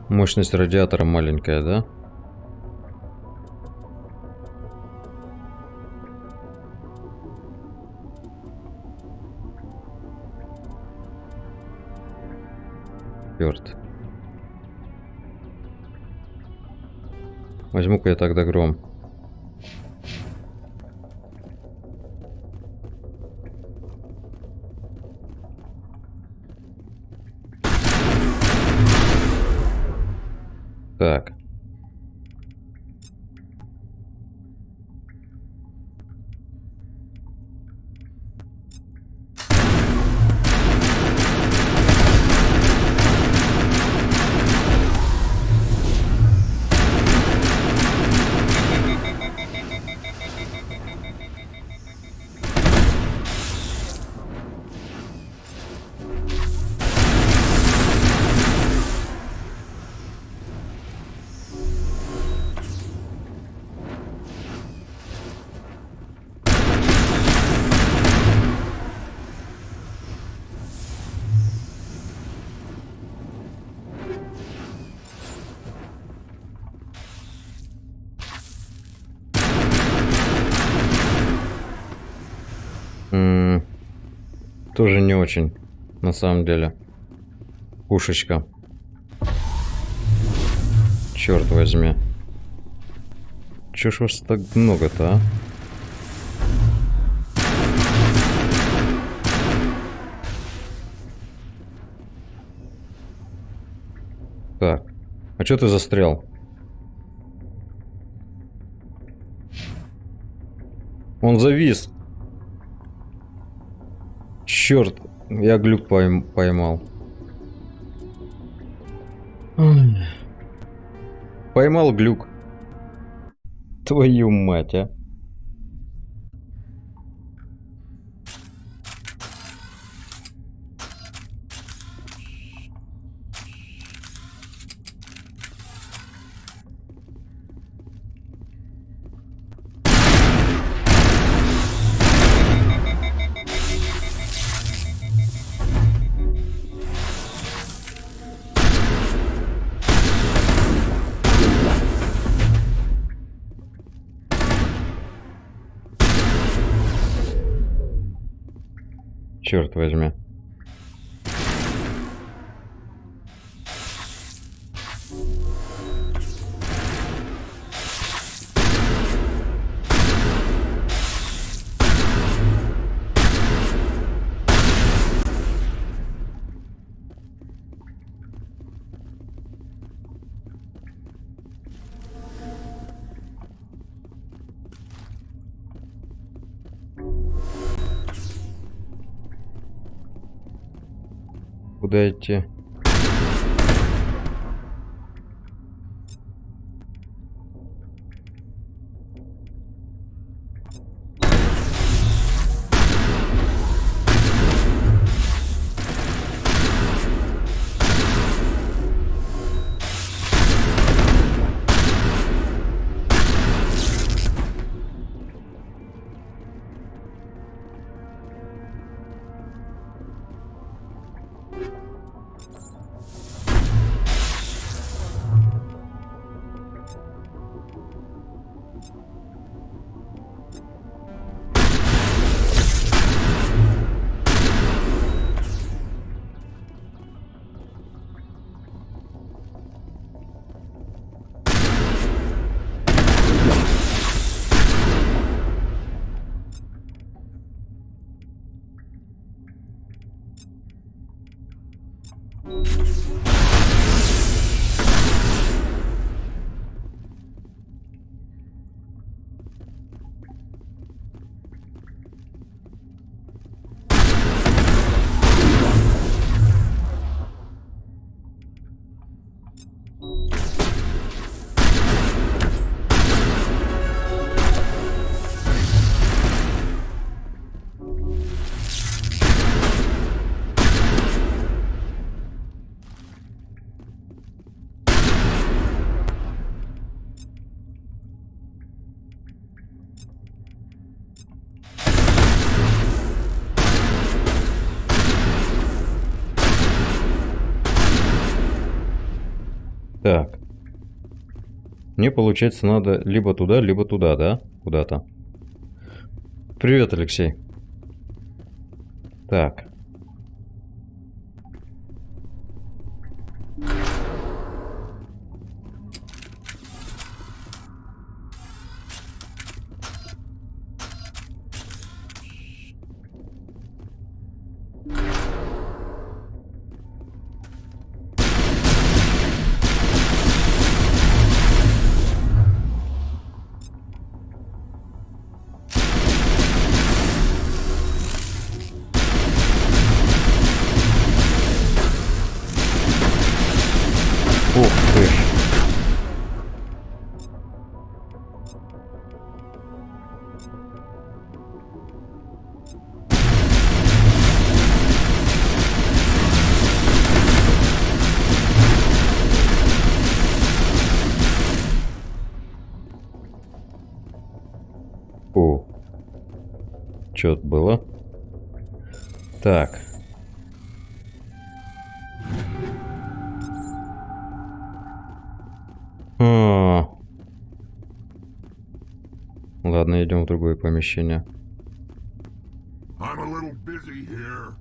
Мощность радиатора маленькая, да? Черт. Возьму-ка я тогда гром. Так. Тоже не очень, на самом деле. Пушечка. Черт возьми. Чё ж вас так много-то, а? Так. А чё ты застрял? Он завис. Черт, я глюк поймал. Поймал глюк. Твою мать, а. Черт возьми. Куда идти? Так. Мне, получается, надо либо туда, да? Куда-то. Привет, Алексей. Так. Ух ты ж. О. Чё-то было. Так. Ладно, идем в другое помещение. I'm a little busy here.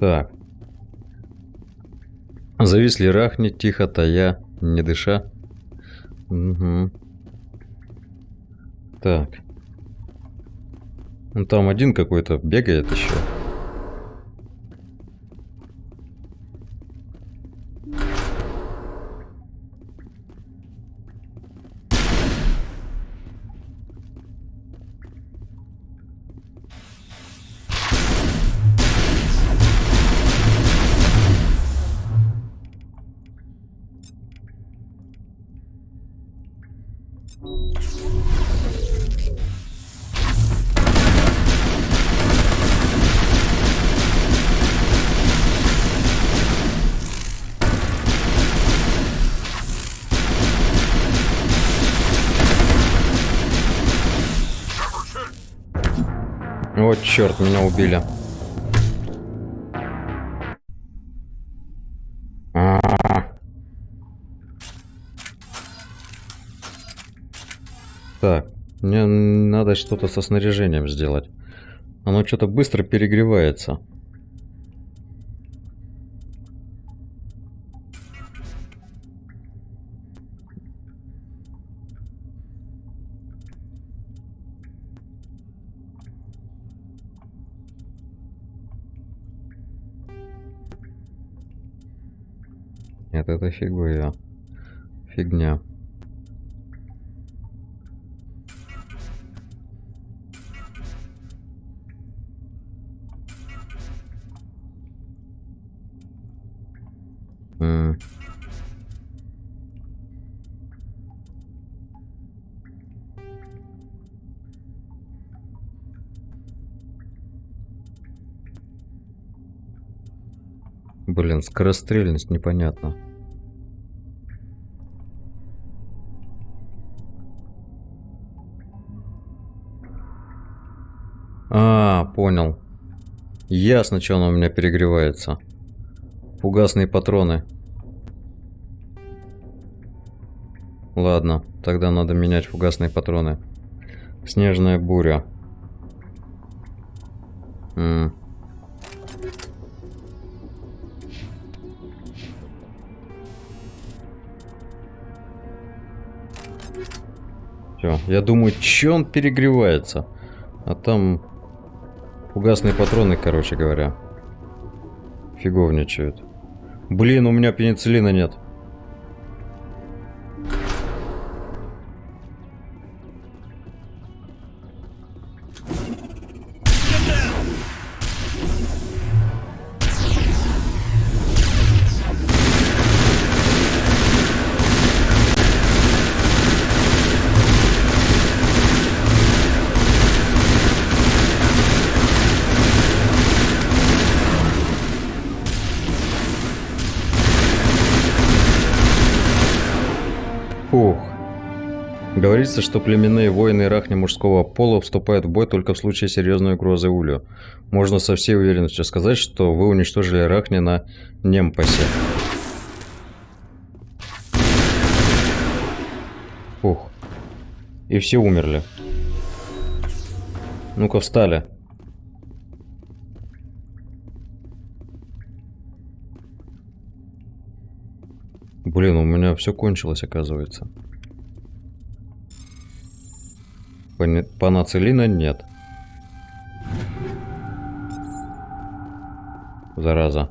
Так. Зависли рахни, тихо тая, не дыша. Угу. Так. Ну там один какой-то бегает еще. Вот черт, меня убили. Так, мне надо что-то со снаряжением сделать. Оно что-то быстро перегревается. Нет, это фигня. Фигня. Блин, скорострельность непонятно. Понял. Ясно, что оно у меня перегревается. Фугасные патроны. Ладно, тогда надо менять фугасные патроны. Снежная буря. Все, я думаю, че он перегревается. А там фугасные патроны, короче говоря, фиговничают. Блин, у меня пенициллина нет. Говорится, что племенные воины рахни мужского пола вступают в бой только в случае серьезной угрозы улью. Можно со всей уверенностью сказать, что вы уничтожили рахни на Немпасе. Фух. И все умерли. Ну-ка, встали. Блин, у меня все кончилось, оказывается. Панацелина нет. Зараза.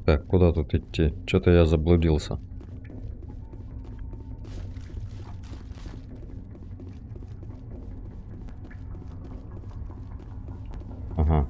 Так, куда тут идти? Что-то я заблудился. Ага.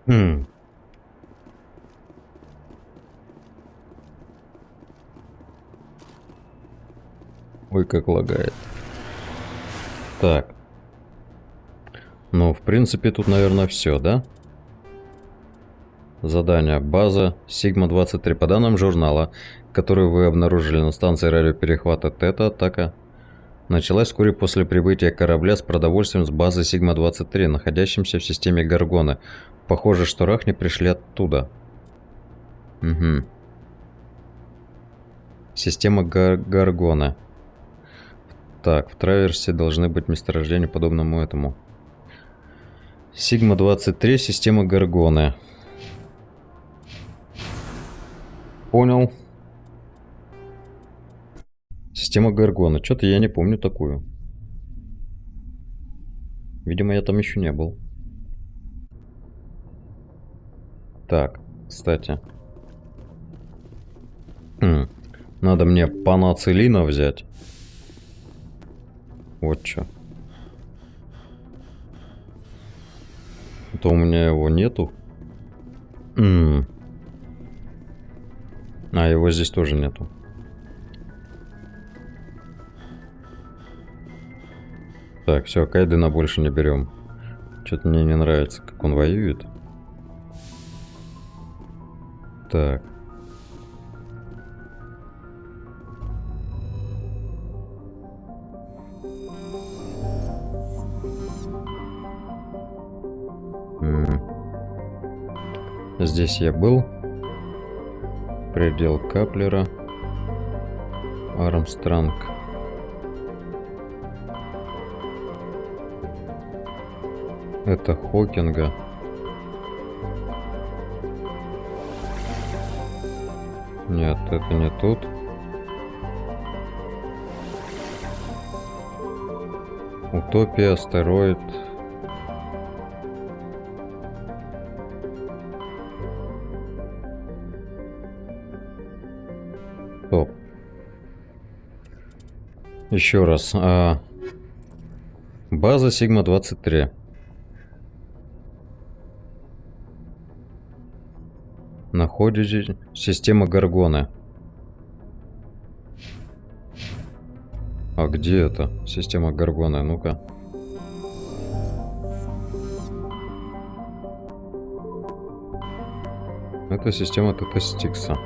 Ой, как лагает. Так. Ну, в принципе, тут, наверное, все, да? Задание. База Сигма-23. По данным журнала, который вы обнаружили на станции радиоперехвата Тета, атака началась вскоре после прибытия корабля с продовольствием с базы Сигма-23, находящимся в системе Гаргоны. Похоже, что рахни пришли оттуда. Угу. Система Гаргона. Так, в траверсе должны быть месторождения, подобному этому. Сигма-23, система Гаргоны. Понял. Система Гаргона. Что-то я не помню такую. Видимо, я там еще не был. Так, кстати. Надо мне панацелина взять. Вот что. А то у меня его нету. А, его здесь тоже нету. Так, все, Кайдена больше не берем. Что-то мне не нравится, как он воюет. Так. Здесь я был. Предел Каплера. Армстронг. Это Хокинга. Нет, это не тут. Утопия, астероид. Стоп. Еще раз. База Сигма-23. Находите система Гаргоны. А где это? Система Гаргоны, ну-ка. Это система Тета-Стикса.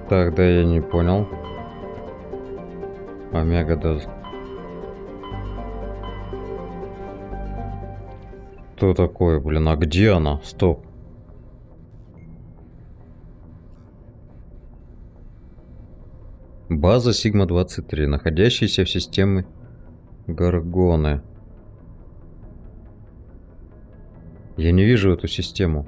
Так, да, я не понял. Омега доз. Что такое, блин, а где она? Стоп. База Сигма-23, находящаяся в системе Гаргоны. Я не вижу эту систему.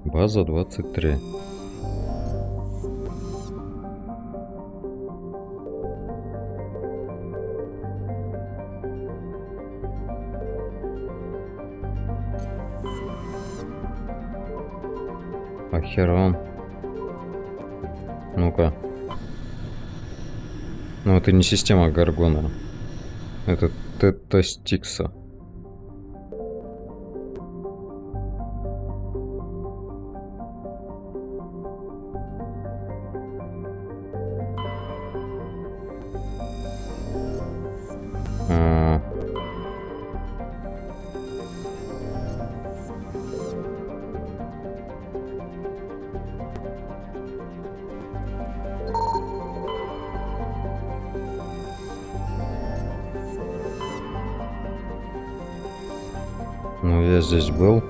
База 23. Ахерон. Ну-ка. Ну, это не система Гаргона. Это Тета-Стикса. Ну, я здесь был.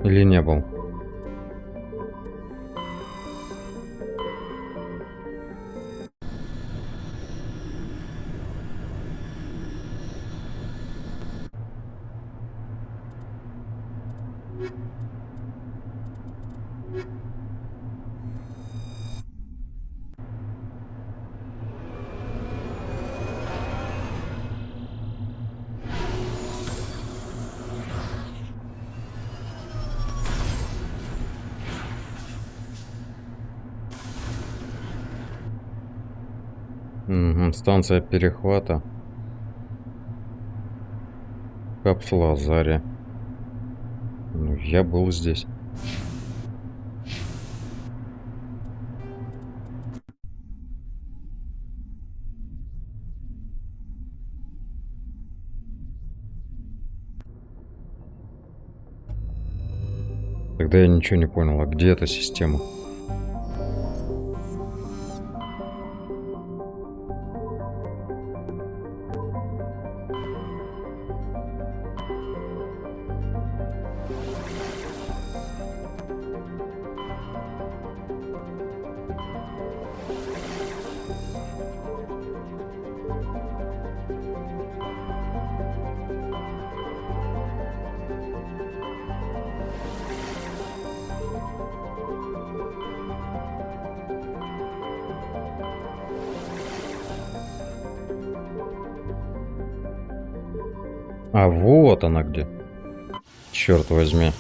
Или не был? Станция перехвата. Капсула Азария. Ну, я был здесь. Тогда я ничего не понял, а где эта система? А вот она где. Черт возьми.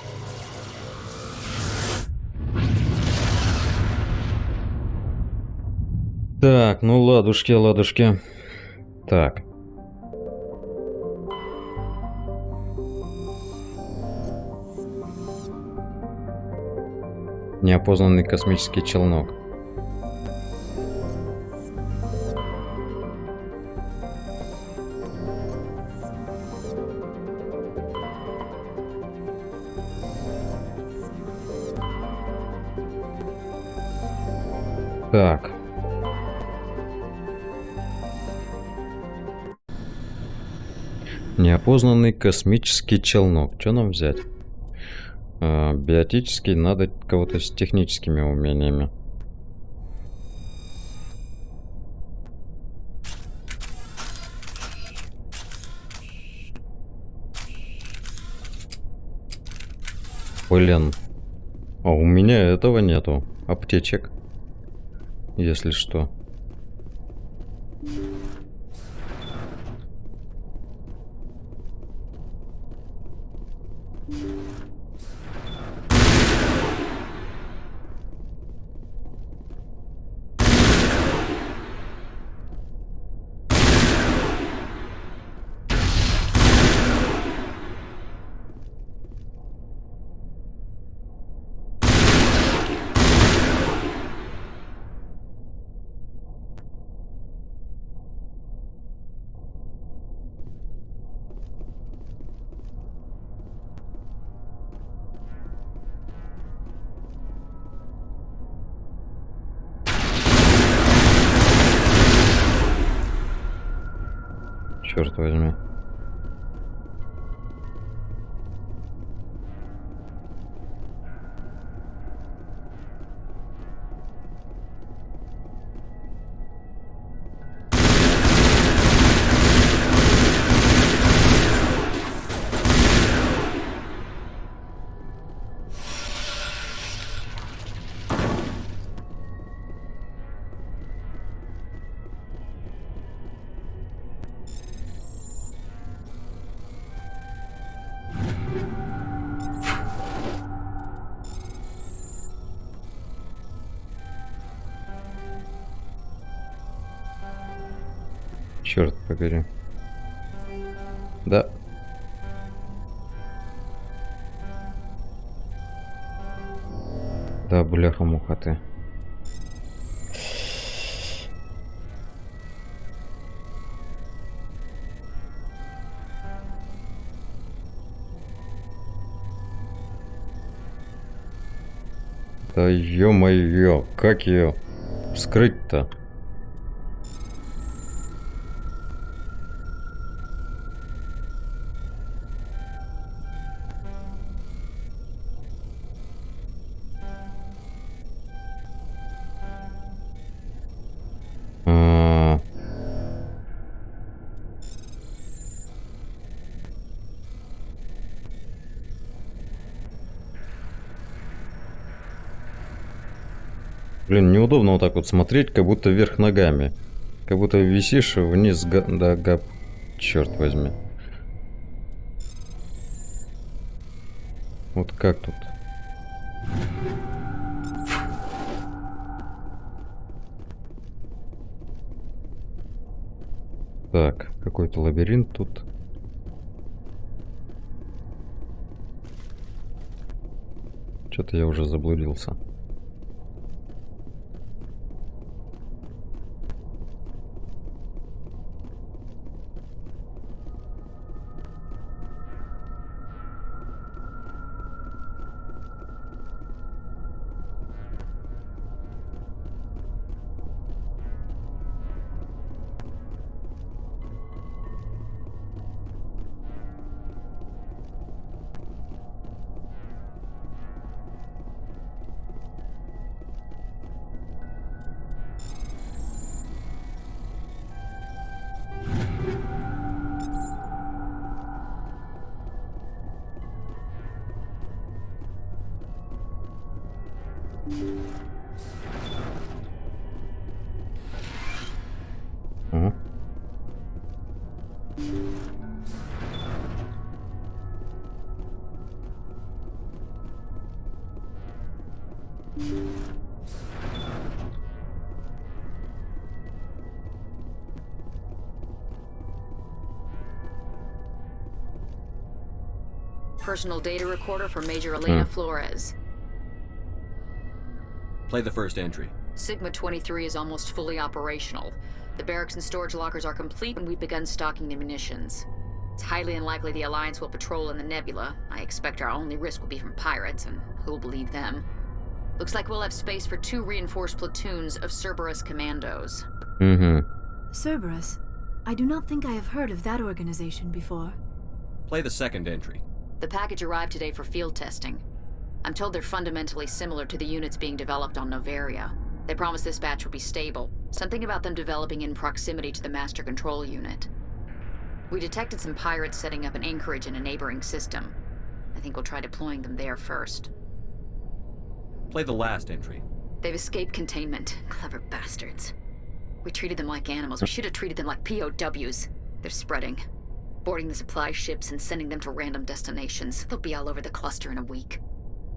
Так, ну ладушки, ладушки. Так. Неопознанный космический челнок. Так. Неопознанный космический челнок. Что нам взять? Биотический, надо кого-то с техническими умениями. Блин. А у меня этого нету. Аптечек. Если что. Черт возьми. Черт побери. Да. Да, бляха-муха ты. Да ё-моё, как ее вскрыть-то? Блин, неудобно вот так вот смотреть, как будто вверх ногами. Как будто висишь вниз, да, черт возьми. Вот как тут? Так, какой-то лабиринт тут. Что-то я уже заблудился. Ага. Personal data recorder for Major Elena Flores. Play the first entry. Sigma 23 is almost fully operational. The barracks and storage lockers are complete, and we've begun stocking the munitions. It's highly unlikely the Alliance will patrol in the nebula. I expect our only risk will be from pirates, and who'll believe them? Looks like we'll have space for 2 reinforced platoons of Cerberus commandos. Cerberus? I do not think I have heard of that organization before. Play the second entry. The package arrived today for field testing. I'm told they're fundamentally similar to the units being developed on Noveria. They promise this batch will be stable. Something about them developing in proximity to the master control unit. We detected some pirates setting up an anchorage in a neighboring system. I think we'll try deploying them there first. Play the last entry. They've escaped containment. Clever bastards. We treated them like animals. We should have treated them like POWs. They're spreading. Boarding the supply ships and sending them to random destinations. They'll be all over the cluster in a week.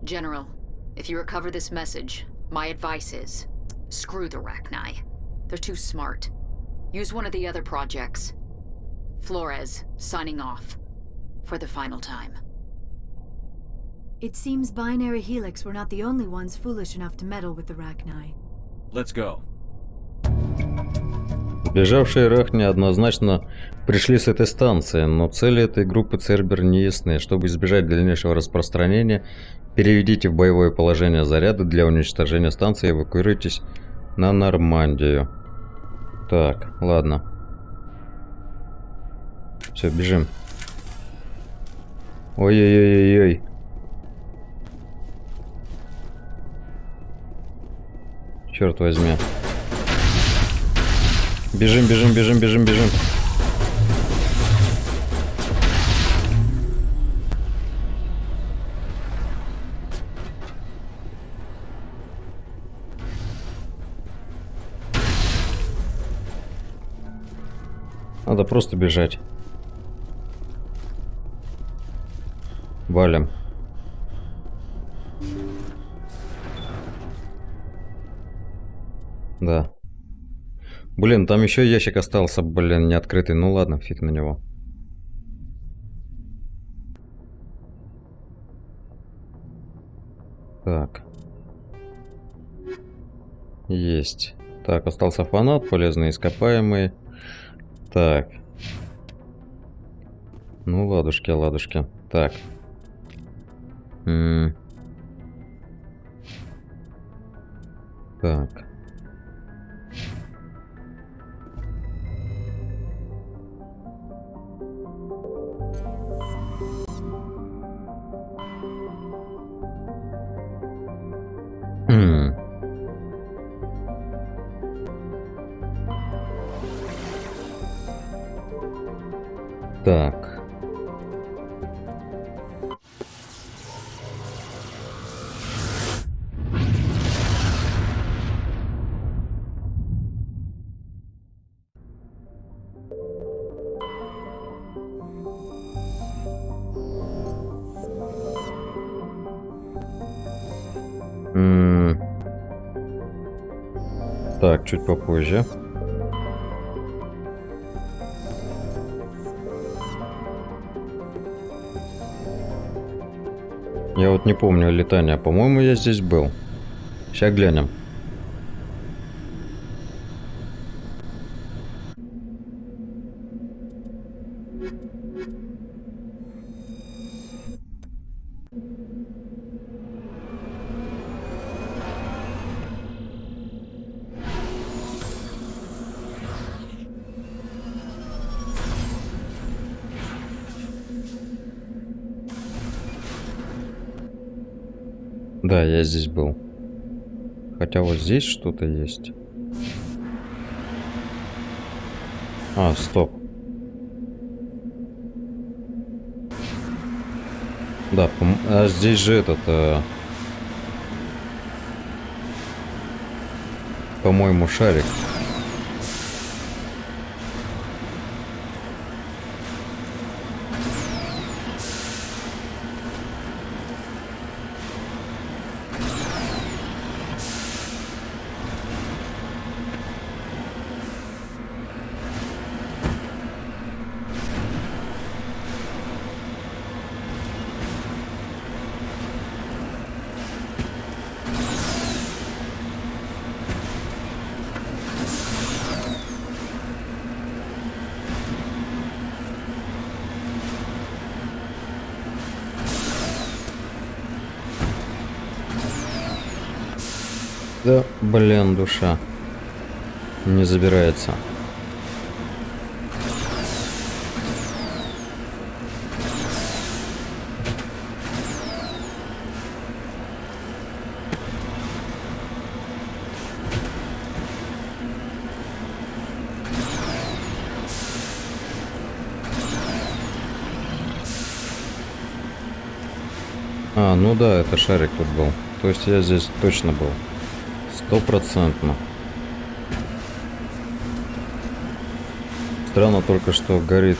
General, if you recover this message, my advice is, screw the Rachni. They're too smart. Use one of the other projects. Flores, signing off. For the final time. It seems Binary Helix were not the only ones foolish enough to meddle with the Rachni. Let's go. Бежавшие Рахни однозначно пришли с этой станции, но цели этой группы Цербер не ясны. Чтобы избежать дальнейшего распространения, переведите в боевое положение заряды для уничтожения станции и эвакуируйтесь на Нормандию. Так, ладно. Все, бежим. Ой-ой-ой-ой-ой. Черт возьми. Бежим, бежим, бежим, бежим, бежим. Надо просто бежать. Валим. Да. Блин, там еще ящик остался, блин, не открытый. Ну ладно, фиг на него. Так. Есть. Так, остался фанат, полезные ископаемые. Так. Ну, ладушки, ладушки. Так. Так. Так. Так, чуть попозже. Я вот не помню летания. По-моему, я здесь был. Сейчас глянем. Да, я здесь был. Хотя вот здесь что-то есть. А, стоп. Да, а здесь же этот... по-моему, шарик. Да, блин, душа. Не забирается. А, ну да, это шарик тут был. То есть я здесь точно был. 100%. Странно только, что горит...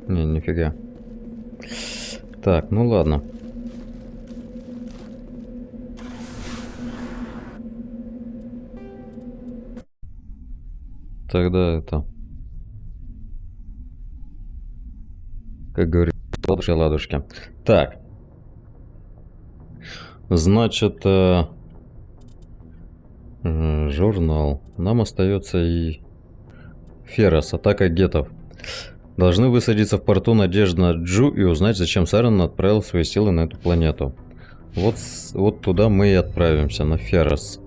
Не, нифига. Так, ну ладно. Тогда это... Как говорится, ладушки, ладушки. Так. Значит, журнал. Нам остается и... Феррос, атака гетов. Должны высадиться в порту Надежда Джу и узнать, зачем Сарен отправил свои силы на эту планету. Вот туда мы и отправимся, на Феррос.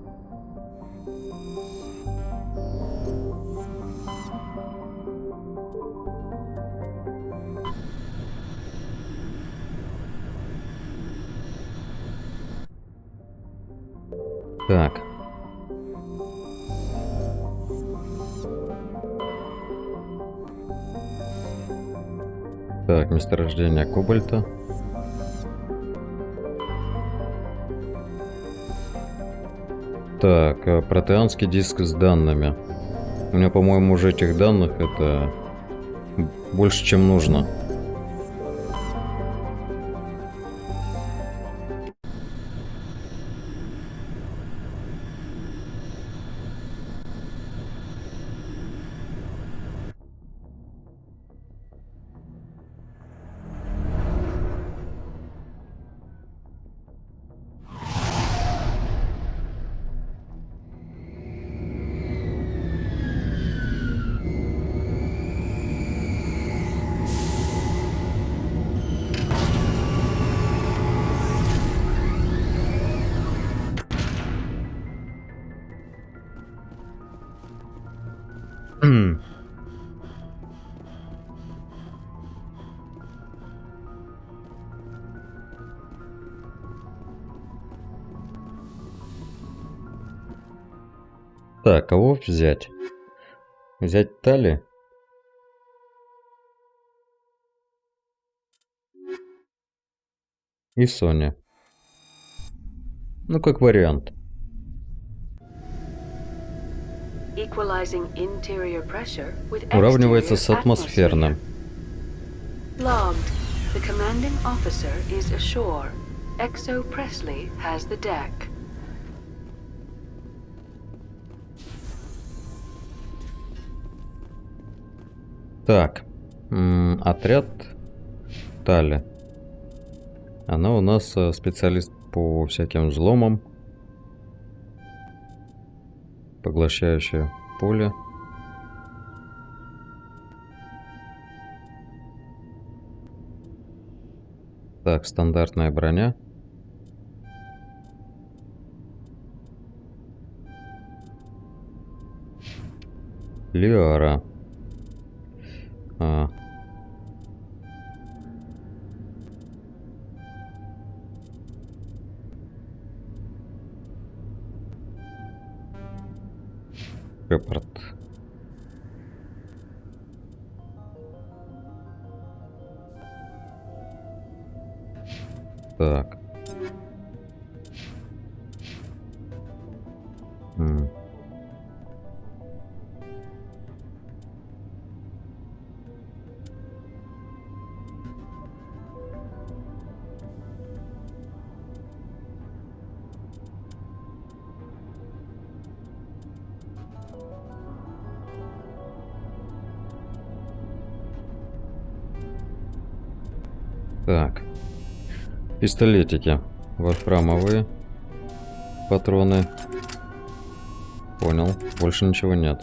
Так. Так, месторождение кобальта. Так, протеанский диск с данными. У меня, по-моему, уже этих данных это больше, чем нужно. Так, кого взять? Взять Тали? И Соня. Ну, как вариант. Уравнивается с атмосферным. Logged. The commanding officer is ashore. Exo Presley has the deck. Так, отряд Тали. Она у нас специалист по всяким взломам, поглощающее поле. Так, стандартная броня. Лиара. Шепард. Так. Так. Пистолетики. Вольфрамовые патроны. Понял. Больше ничего нет.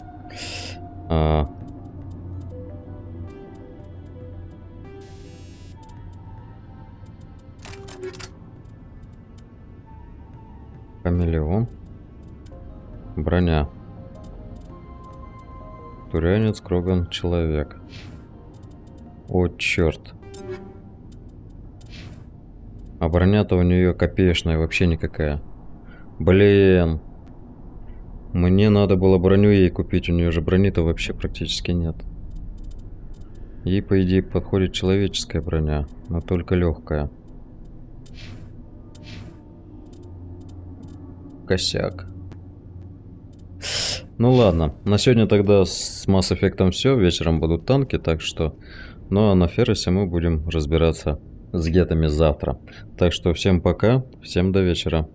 Хамелеон. Броня. Турянец, Кроган, человек. О, черт. А броня-то у нее копеечная, вообще никакая. Блин. Мне надо было броню ей купить, у нее же брони-то вообще практически нет. Ей, по идее, подходит человеческая броня, но только легкая. Косяк. Ну ладно, на сегодня тогда с Mass Effect все, вечером будут танки, так что... Ну а на Ферросе мы будем разбираться с гетами завтра. Так что всем пока, всем до вечера.